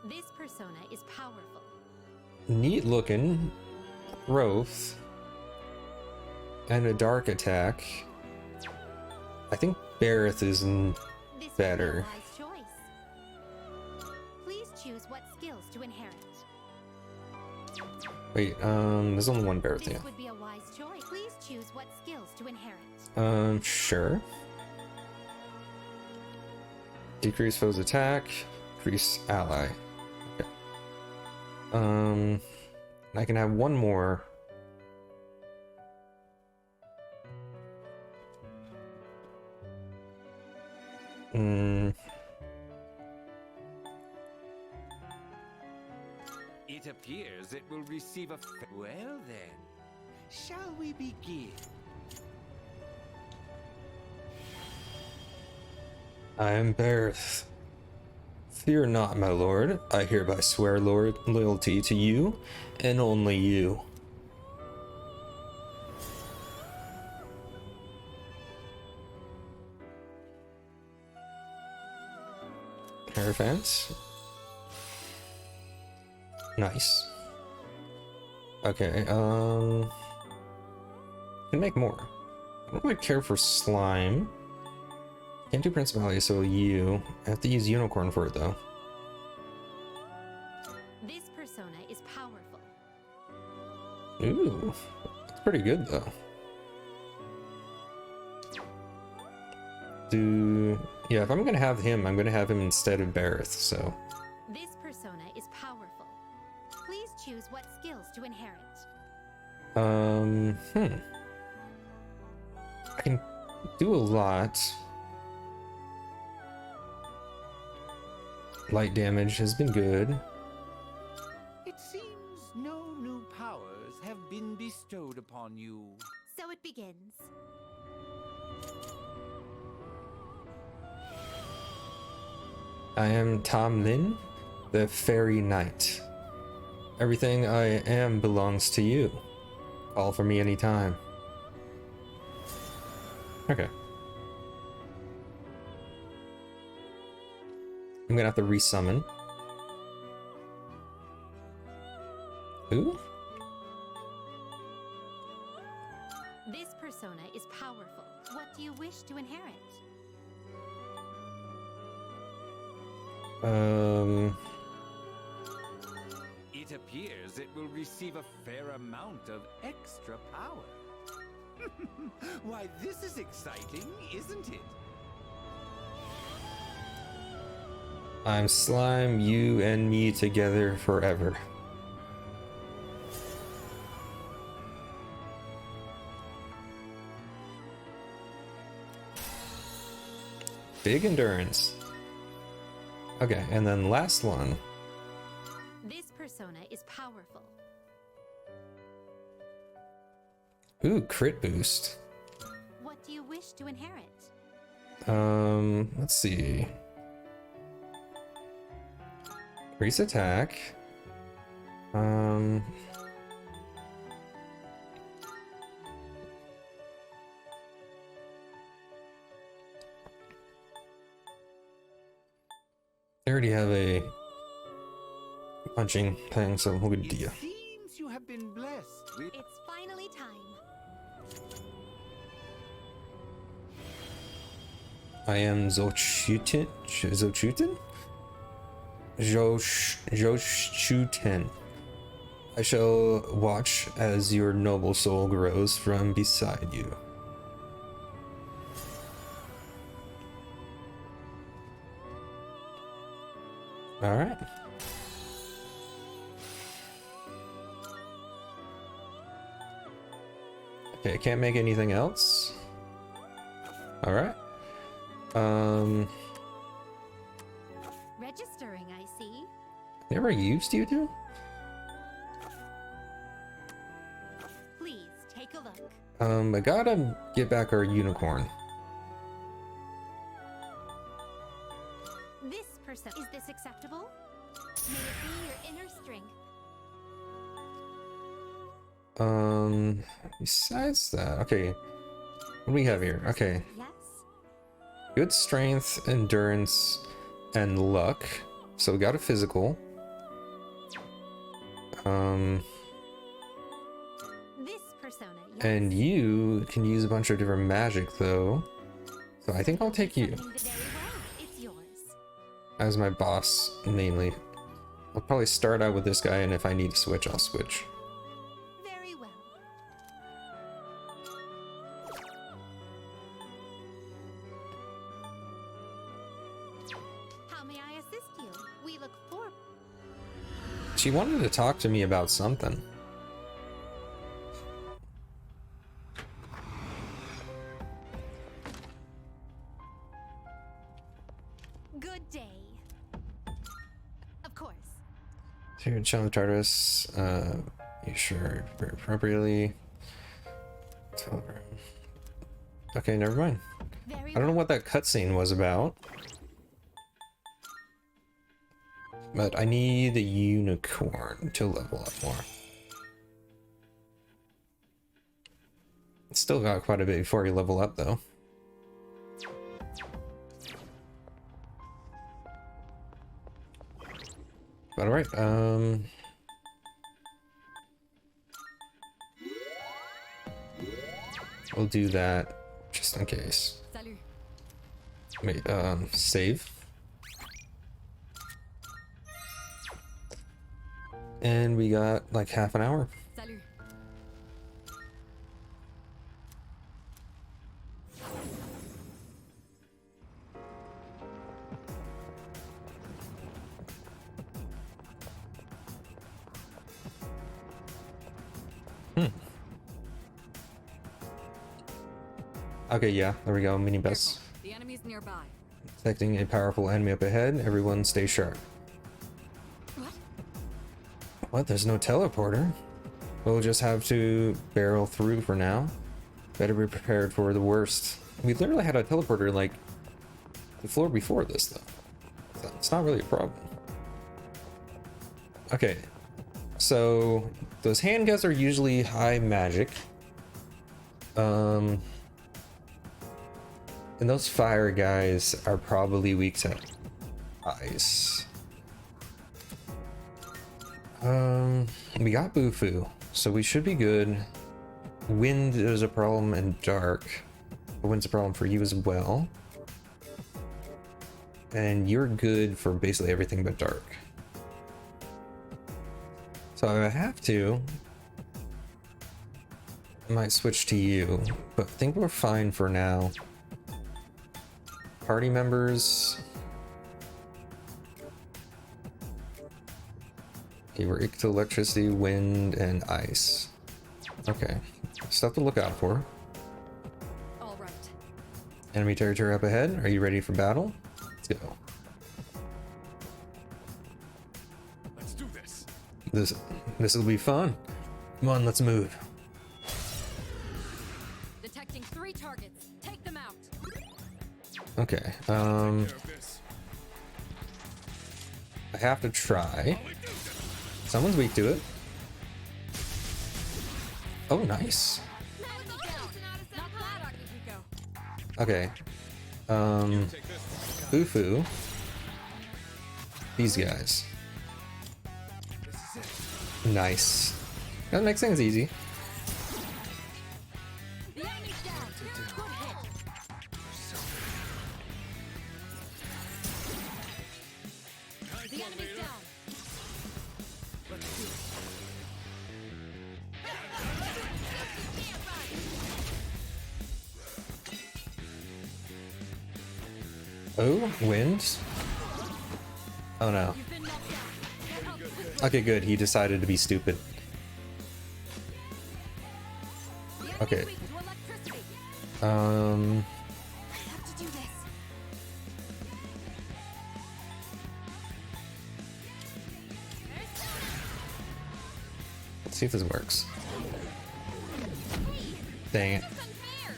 This persona is powerful. Neat looking. Growth. And a dark attack. I think Bareth is This better. would be a wise choice. Please choose what skills to inherit. Wait, there's only one Bareth, This yeah. would be a wise choice. Please choose what skills to inherit. Sure. Decrease foe's attack, increase ally. Okay. I can have one more. It appears it will receive a. Well then, shall we begin? I am Bareth. Fear not, my lord. I hereby swear loyalty to you, and only you. Hierophant. Nice. Okay, can make more. I don't really care for slime. Can't do Principality, so you. I have to use Unicorn for it, though. This persona is powerful. Ooh, that's pretty good, though. Yeah, if I'm gonna have him, I'm gonna have him instead of Bareth, so. This persona is powerful. Please choose what skills to inherit. I can do a lot. Light damage has been good. It seems no new powers have been bestowed upon you. So it begins. I am Tom Lin, the Fairy Knight. Everything I am belongs to you. Call for me anytime. Okay. I'm gonna have to resummon. Who? This persona is powerful. What do you wish to inherit? It appears it will receive a fair amount of extra power. Why, this is exciting, isn't it? I'm slime, you and me together forever. Big endurance. Okay, and then last one. This persona is powerful. Ooh, crit boost. What do you wish to inherit? Let's see. Increase attack. I already have a punching thing, so we'll do you. It seems you have been blessed with. It's finally time. I am Zochutin? Zochutin? Jochutin. I shall watch as your noble soul grows from beside you. Alright. Okay, can't make anything else. Alright. Registering, I see. Never used you two? Please take a look. I gotta get back our unicorn. This person. Is this acceptable? May it be your inner strength. Besides that, okay. What do we have here? Okay. Yes? Good strength, endurance, and luck. So we got a physical. This persona, yes. And you can use a bunch of different magic though. So I think I'll take you Very well. It's yours. as my boss mainly. I'll probably start out with this guy, and if I need to switch, I'll switch. Very well. How may I assist you? We look forward. She wanted to talk to me about something. Good day. Of course. Here, challenge Tartarus. You sure very appropriately. Okay, never mind. I don't know what that cutscene was about. But I need the unicorn to level up more. Still got quite a bit before you level up though. But alright, we'll do that just in case. Salut. Wait, save. And we got like half an hour. Salut. Okay, yeah, there we go. Mini bus. The enemy's nearby. Detecting a powerful enemy up ahead. Everyone stay sharp. What? What? There's no teleporter? We'll just have to barrel through for now. Better be prepared for the worst. We literally had a teleporter like the floor before this though. So it's not really a problem. Okay. So those handguns are usually high magic. And those fire guys are probably weak to ice. We got Bufu, so we should be good. Wind is a problem and dark. The wind's a problem for you as well. And you're good for basically everything but dark. So if I have to, I might switch to you, but I think we're fine for now. Party members. Okay, we're equal to electricity, wind, and ice. Okay, stuff to look out for. All right. Enemy territory up ahead. Are you ready for battle? Let's go. Let's do this. This will be fun. Come on, let's move. Detecting 3 targets. Take them out. Okay. Take care of this. I have to try. I'll do this. Someone's weak to it. Oh, nice. Enemy down. Not bad, Akihiko. Okay. Take this one. Bufu. These guys. This is it. Nice. That makes things easy. The enemy's down. Good hit. Nice The one, enemy's leader. down. Let's do it. Oh, wind. Oh no. You've been knocked down. Get out quickly. Okay, good. He decided to be stupid. The enemy's Okay. weak to electricity. I have to do this. Let's see if this works. Dang it. That's unfair.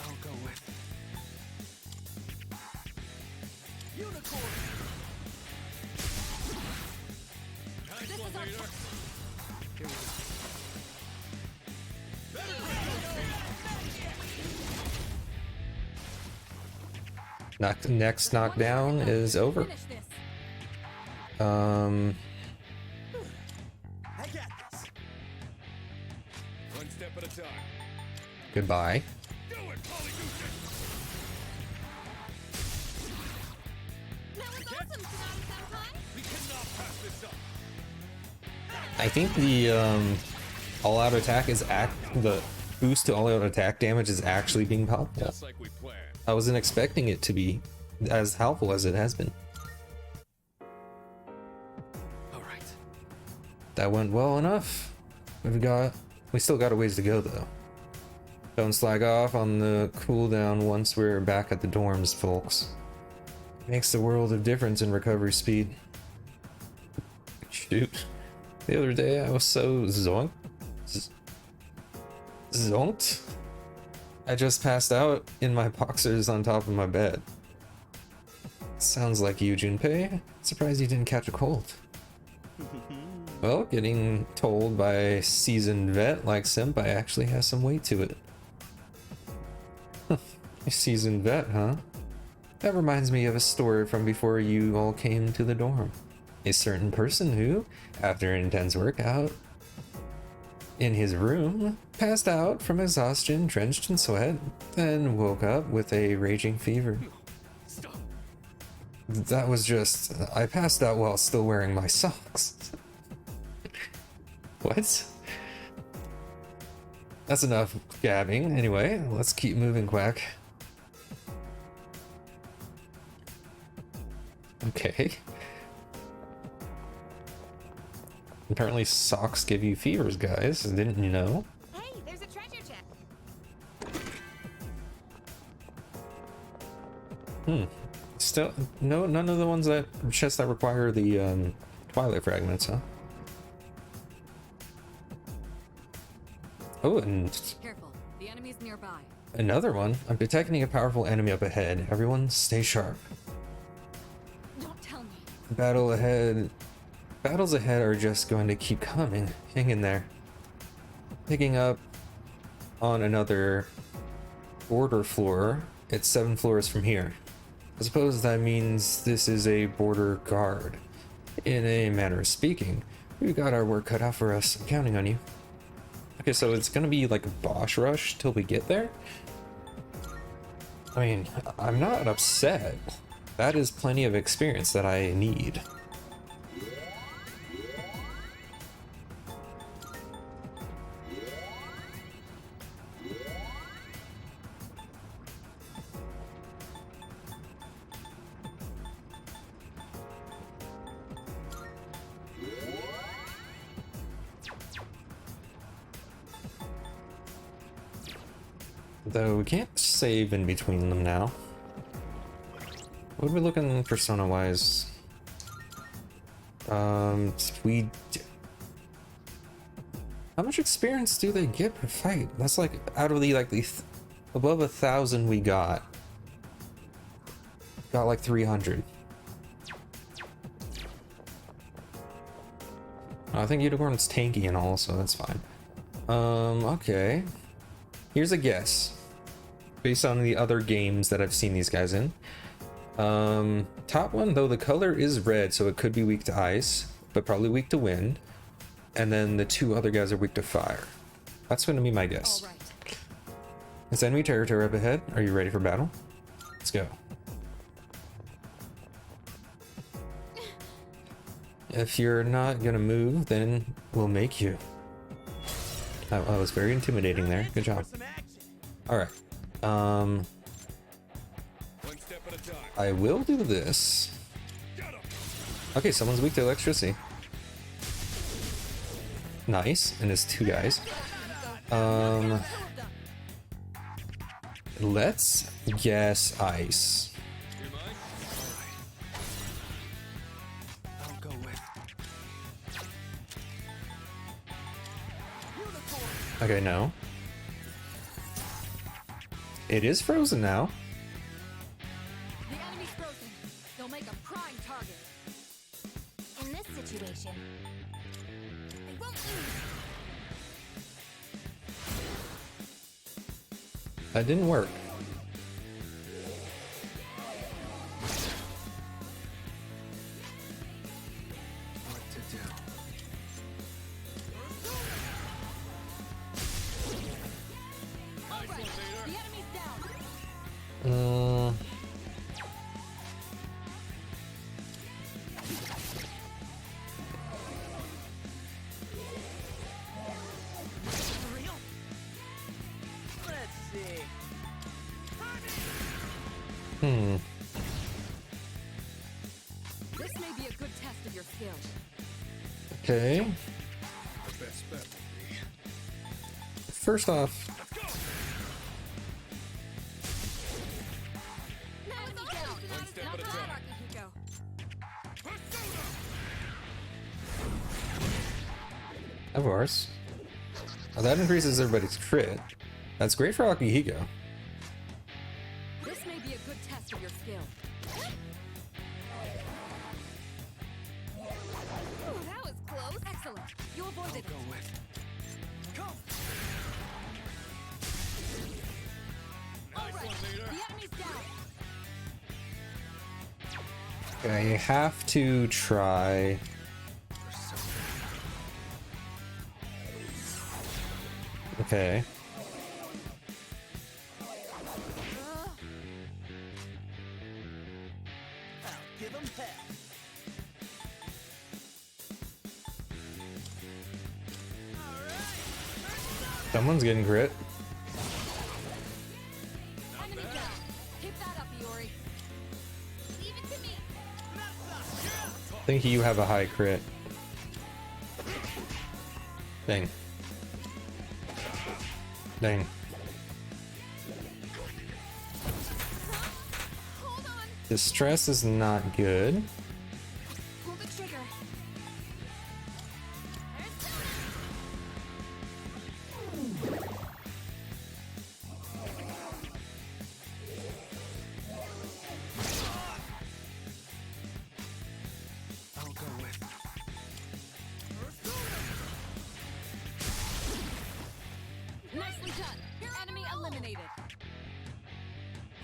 I'll go with unicorn. Nice This one, is our leader. chance. Here we go. Next knockdown is over. Finish this. I got this. One step at a time. Goodbye. Do it, Polygoose. That was awesome, Tsunade-senpai! We cannot pass this up. I think the all-out attack is boost to all-out attack damage is actually being powerful. Just like we planned. I wasn't expecting it to be as helpful as it has been. All right. That went well enough. We still got a ways to go though. Don't slag off on the cooldown once we're back at the dorms, folks. Makes the world of difference in recovery speed. Shoot. The other day I was so zonked. I just passed out in my boxers on top of my bed. Sounds like you, Junpei. Surprised you didn't catch a cold. Well, getting told by a seasoned vet like Senpai actually has some weight to it. A seasoned vet, huh? That reminds me of a story from before you all came to the dorm. A certain person who, after an intense workout in his room, passed out from exhaustion, drenched in sweat, then woke up with a raging fever. Stop. That was just... I passed out while still wearing my socks. What? That's enough gabbing. Anyway, let's keep moving, Quack. Okay. Apparently socks give you fevers, guys. Didn't you know? Hey, there's a treasure chest. Still, no, none of the ones that chests that require the Twilight fragments, huh? Oh, and Careful, the enemy's nearby. another one. I'm detecting a powerful enemy up ahead. Everyone, stay sharp. Don't tell me. Battles ahead are just going to keep coming. Hang in there. Picking up on another border floor. It's 7 floors from here. I suppose that means this is a border guard. In a manner of speaking, we've got our work cut out for us. I'm counting on you. Okay, so it's gonna be like a boss rush till we get there? I mean, I'm not upset. That is plenty of experience that I need. Though we can't save in between them now. What are we looking persona wise? How much experience do they get per fight? That's like out of the above 1,000 we got like 300. I think Unicorn's tanky and all, so that's fine. Okay. Here's a guess. Based on the other games that I've seen these guys in. Top one, though, the color is red, so it could be weak to ice, but probably weak to wind. And then the 2 other guys are weak to fire. That's going to be my guess. All right. It's enemy territory up ahead. Are you ready for battle? Let's go. If you're not going to move, then we'll make you. That was very intimidating there. Good job. All right. One step at a time. I will do this. Okay, someone's weak to electricity. Nice, and it's 2 guys. Let's guess ice. I'll go with. Okay, no. It is frozen now. The enemy's frozen. They'll make a prime target. In this situation, I won't lose. That didn't work. What to do? All right. The enemy's down. This may be a good test of your skill. Okay. The best bet would be. First off, Enemy down. One step Not at a bad, time. Akihiko. of course. Oh, that increases everybody's crit. That's great for Akihiko. This may be a good test of your skill. Ooh, that was close. Excellent. You avoided it. Come! All right. The enemy's down. Okay, I have to try. Okay. I'll give 'em hell. Someone's getting crit. Enemy down. Keep that up, Iori. Leave it to me. I think you have a high crit. Dang. Dang. Hold on. Distress is not good. Pull the trigger. I'll go with. Nicely done. Enemy eliminated.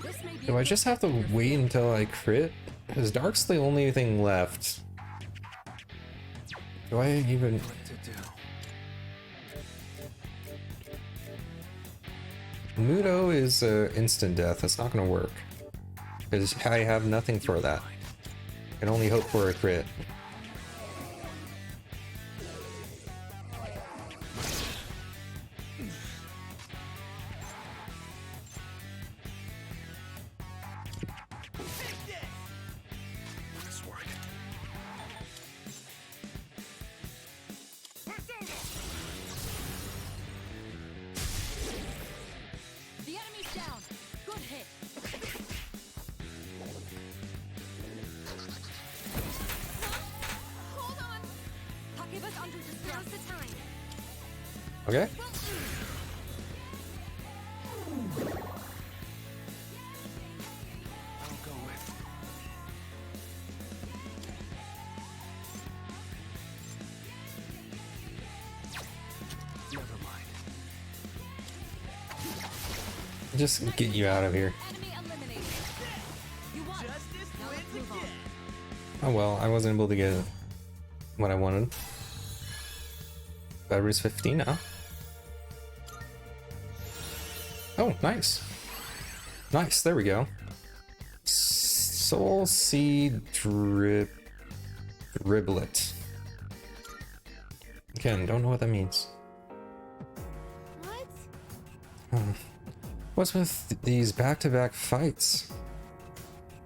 This may be Do a I good just have test to of your wait skill. until I crit? Because Dark's the only thing left. Do I even... To do. Mudo is instant death. That's not going to work. Because I have nothing for that. I can only hope for a crit. Nice work. The enemy's down. Good hit. Hold on. Takeba's under distress. Now's the time. Okay? I'll go with. Never mind. Just get you out of here. Enemy eliminated. You won. Justice Now let's wins move on. again. Oh well, I wasn't able to get what I wanted. Battery's 15 now. Oh, nice. Nice, there we go. Soul Seed Driblet. Again, don't know what that means. What? What's with these back-to-back fights?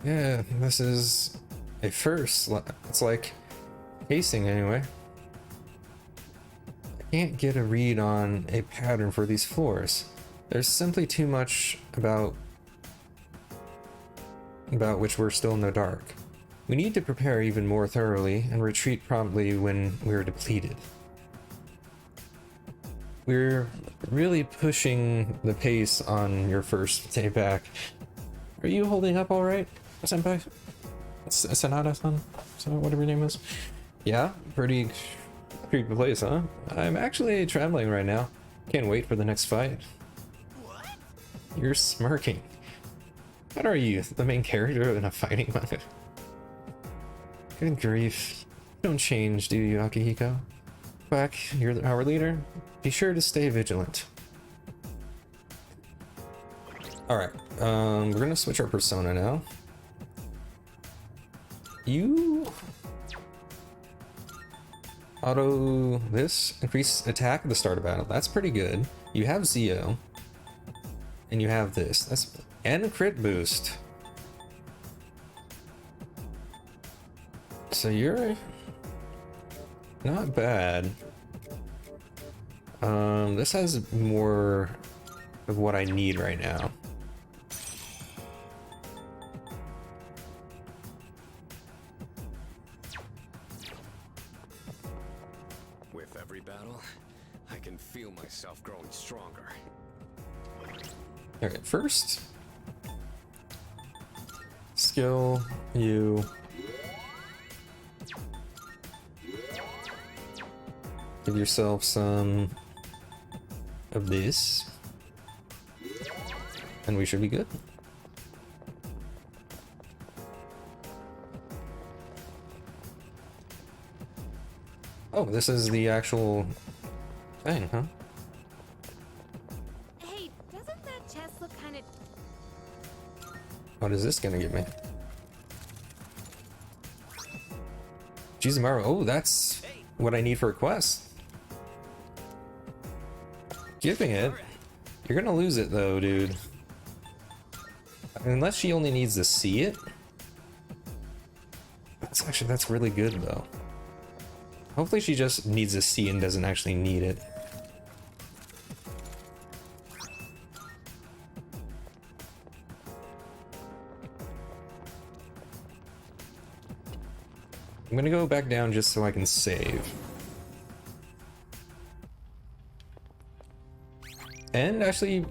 Yeah, this is a first. It's like pacing anyway. I can't get a read on a pattern for these floors. There's simply too much about which we're still in the dark. We need to prepare even more thoroughly and retreat promptly when we're depleted. We're really pushing the pace on your first day back. Are you holding up all right, Senpai? Sanada-san? So whatever your name is? Yeah, pretty creepy place, huh? I'm actually traveling right now. Can't wait for the next fight. What? You're smirking. What are you, the main character in a fighting manga? Good grief. You don't change, do you, Akihiko? Quack, you're our leader. Be sure to stay vigilant. Alright, we're gonna switch our persona now. You... Auto this, increase attack at the start of battle. That's pretty good. You have Zio. And you have this. That's and crit boost. So you're not bad. This has more of what I need right now. With every battle, I can feel myself growing stronger. Okay, first skill you. Give yourself some of this, and we should be good. Oh, this is the actual thing, huh? Hey, doesn't that chest look kind of... What is this gonna give me? Jizumaru, oh, that's what I need for a quest. Giving it. You're gonna lose it though, dude. Unless she only needs to see it. That's really good though. Hopefully she just needs to see and doesn't actually need it. I'm gonna go back down just so I can save. And actually,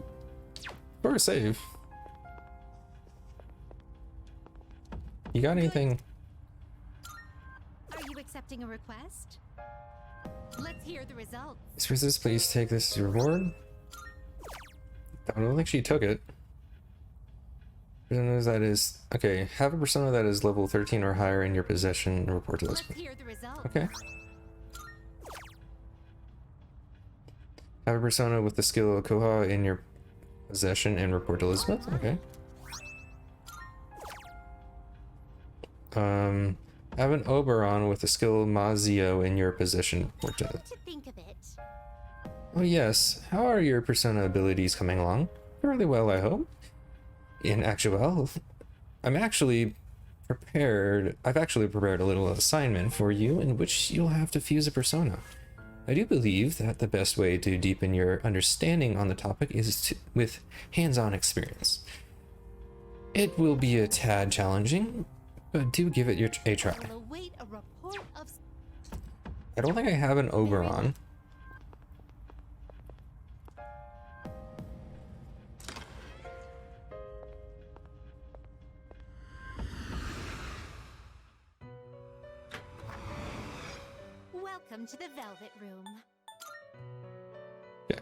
for a save. You got anything? Are you accepting a request? Let's hear the results. Resist, please take this as your reward. I don't think she took it. Personas that is okay. Have a persona that is level 13 or higher in your possession and report to Let's Elizabeth. hear the results. Okay. Have a persona with the skill of Koha in your possession and report to Elizabeth. Okay. Have an Oberon with the skill Mazio in your possession. Report to. To think of it. Oh yes. How are your persona abilities coming along? Fairly well, I hope. In actual, I'm actually prepared. I've actually prepared a little assignment for you in which you'll have to fuse a persona. I do believe that the best way to deepen your understanding on the topic is with hands-on experience. It will be a tad challenging, but do give it a try. I'll await a report of... I don't think I have an Oberon. Welcome to the Velvet Room. Okay.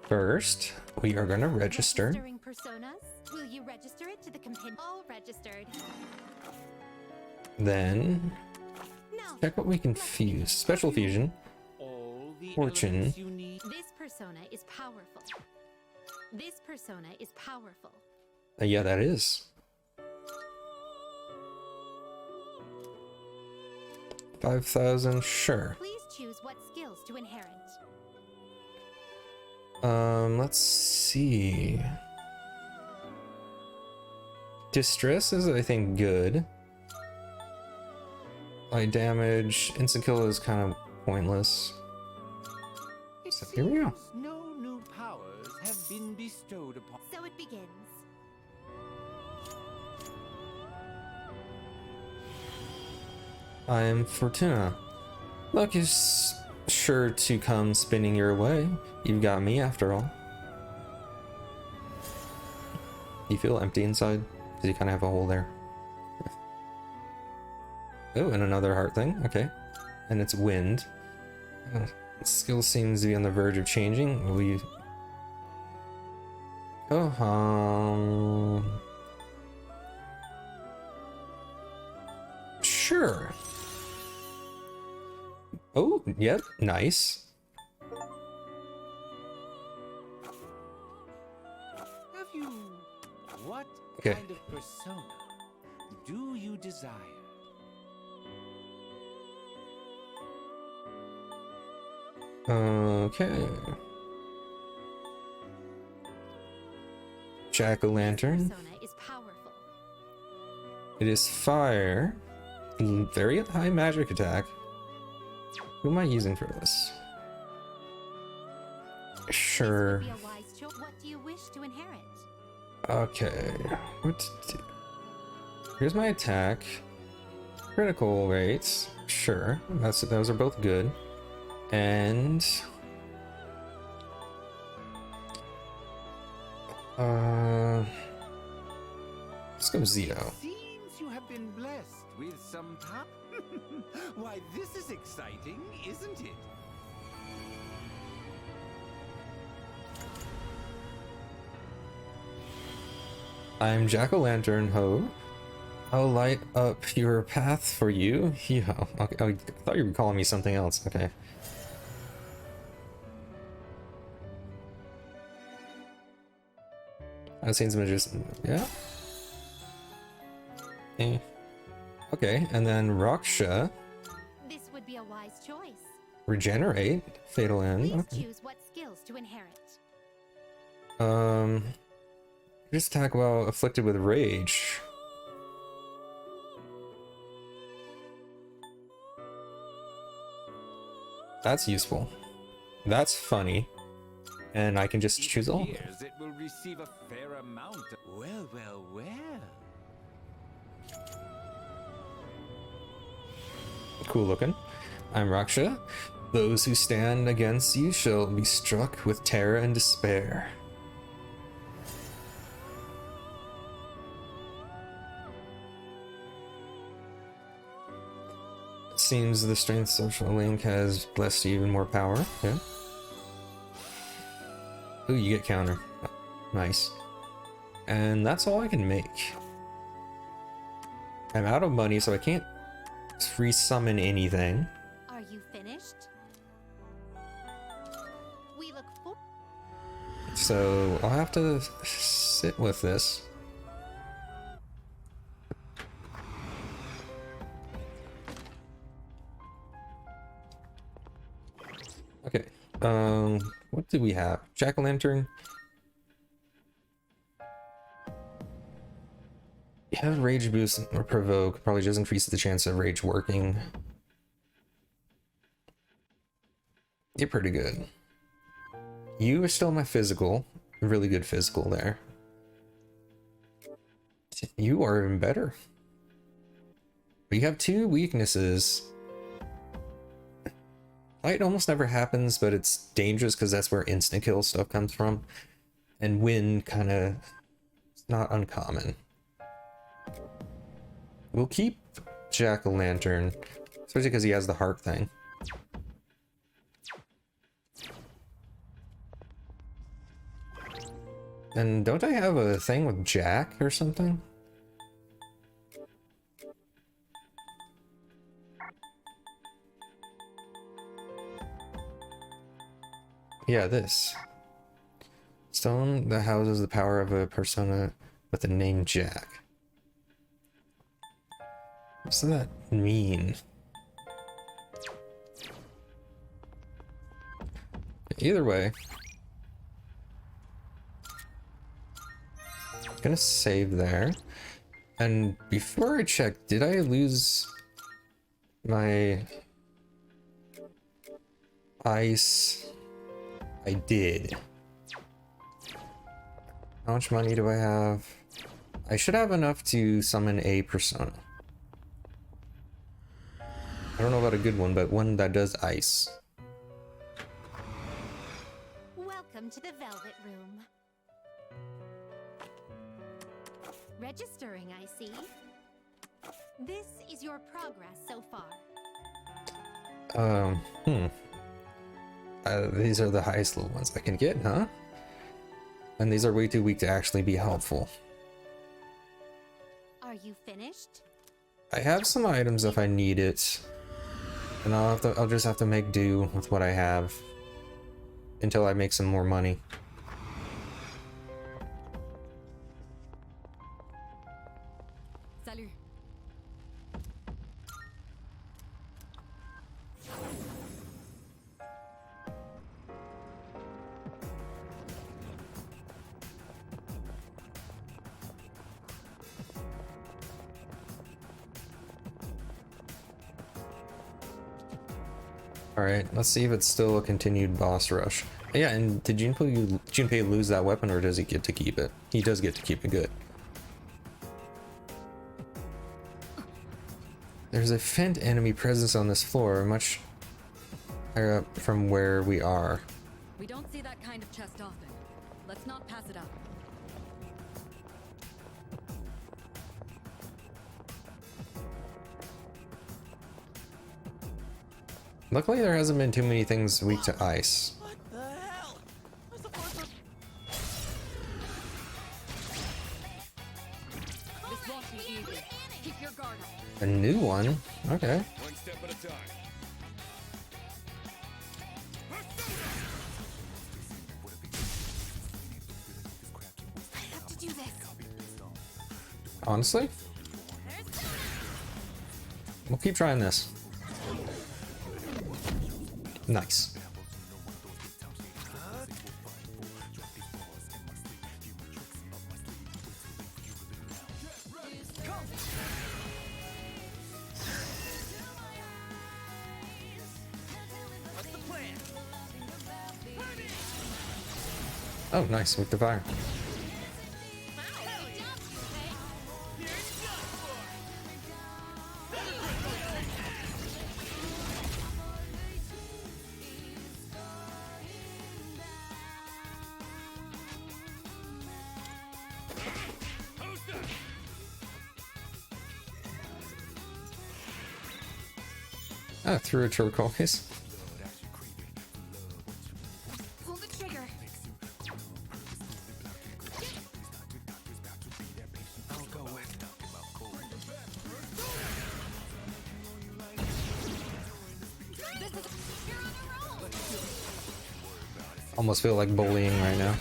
First, we are going to register. Registering personas? Will you register it to the companion? All registered. Then, Now, check what we can fuse. Special fusion. All the Fortune. elements you need. this persona is powerful. This persona is powerful. Yeah, that is. 5,000, sure. Please choose what skills to inherit. Let's see. Distress is, I think, good. Light damage, instant kill is kind of pointless. It So here we go. seems no new powers have been bestowed upon. So it begins. I'm Fortuna. Luck is sure to come spinning your way. You've got me after all. You feel empty inside? Because you kind of have a hole there. Oh, and another heart thing. Okay. And it's wind. Skill seems to be on the verge of changing. Will you... Sure. Oh, yep, nice. Have you... What Okay. kind of persona do you desire? Okay. Jack-o'-lantern. Persona is powerful. It is fire. very high magic attack. Who am I using for this? Sure. This would be a wise choice. What do you wish to inherit? Okay. What to do? Here's my attack. Critical rates. Sure. Those are both good. And let's go Zeo. Seems you have been blessed with some power. Why, this is exciting, isn't it? I'm Jack-o'-lantern Ho. I'll light up your path for you. Yeah. Okay. Oh, I thought you were calling me something else. Okay. I've seen some just yeah. Eh. Okay, and then Raksha. This would be a wise choice. Regenerate. Fatal End. Please Okay. choose what skills to inherit. Just attack while afflicted with rage. That's useful. That's funny. And I can just choose all. Appears it will receive a fair amount of... Well, well, well. Cool looking. I'm Raksha. Those who stand against you shall be struck with terror and despair. Seems the strength social link has blessed you even more power. Yeah. Ooh, you get counter. Nice. And that's all I can make. I'm out of money, so I can't re-summon anything. Are you finished? We look for... So I'll have to sit with this. Okay. What do we have? Jack-o'-lantern. You have rage boost or provoke. Probably just increases the chance of rage working. You're pretty good. You are still my physical. Really good physical there. You are even better. But you have two weaknesses. Light almost never happens, but it's dangerous because that's where instant kill stuff comes from. And wind kind of not uncommon. We'll keep Jack-o'-lantern, especially because he has the heart thing. And don't I have a thing with Jack or something? Yeah, this. Stone that houses the power of a persona with the name Jack. What does that mean? Either way. I'm gonna save there. And before I check, did I lose my ice? I did. How much money do I have? I should have enough to summon a persona. I don't know about a good one, but one that does ice. Welcome to the Velvet Room. Registering, I see. This is your progress so far. These are the highest level ones I can get, huh? And these are way too weak to actually be helpful. Are you finished? I have some items if I need it. And I'll just have to make do with what I have until I make some more money. Salut. Alright, let's see if it's still a continued boss rush. Yeah, and did Junpei lose that weapon, or does he get to keep it? He does get to keep it, good. There's a faint enemy presence on this floor, much higher up from where we are. We don't see that kind of chest often. Let's not pass it up. Luckily, there hasn't been too many things weak to ice. What the hell? What's the force of... This won't be easy. Keep your guard up. A new one? Okay. One step at a time. I have to do this. Honestly? We'll keep trying this. Nice. What's the plan? Oh, nice, with the fire. Ah, threw a turquoise. Pull the trigger. I'll go with. Almost feel like bullying right now.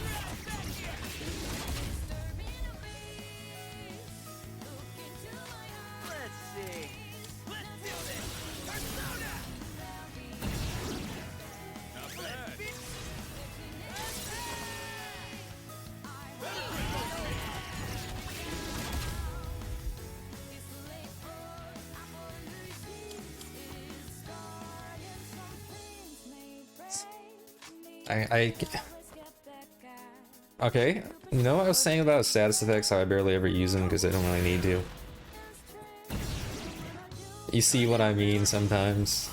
Let's see. Let's do this. Persona! Not bad. Okay, you know what I was saying about status effects, how I barely ever use them because I don't really need to. You see what I mean sometimes.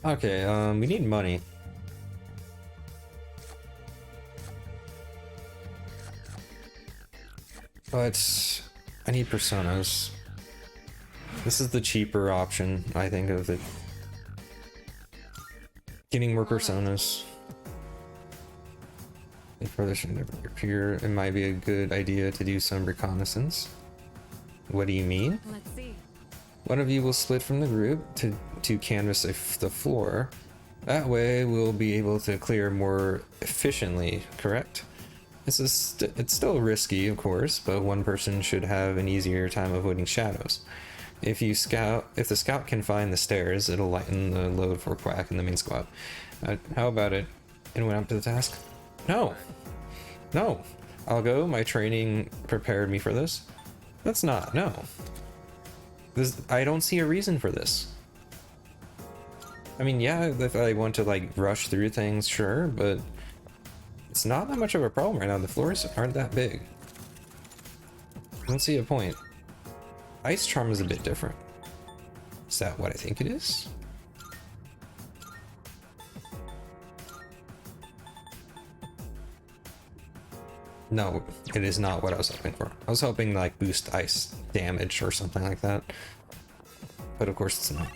Okay, we need money. But I need personas. This is the cheaper option, I think, of it. Getting more personas. If further should never appear, it might be a good idea to do some reconnaissance. What do you mean? Let's see. One of you will split from the group to canvass the floor. That way we'll be able to clear more efficiently, correct? It's still risky, of course, but one person should have an easier time avoiding shadows. If the scout can find the stairs, it'll lighten the load for Quack and the main squad. How about it? Anyone up to the task? No! No! I'll go, my training prepared me for this. That's not, no. I don't see a reason for this. I mean, yeah, if I want to like rush through things, sure, but it's not that much of a problem right now. The floors aren't that big. I don't see a point. Ice Charm is a bit different. Is that what I think it is? No, it is not what I was hoping for. I was hoping like boost ice damage or something like that. But of course it's not.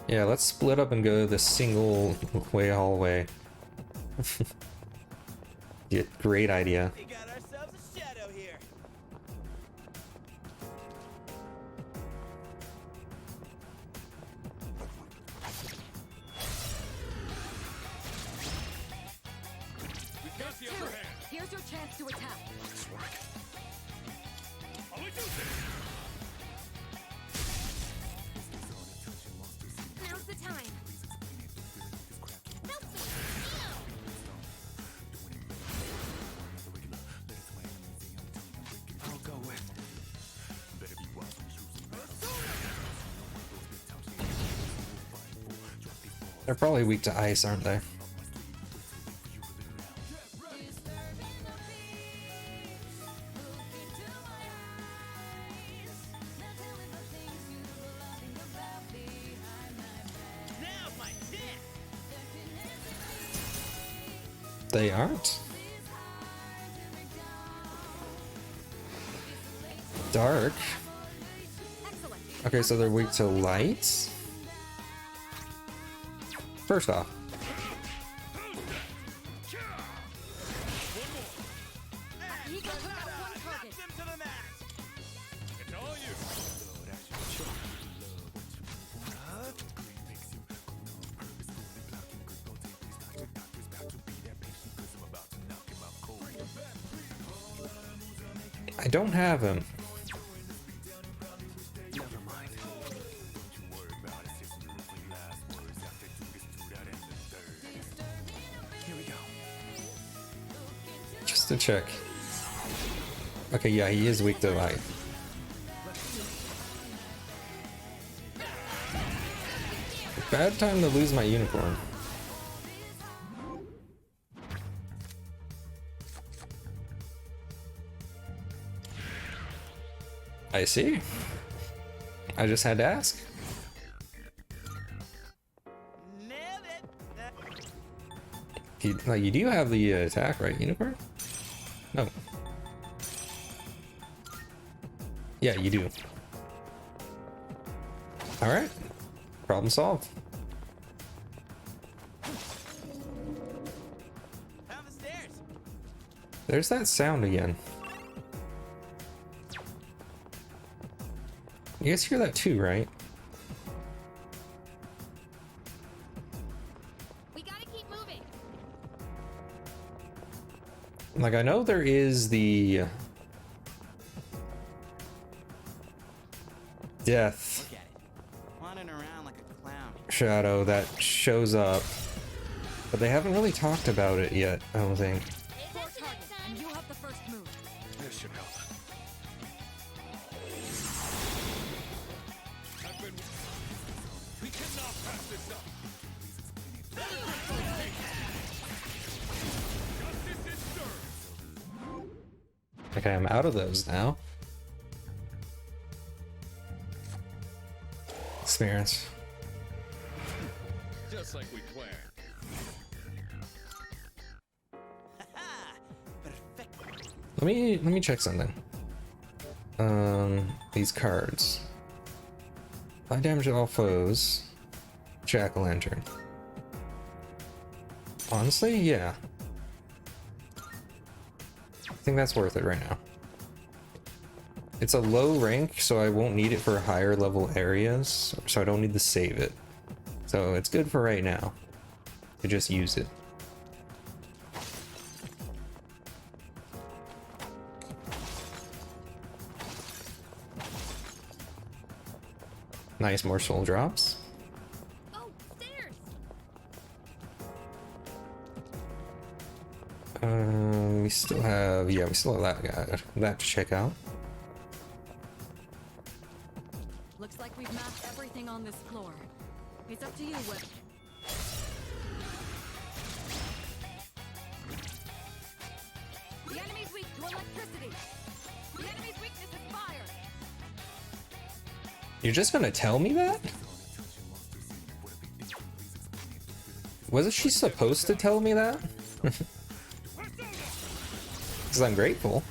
Yeah, let's split up and go the single way hallway. Yeah, great idea. We got ourselves a shadow here. We've got the upper hand. Here's your chance to attack. I'll do this. Now's the time. They're probably weak to ice, aren't they? They aren't? Dark? Okay, so they're weak to light? First off. I don't have him. Just to check. Okay, yeah, he is weak to light. Bad time to lose my unicorn. I see. I just had to ask. You do have the attack, right, unicorn? No. Yeah, you do. Alright. Problem solved. There's that sound again. You guys hear that too, right? We gotta keep moving. Like, I know there is the death Wandering around like a clown. shadow that shows up, but they haven't really talked about it yet, I don't think. Four targets, and you have the first move. This should help. We cannot pass this up. Justice is served. Okay, I'm out of those now. Experience. Just like we planned. Let me check something. These cards. 5 damage to all foes. Jack-o'-lantern. Honestly, yeah. I think that's worth it right now. It's a low rank, so I won't need it for higher level areas, so I don't need to save it. So it's good for right now to just use it. Nice, more soul drops. Oh, stairs! We still have, yeah, we still have that to check out. Looks like we've mapped everything on this floor. It's up to you, Whip. The enemy's weak to electricity. The enemy's weakness is fire. You're just gonna tell me that? Wasn't she supposed to tell me that? Because I'm grateful.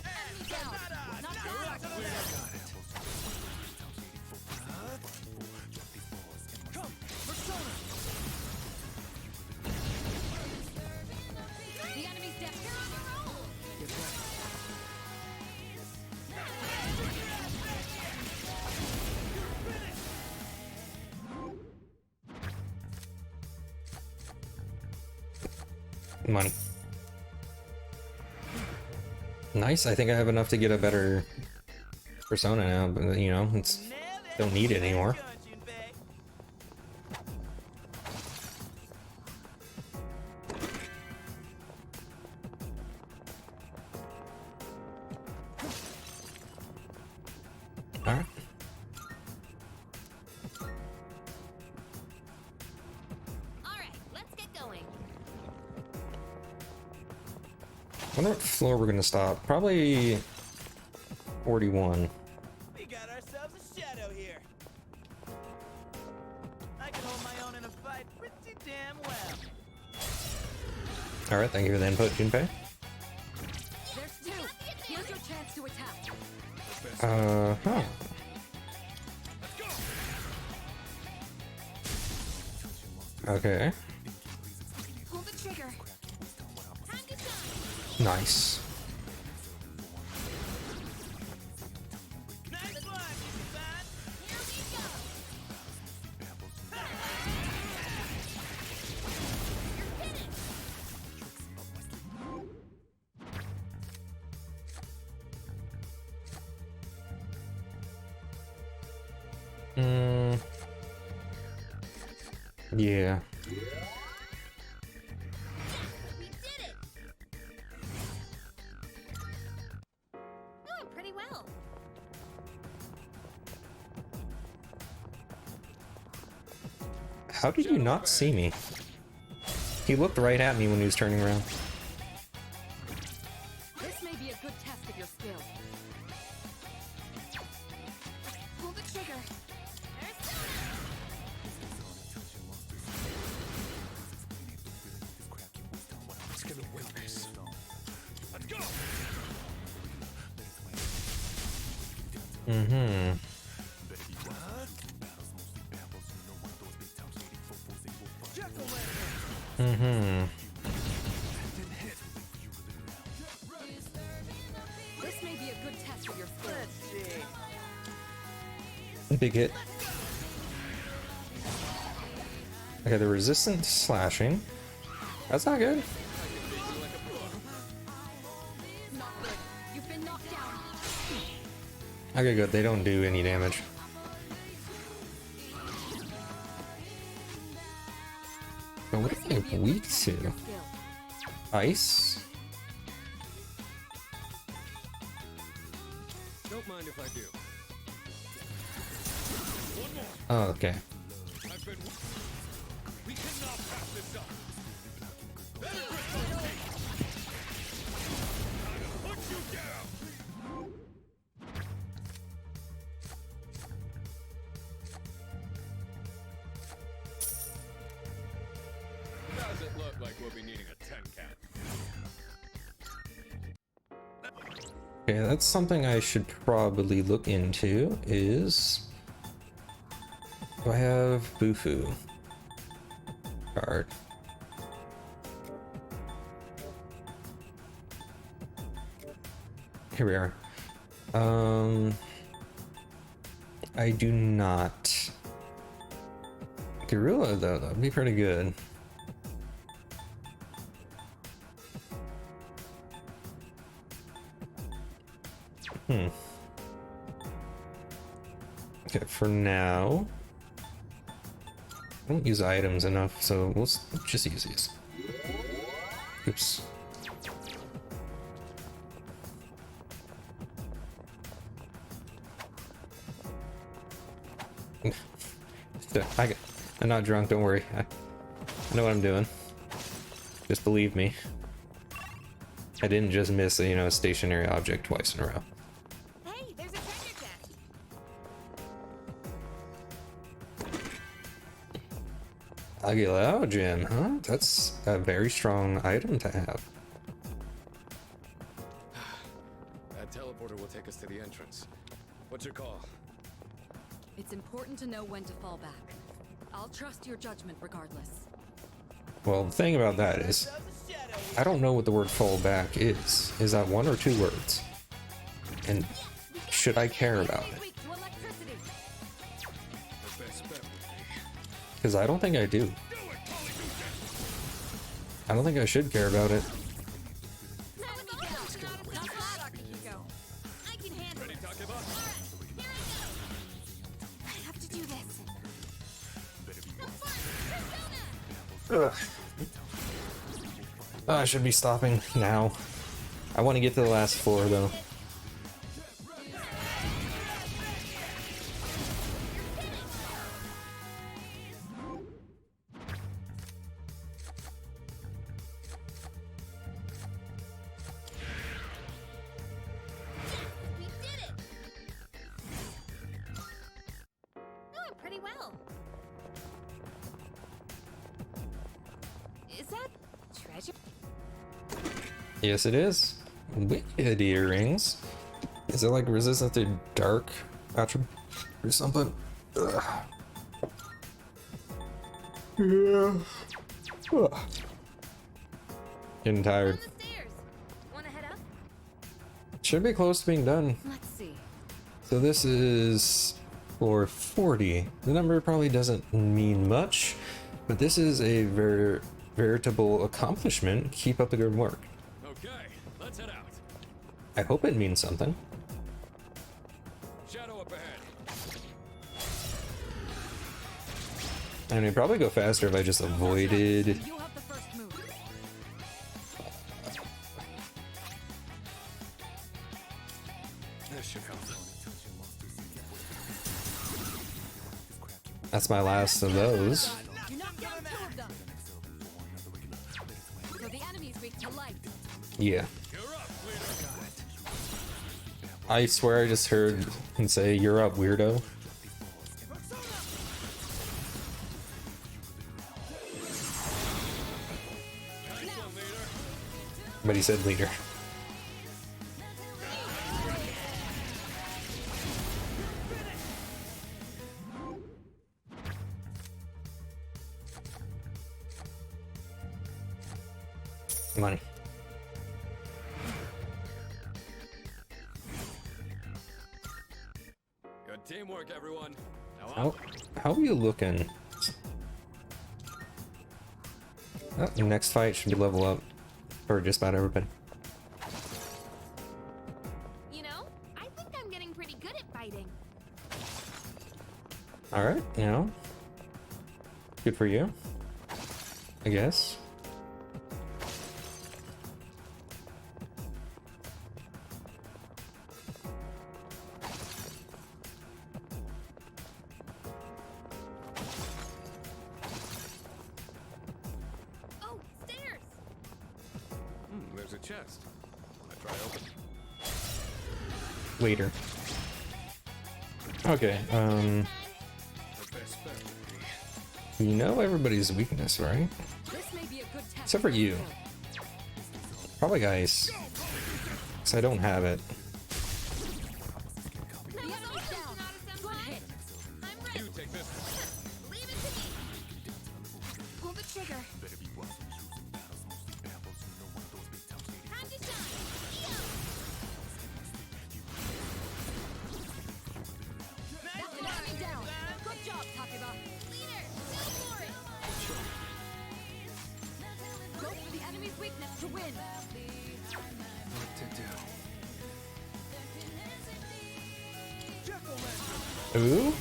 Enemy down. Not down. The enemy's dead. You're on your own. Money. Nice, I think I have enough to get a better persona now, but you know, it's don't need it anymore. Alright. wonder what floor we're gonna stop. Probably 41. We got ourselves a shadow here. I can hold my own in a fight pretty damn well. Alright, thank you for the input, Junpei. There's two. Here's your chance to attack. Huh. Okay. Pull the trigger. Time to shine. Nice. Nice one, son. Here we go. Yeah. We did it. Doing pretty well. How did you not see me? He looked right at me when he was turning around. This may be a good test of your skill. Pull the trigger. Who's gonna win this? Let's go! Mm-hmm. Mm-hmm. This may be a good test of your skill. Let's see. Big hit. Okay, the resistance to slashing. That's not good. Not good. You've been knocked down. Okay, good. They don't do any damage. But what are they weak to? Skill. Ice? Don't mind if I do. Oh, okay. I've been. We cannot pass this up. Better grip on me. I'll put you down. Doesn't look like we'll be needing a 10 count. Okay, that's something I should probably look into is... Do I have Bufu card? Here we are. I do not. Gorilla though, that'd be pretty good. Okay, for now, I don't use items enough, so let's just use these. Oops. I'm not drunk, don't worry. I know what I'm doing. Just believe me. I didn't just miss a, a stationary object twice in a row. Hey, there's a treasure chest. Agilao gem, huh? That's a very strong item to have. That teleporter will take us to the entrance. What's your call? It's important to know when to fall back. I'll trust your judgment regardless. Well, the thing about that is, I don't know what the word fall back is. Is that one or two words? And should I care about it? Weak to electricity. The best bet would be. Because I don't think I do. I don't think I should care about it. Let me go. Not hot, Akihiko. I can handle it. All right, here I go. I have to do this. Ugh. Oh, I should be stopping now. I want to get to the last floor though. Is that treasure? Yes, it is. Wicked earrings. Is it like resistant to dark attribute or something? Ugh. Yeah. Ugh. Getting tired. On the stairs. Wanna head up? Should be close to being done. Let's see. So this is floor 40. The number probably doesn't mean much, but this is a veritable accomplishment. Keep up the good work. Okay, let's head out. I hope it means something. Shadow up ahead. And it'd probably go faster if I just avoided. You have the first move. This should help. That's my last of those. You knocked down 2 of them. So the enemy's weak to light. Yeah. You're up, leader. I swear I just heard him say, "You're up, weirdo." But he said leader. Money. Good teamwork, everyone. Now How are you looking? Oh, the next fight should be level up for just about everybody. You know, I think I'm getting pretty good at fighting. Alright, you know. Good for you, I guess. Oh, stairs! there's a chest. Wanna try open? Later. Okay, The best bet would be you know everybody's weakness, right? This may be a good test. Except for you. Probably ice. Because I don't have it. The enemy's down. Good hit. I'm ready. you take this. Leave it to me. Pull the trigger. Time to shine. That's an enemy down. Good job, Takeba. Leader, go for it. Go for the enemy's weakness to win. What to do? Ooh.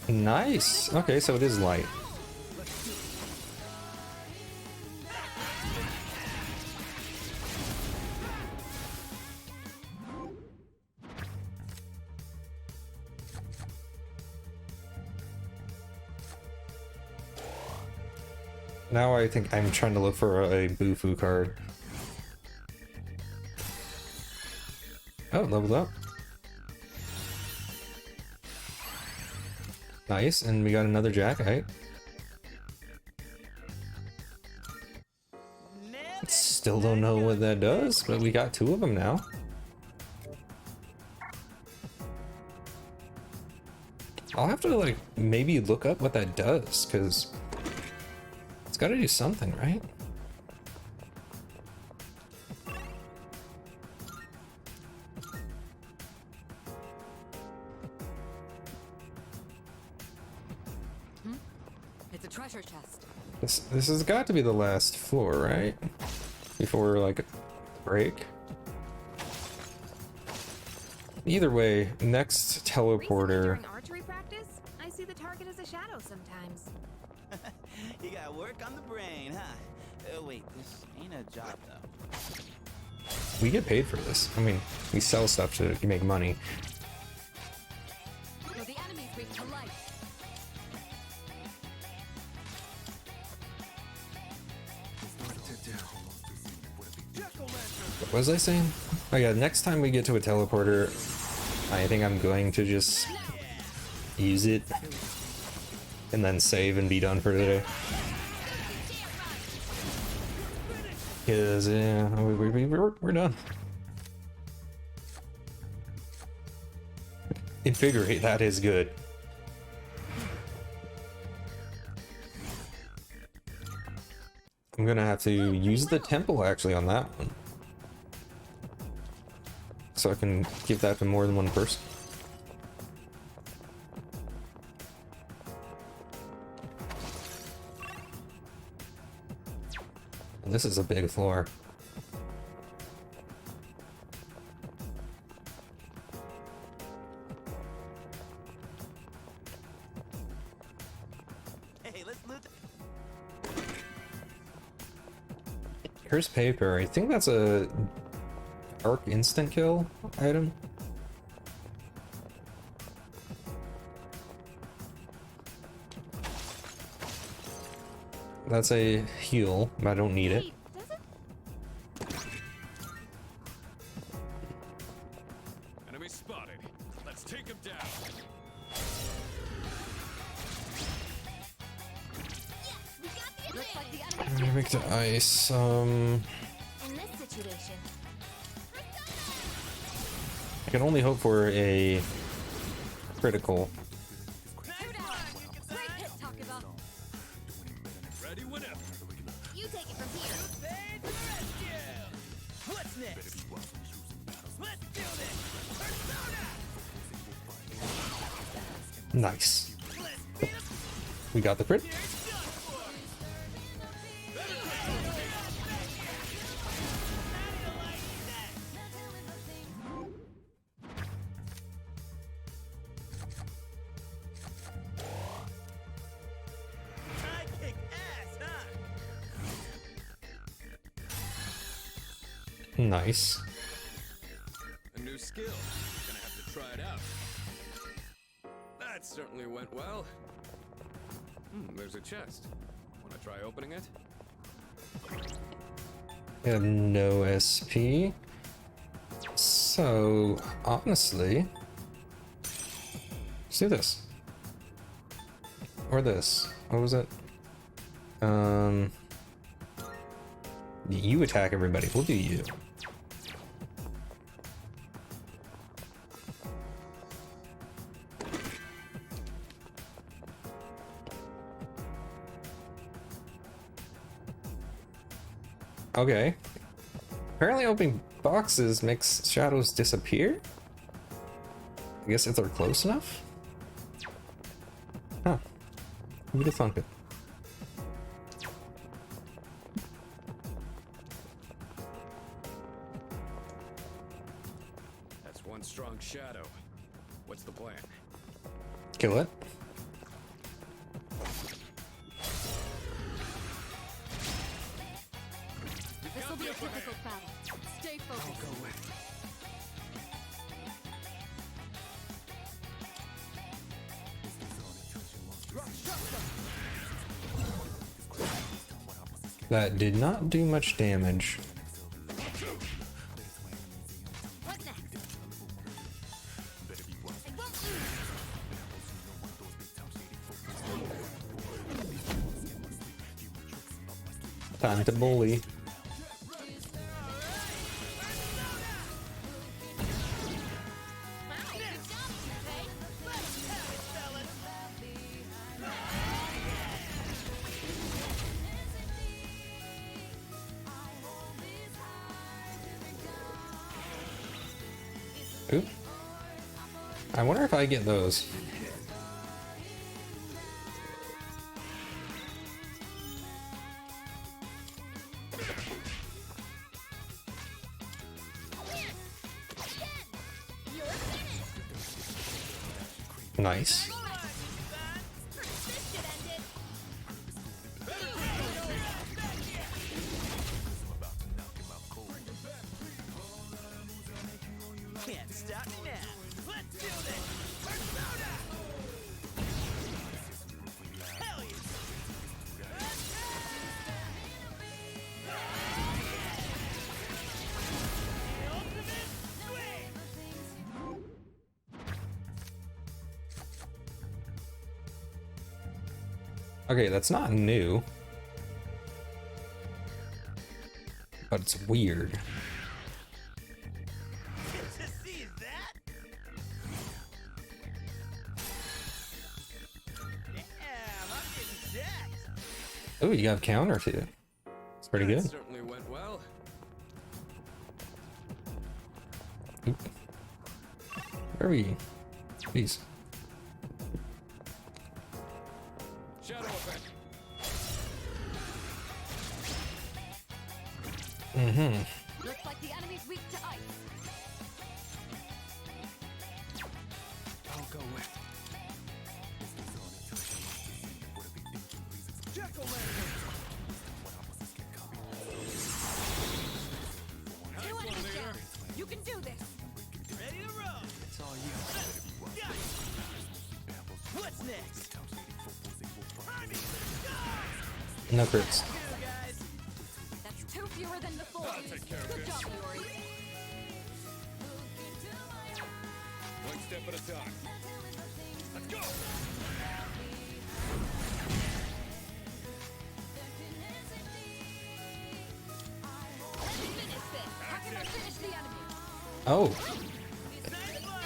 Nice. Okay, so it is light. Now I think I'm trying to look for a Bufu card. Oh, leveled up. Nice, and we got another Jackite. Still don't know what that does, but we got 2 of them now. I'll have to like maybe look up what that does, because it's got to do something, right? It's a treasure chest. This has got to be the last floor, right? Before like break. Either way, next Recently teleporter. during archery practice, I see the target as a shadow sometimes. You gotta work on the brain, huh? Oh wait, this ain't a job though. We get paid for this. I mean, we sell stuff to make money. So the enemy's weak to light. What was I saying? Oh yeah, next time we get to a teleporter, I think I'm going to just use it. and then save and be done for today. Because, yeah, we're done. Invigorate, that is good. I'm gonna have to use the temple actually on that one. So I can give that to more than one person. This is a big floor. Hey, let's loot. Here's paper. I think that's a dark instant kill item. That's a heal, but I don't need it. Enemy spotted. Let's take him down. Looks like the enemy. Let me make the ice. In this situation, I can only hope for a critical. Great hit, Takeba. Ready whenever. you take it from here. What's next? Let's do this. Persona. Nice. We got the crit. I kick ass, huh? Nice. A new skill. Gonna have to try it out. That certainly went well. There's a chest. Wanna try opening it? I have no SP. So, honestly, let's do this. Or this. What was it? You attack everybody. We'll do you. Okay. Apparently opening boxes makes shadows disappear? I guess if they're close enough? Huh. Who'd have thunk it? That's one strong shadow. What's the plan? Kill it. This will be a difficult battle. Stay focused. That did not do much damage. What's next? Time to bully. Oop. I wonder if I get those. Nice. Can't stop now. Let's do this. Persona. Hell yeah. Ultimate swing. Okay, that's not new. But it's weird. To see that? Damn, I'm getting jacked. Oh, you got counter too. It's pretty good. Certainly went well. Oop. Where are we? Please. Shadow effect. Mm-hmm. Looks like the enemy's weak to ice. I'll go with. Two enemies down. You can do this. Ready to roll. It's all you. Got it. What's next? No crits. Go, guys. That's two fewer than before. Good job, Yuri. One step at a time. Let's go! Let's finish this. How can I finish the enemy? Oh.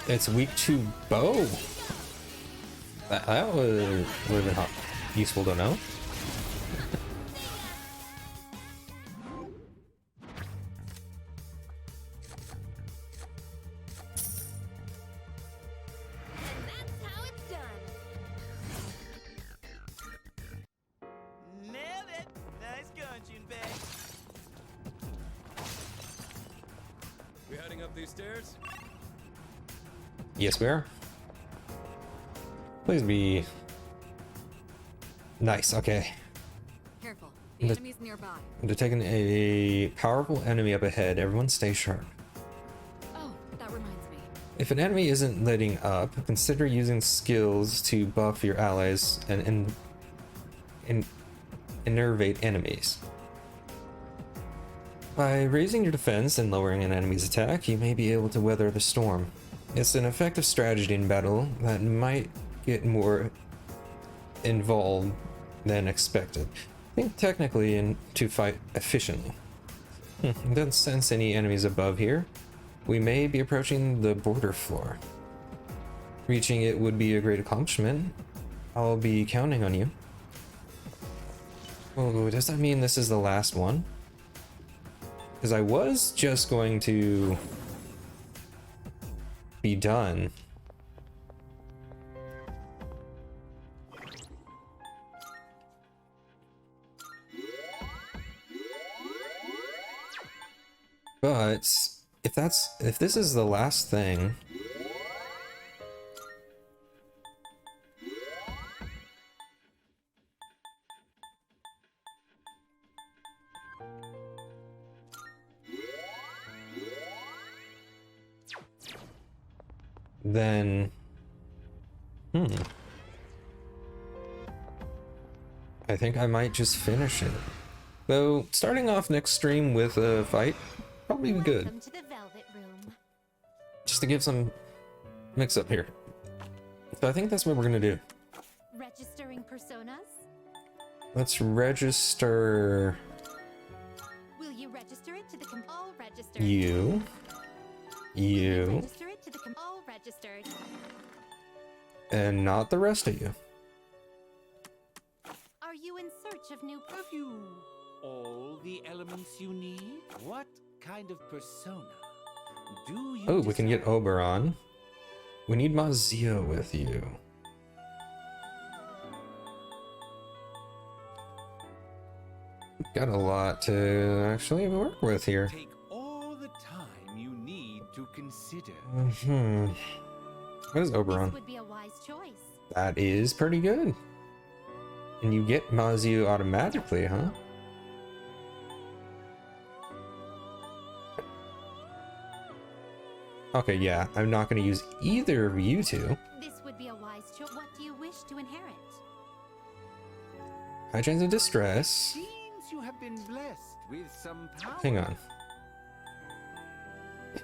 It's weak to bow. That would have been useful to know. And that's how it's done. Nailed it. Nice going, Junpei. We heading up these stairs? Yes, we are. Please be nice. Okay. Careful. The The- enemy's nearby. I'm detecting a powerful enemy up ahead. Everyone stay sharp. Oh, that reminds me. If an enemy isn't letting up, consider using skills to buff your allies and enervate enemies. By raising your defense and lowering an enemy's attack, you may be able to weather the storm. It's an effective strategy in battle that might get more involved than expected. Think technically and to fight efficiently. Don't sense any enemies above here. We may be approaching the border floor. Reaching it would be a great accomplishment. I'll be counting on you. Oh, does that mean this is the last one? Because I was just going to be done. But if this is the last thing, then I think I might just finish it. Though starting off next stream with a fight probably be good, Welcome to the Velvet Room. just to give some mix up here. So I think that's what we're gonna do. Registering personas? Let's register Will you register it to the all registered? you, Register it to the all registered. and not the rest of you. Are you in search of new Have you all the elements you need? What kind of persona do you Oh, we can get desire? Oberon. We need Mazio with you. Got a lot to actually work with here. Take all the time you need to consider. What is Oberon? This would be a wise choice. That is pretty good. And you get Mazio automatically, huh? Okay, yeah, I'm not going to use either of you two. This would be a wise choice. What do you wish to inherit? High chance of distress. Seems you have been blessed with some power. Hang on.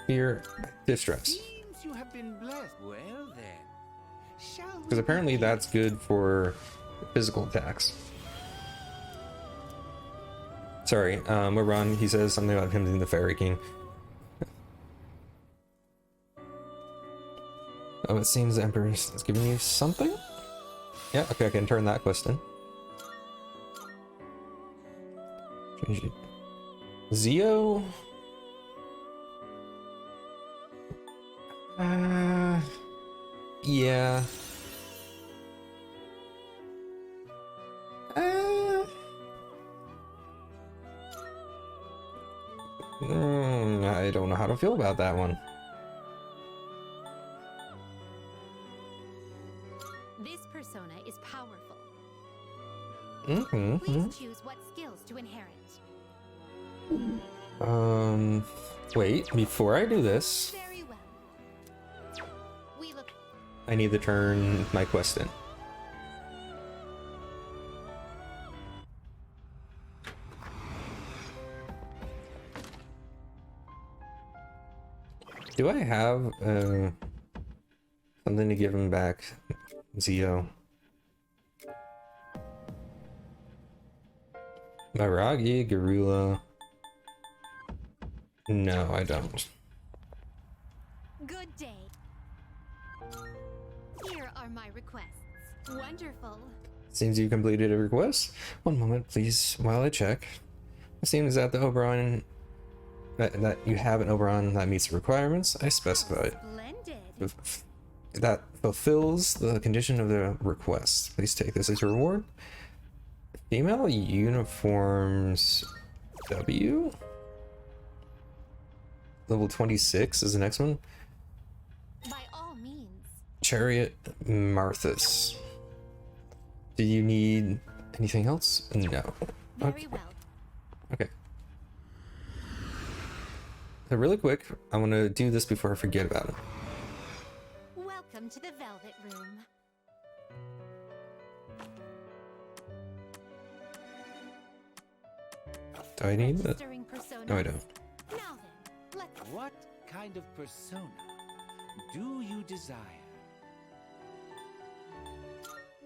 Fear, distress. Seems you have been blessed. Well then, shall we Because apparently begin? that's good for Physical attacks. Sorry, Moran, he says something about him being the Fairy King. Oh, it seems the Emperor is giving you something? Yeah, okay, I can turn that quest in. Change it. Zio? Yeah. I don't know how to feel about that one. This persona is powerful. Mm-hmm. Please choose what skills to inherit. Wait, before I do this, Very well. We look. I need to turn my quest in. Do I have something to give him back, Zio? Maragi, Garula. No, I don't. Good day. Here are my requests. Wonderful. Seems you completed a request. One moment, please, while I check. It seems that the Oberon that you have an Oberon that meets the requirements I specified. Splendid. That fulfills the condition of the request. Please take this as your reward. Female uniforms W? Level 26 is the next one. By all means. Chariot Marthas. Do you need anything else? No. Very well. Okay. So really quick, I want to do this before I forget about it. Welcome to the Velvet Room. Do I need that? Registering persona. No, I don't. Now then, let's. What kind of persona do you desire?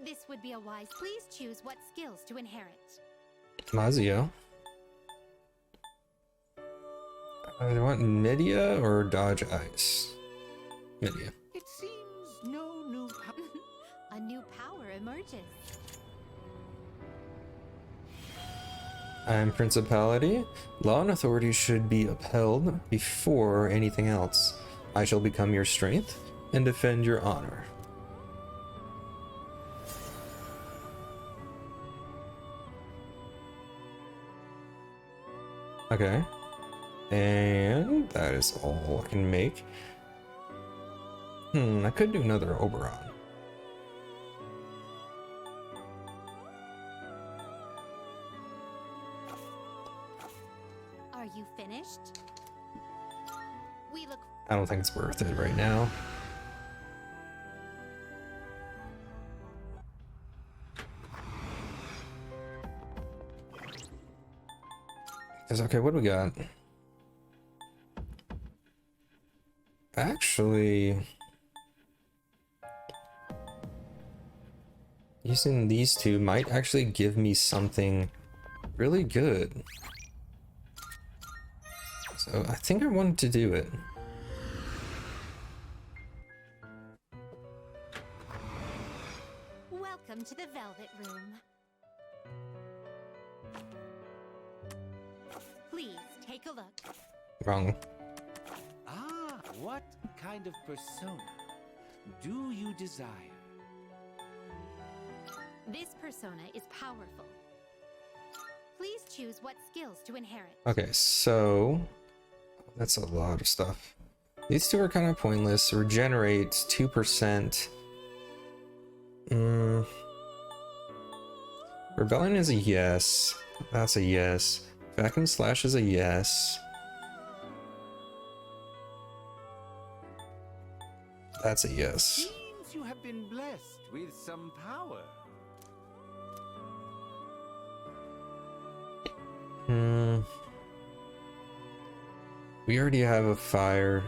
This would be a wise. Please choose what skills to inherit. Mazio. I want Media or Dodge Ice? Media. It seems no new A new power emerges. I'm Principality. Law and authority should be upheld before anything else. I shall become your strength and defend your honor. Okay. And that is all I can make. I could do another Oberon. Are you finished? We look. I don't think it's worth it right now. Okay, what do we got? Actually, using these two might actually give me something really good. So I think I wanted to do it. Welcome to the Velvet Room. Please take a look. Wrong. Ah, what kind of persona do you desire? This persona is powerful. Please choose what skills to inherit. Okay, so that's a lot of stuff. These two are kind of pointless. Regenerates 2%. Rebellion is a yes. That's a yes. Vacuum Slash is a yes. That's a yes. Seems you have been blessed with some power. We already have a fire.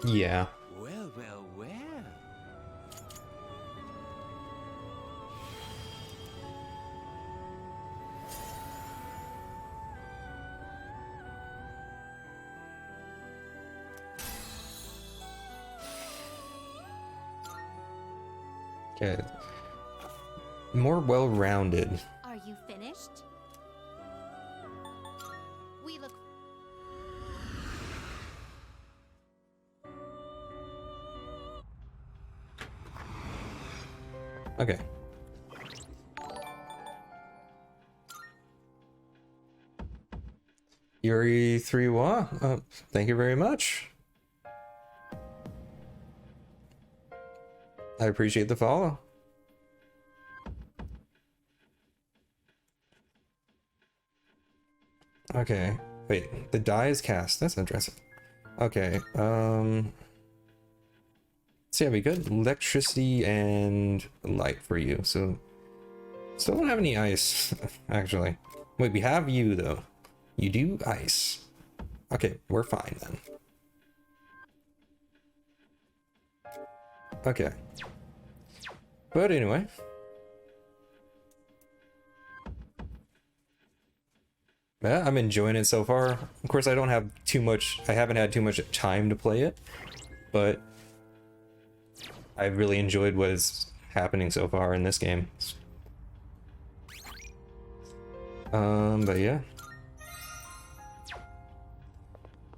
Yeah. Well, well, well. Okay. More well-rounded. Are you finished? We look. Okay. Yuri 3-Wa, thank you very much. I appreciate the follow. Okay. Wait, the die is cast. That's interesting. Okay, so yeah, we got electricity and light for you, so still don't have any ice, actually. Wait, we have you, though. You do ice. Okay, we're fine, then. Okay. But anyway. Yeah, I'm enjoying it so far. Of course, I don't have too much, I haven't had too much time to play it, but I've really enjoyed what is happening so far in this game. But yeah.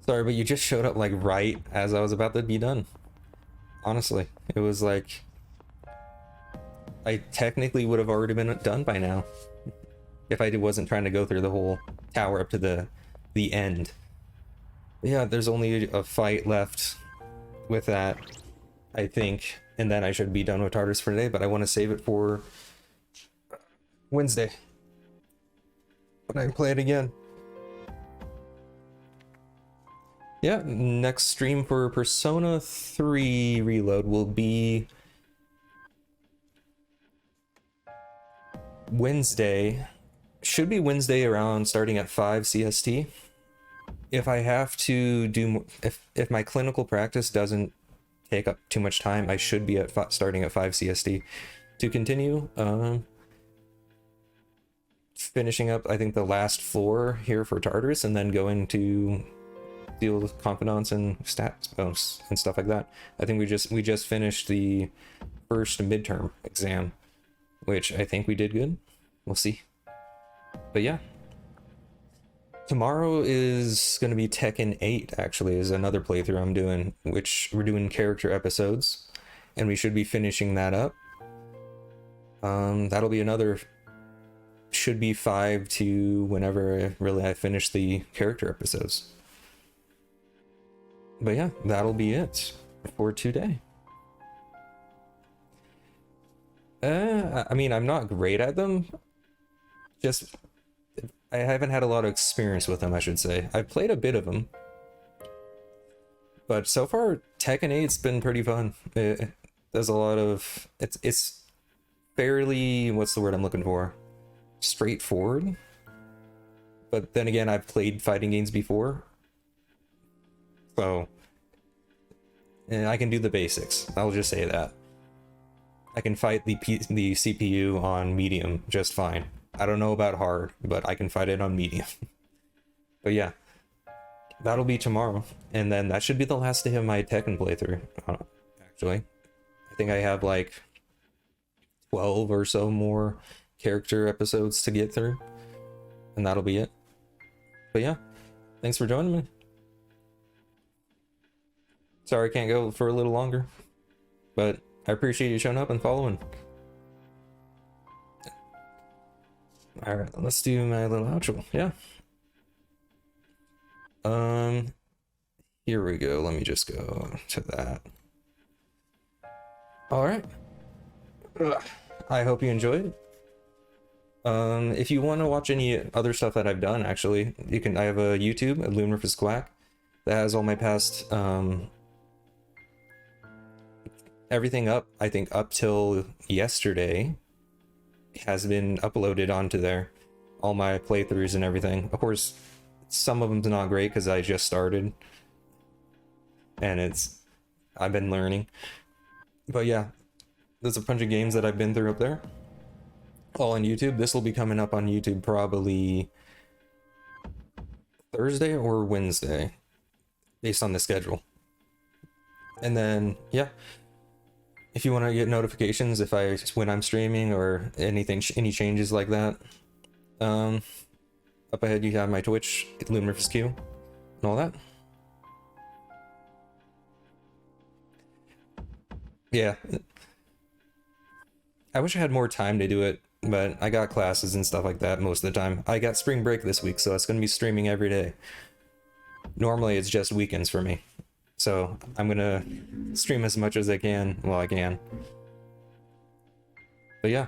Sorry, but you just showed up like right as I was about to be done. Honestly, it was like I technically would have already been done by now if I wasn't trying to go through the whole tower up to the end. But yeah, there's only a fight left with that, I think, and then I should be done with Tartarus for today, but I want to save it for Wednesday when I play it again. Yeah, next stream for Persona 3 Reload will be Wednesday. Should be Wednesday around starting at 5 CST. If I have to do, if my clinical practice doesn't take up too much time, I should be at starting at 5 CST to continue. Finishing up, I think, the last floor here for Tartarus, and then going to deal with confidants and stats and stuff like that. I think we just finished the first midterm exam, which I think we did good. We'll see. But yeah, tomorrow is going to be Tekken 8, actually, is another playthrough I'm doing, which we're doing character episodes, and we should be finishing that up. That'll be another, should be 5 to whenever really I finish the character episodes. But yeah, that'll be it for today. I mean, I'm not great at them. Just, I haven't had a lot of experience with them, I should say. I've played a bit of them. But so far, Tekken 8's been pretty fun. There's a lot of, it's fairly, what's the word I'm looking for? Straightforward. But then again, I've played fighting games before. So, and I can do the basics. I'll just say that. I can fight the CPU on medium just fine. I don't know about hard, but I can fight it on medium. But yeah, that'll be tomorrow. And then that should be the last day of my Tekken playthrough, actually. I think I have like 12 or so more character episodes to get through. And that'll be it. But yeah, thanks for joining me. Sorry I can't go for a little longer, but I appreciate you showing up and following. Alright, let's do my little outro. Yeah. Here we go. Let me just go to that. Alright. I hope you enjoyed. If you want to watch any other stuff that I've done, actually, you can. I have a YouTube at Lunar vs. Quack that has all my past everything up, I think up till yesterday, has been uploaded onto there. All my playthroughs and everything. Of course, some of them's not great because I just started. And it's I've been learning. But yeah, there's a bunch of games that I've been through up there, all on YouTube. This will be coming up on YouTube probably Thursday or Wednesday, based on the schedule. And then, yeah, if you want to get notifications when I'm streaming or anything, any changes like that, up ahead you have my Twitch, LumiFQ, and all that. Yeah, I wish I had more time to do it, but I got classes and stuff like that most of the time. I got spring break this week, so it's going to be streaming every day. Normally it's just weekends for me, so I'm going to stream as much as I can while I can. But yeah,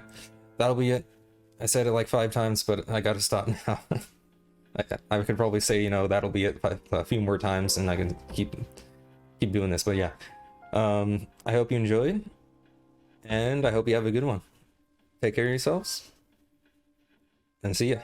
that'll be it. I said it like 5 times, but I gotta stop now. I could probably say, you know, that'll be it a few more times, and I can keep doing this. But yeah, I hope you enjoyed, and I hope you have a good one. Take care of yourselves, and see ya.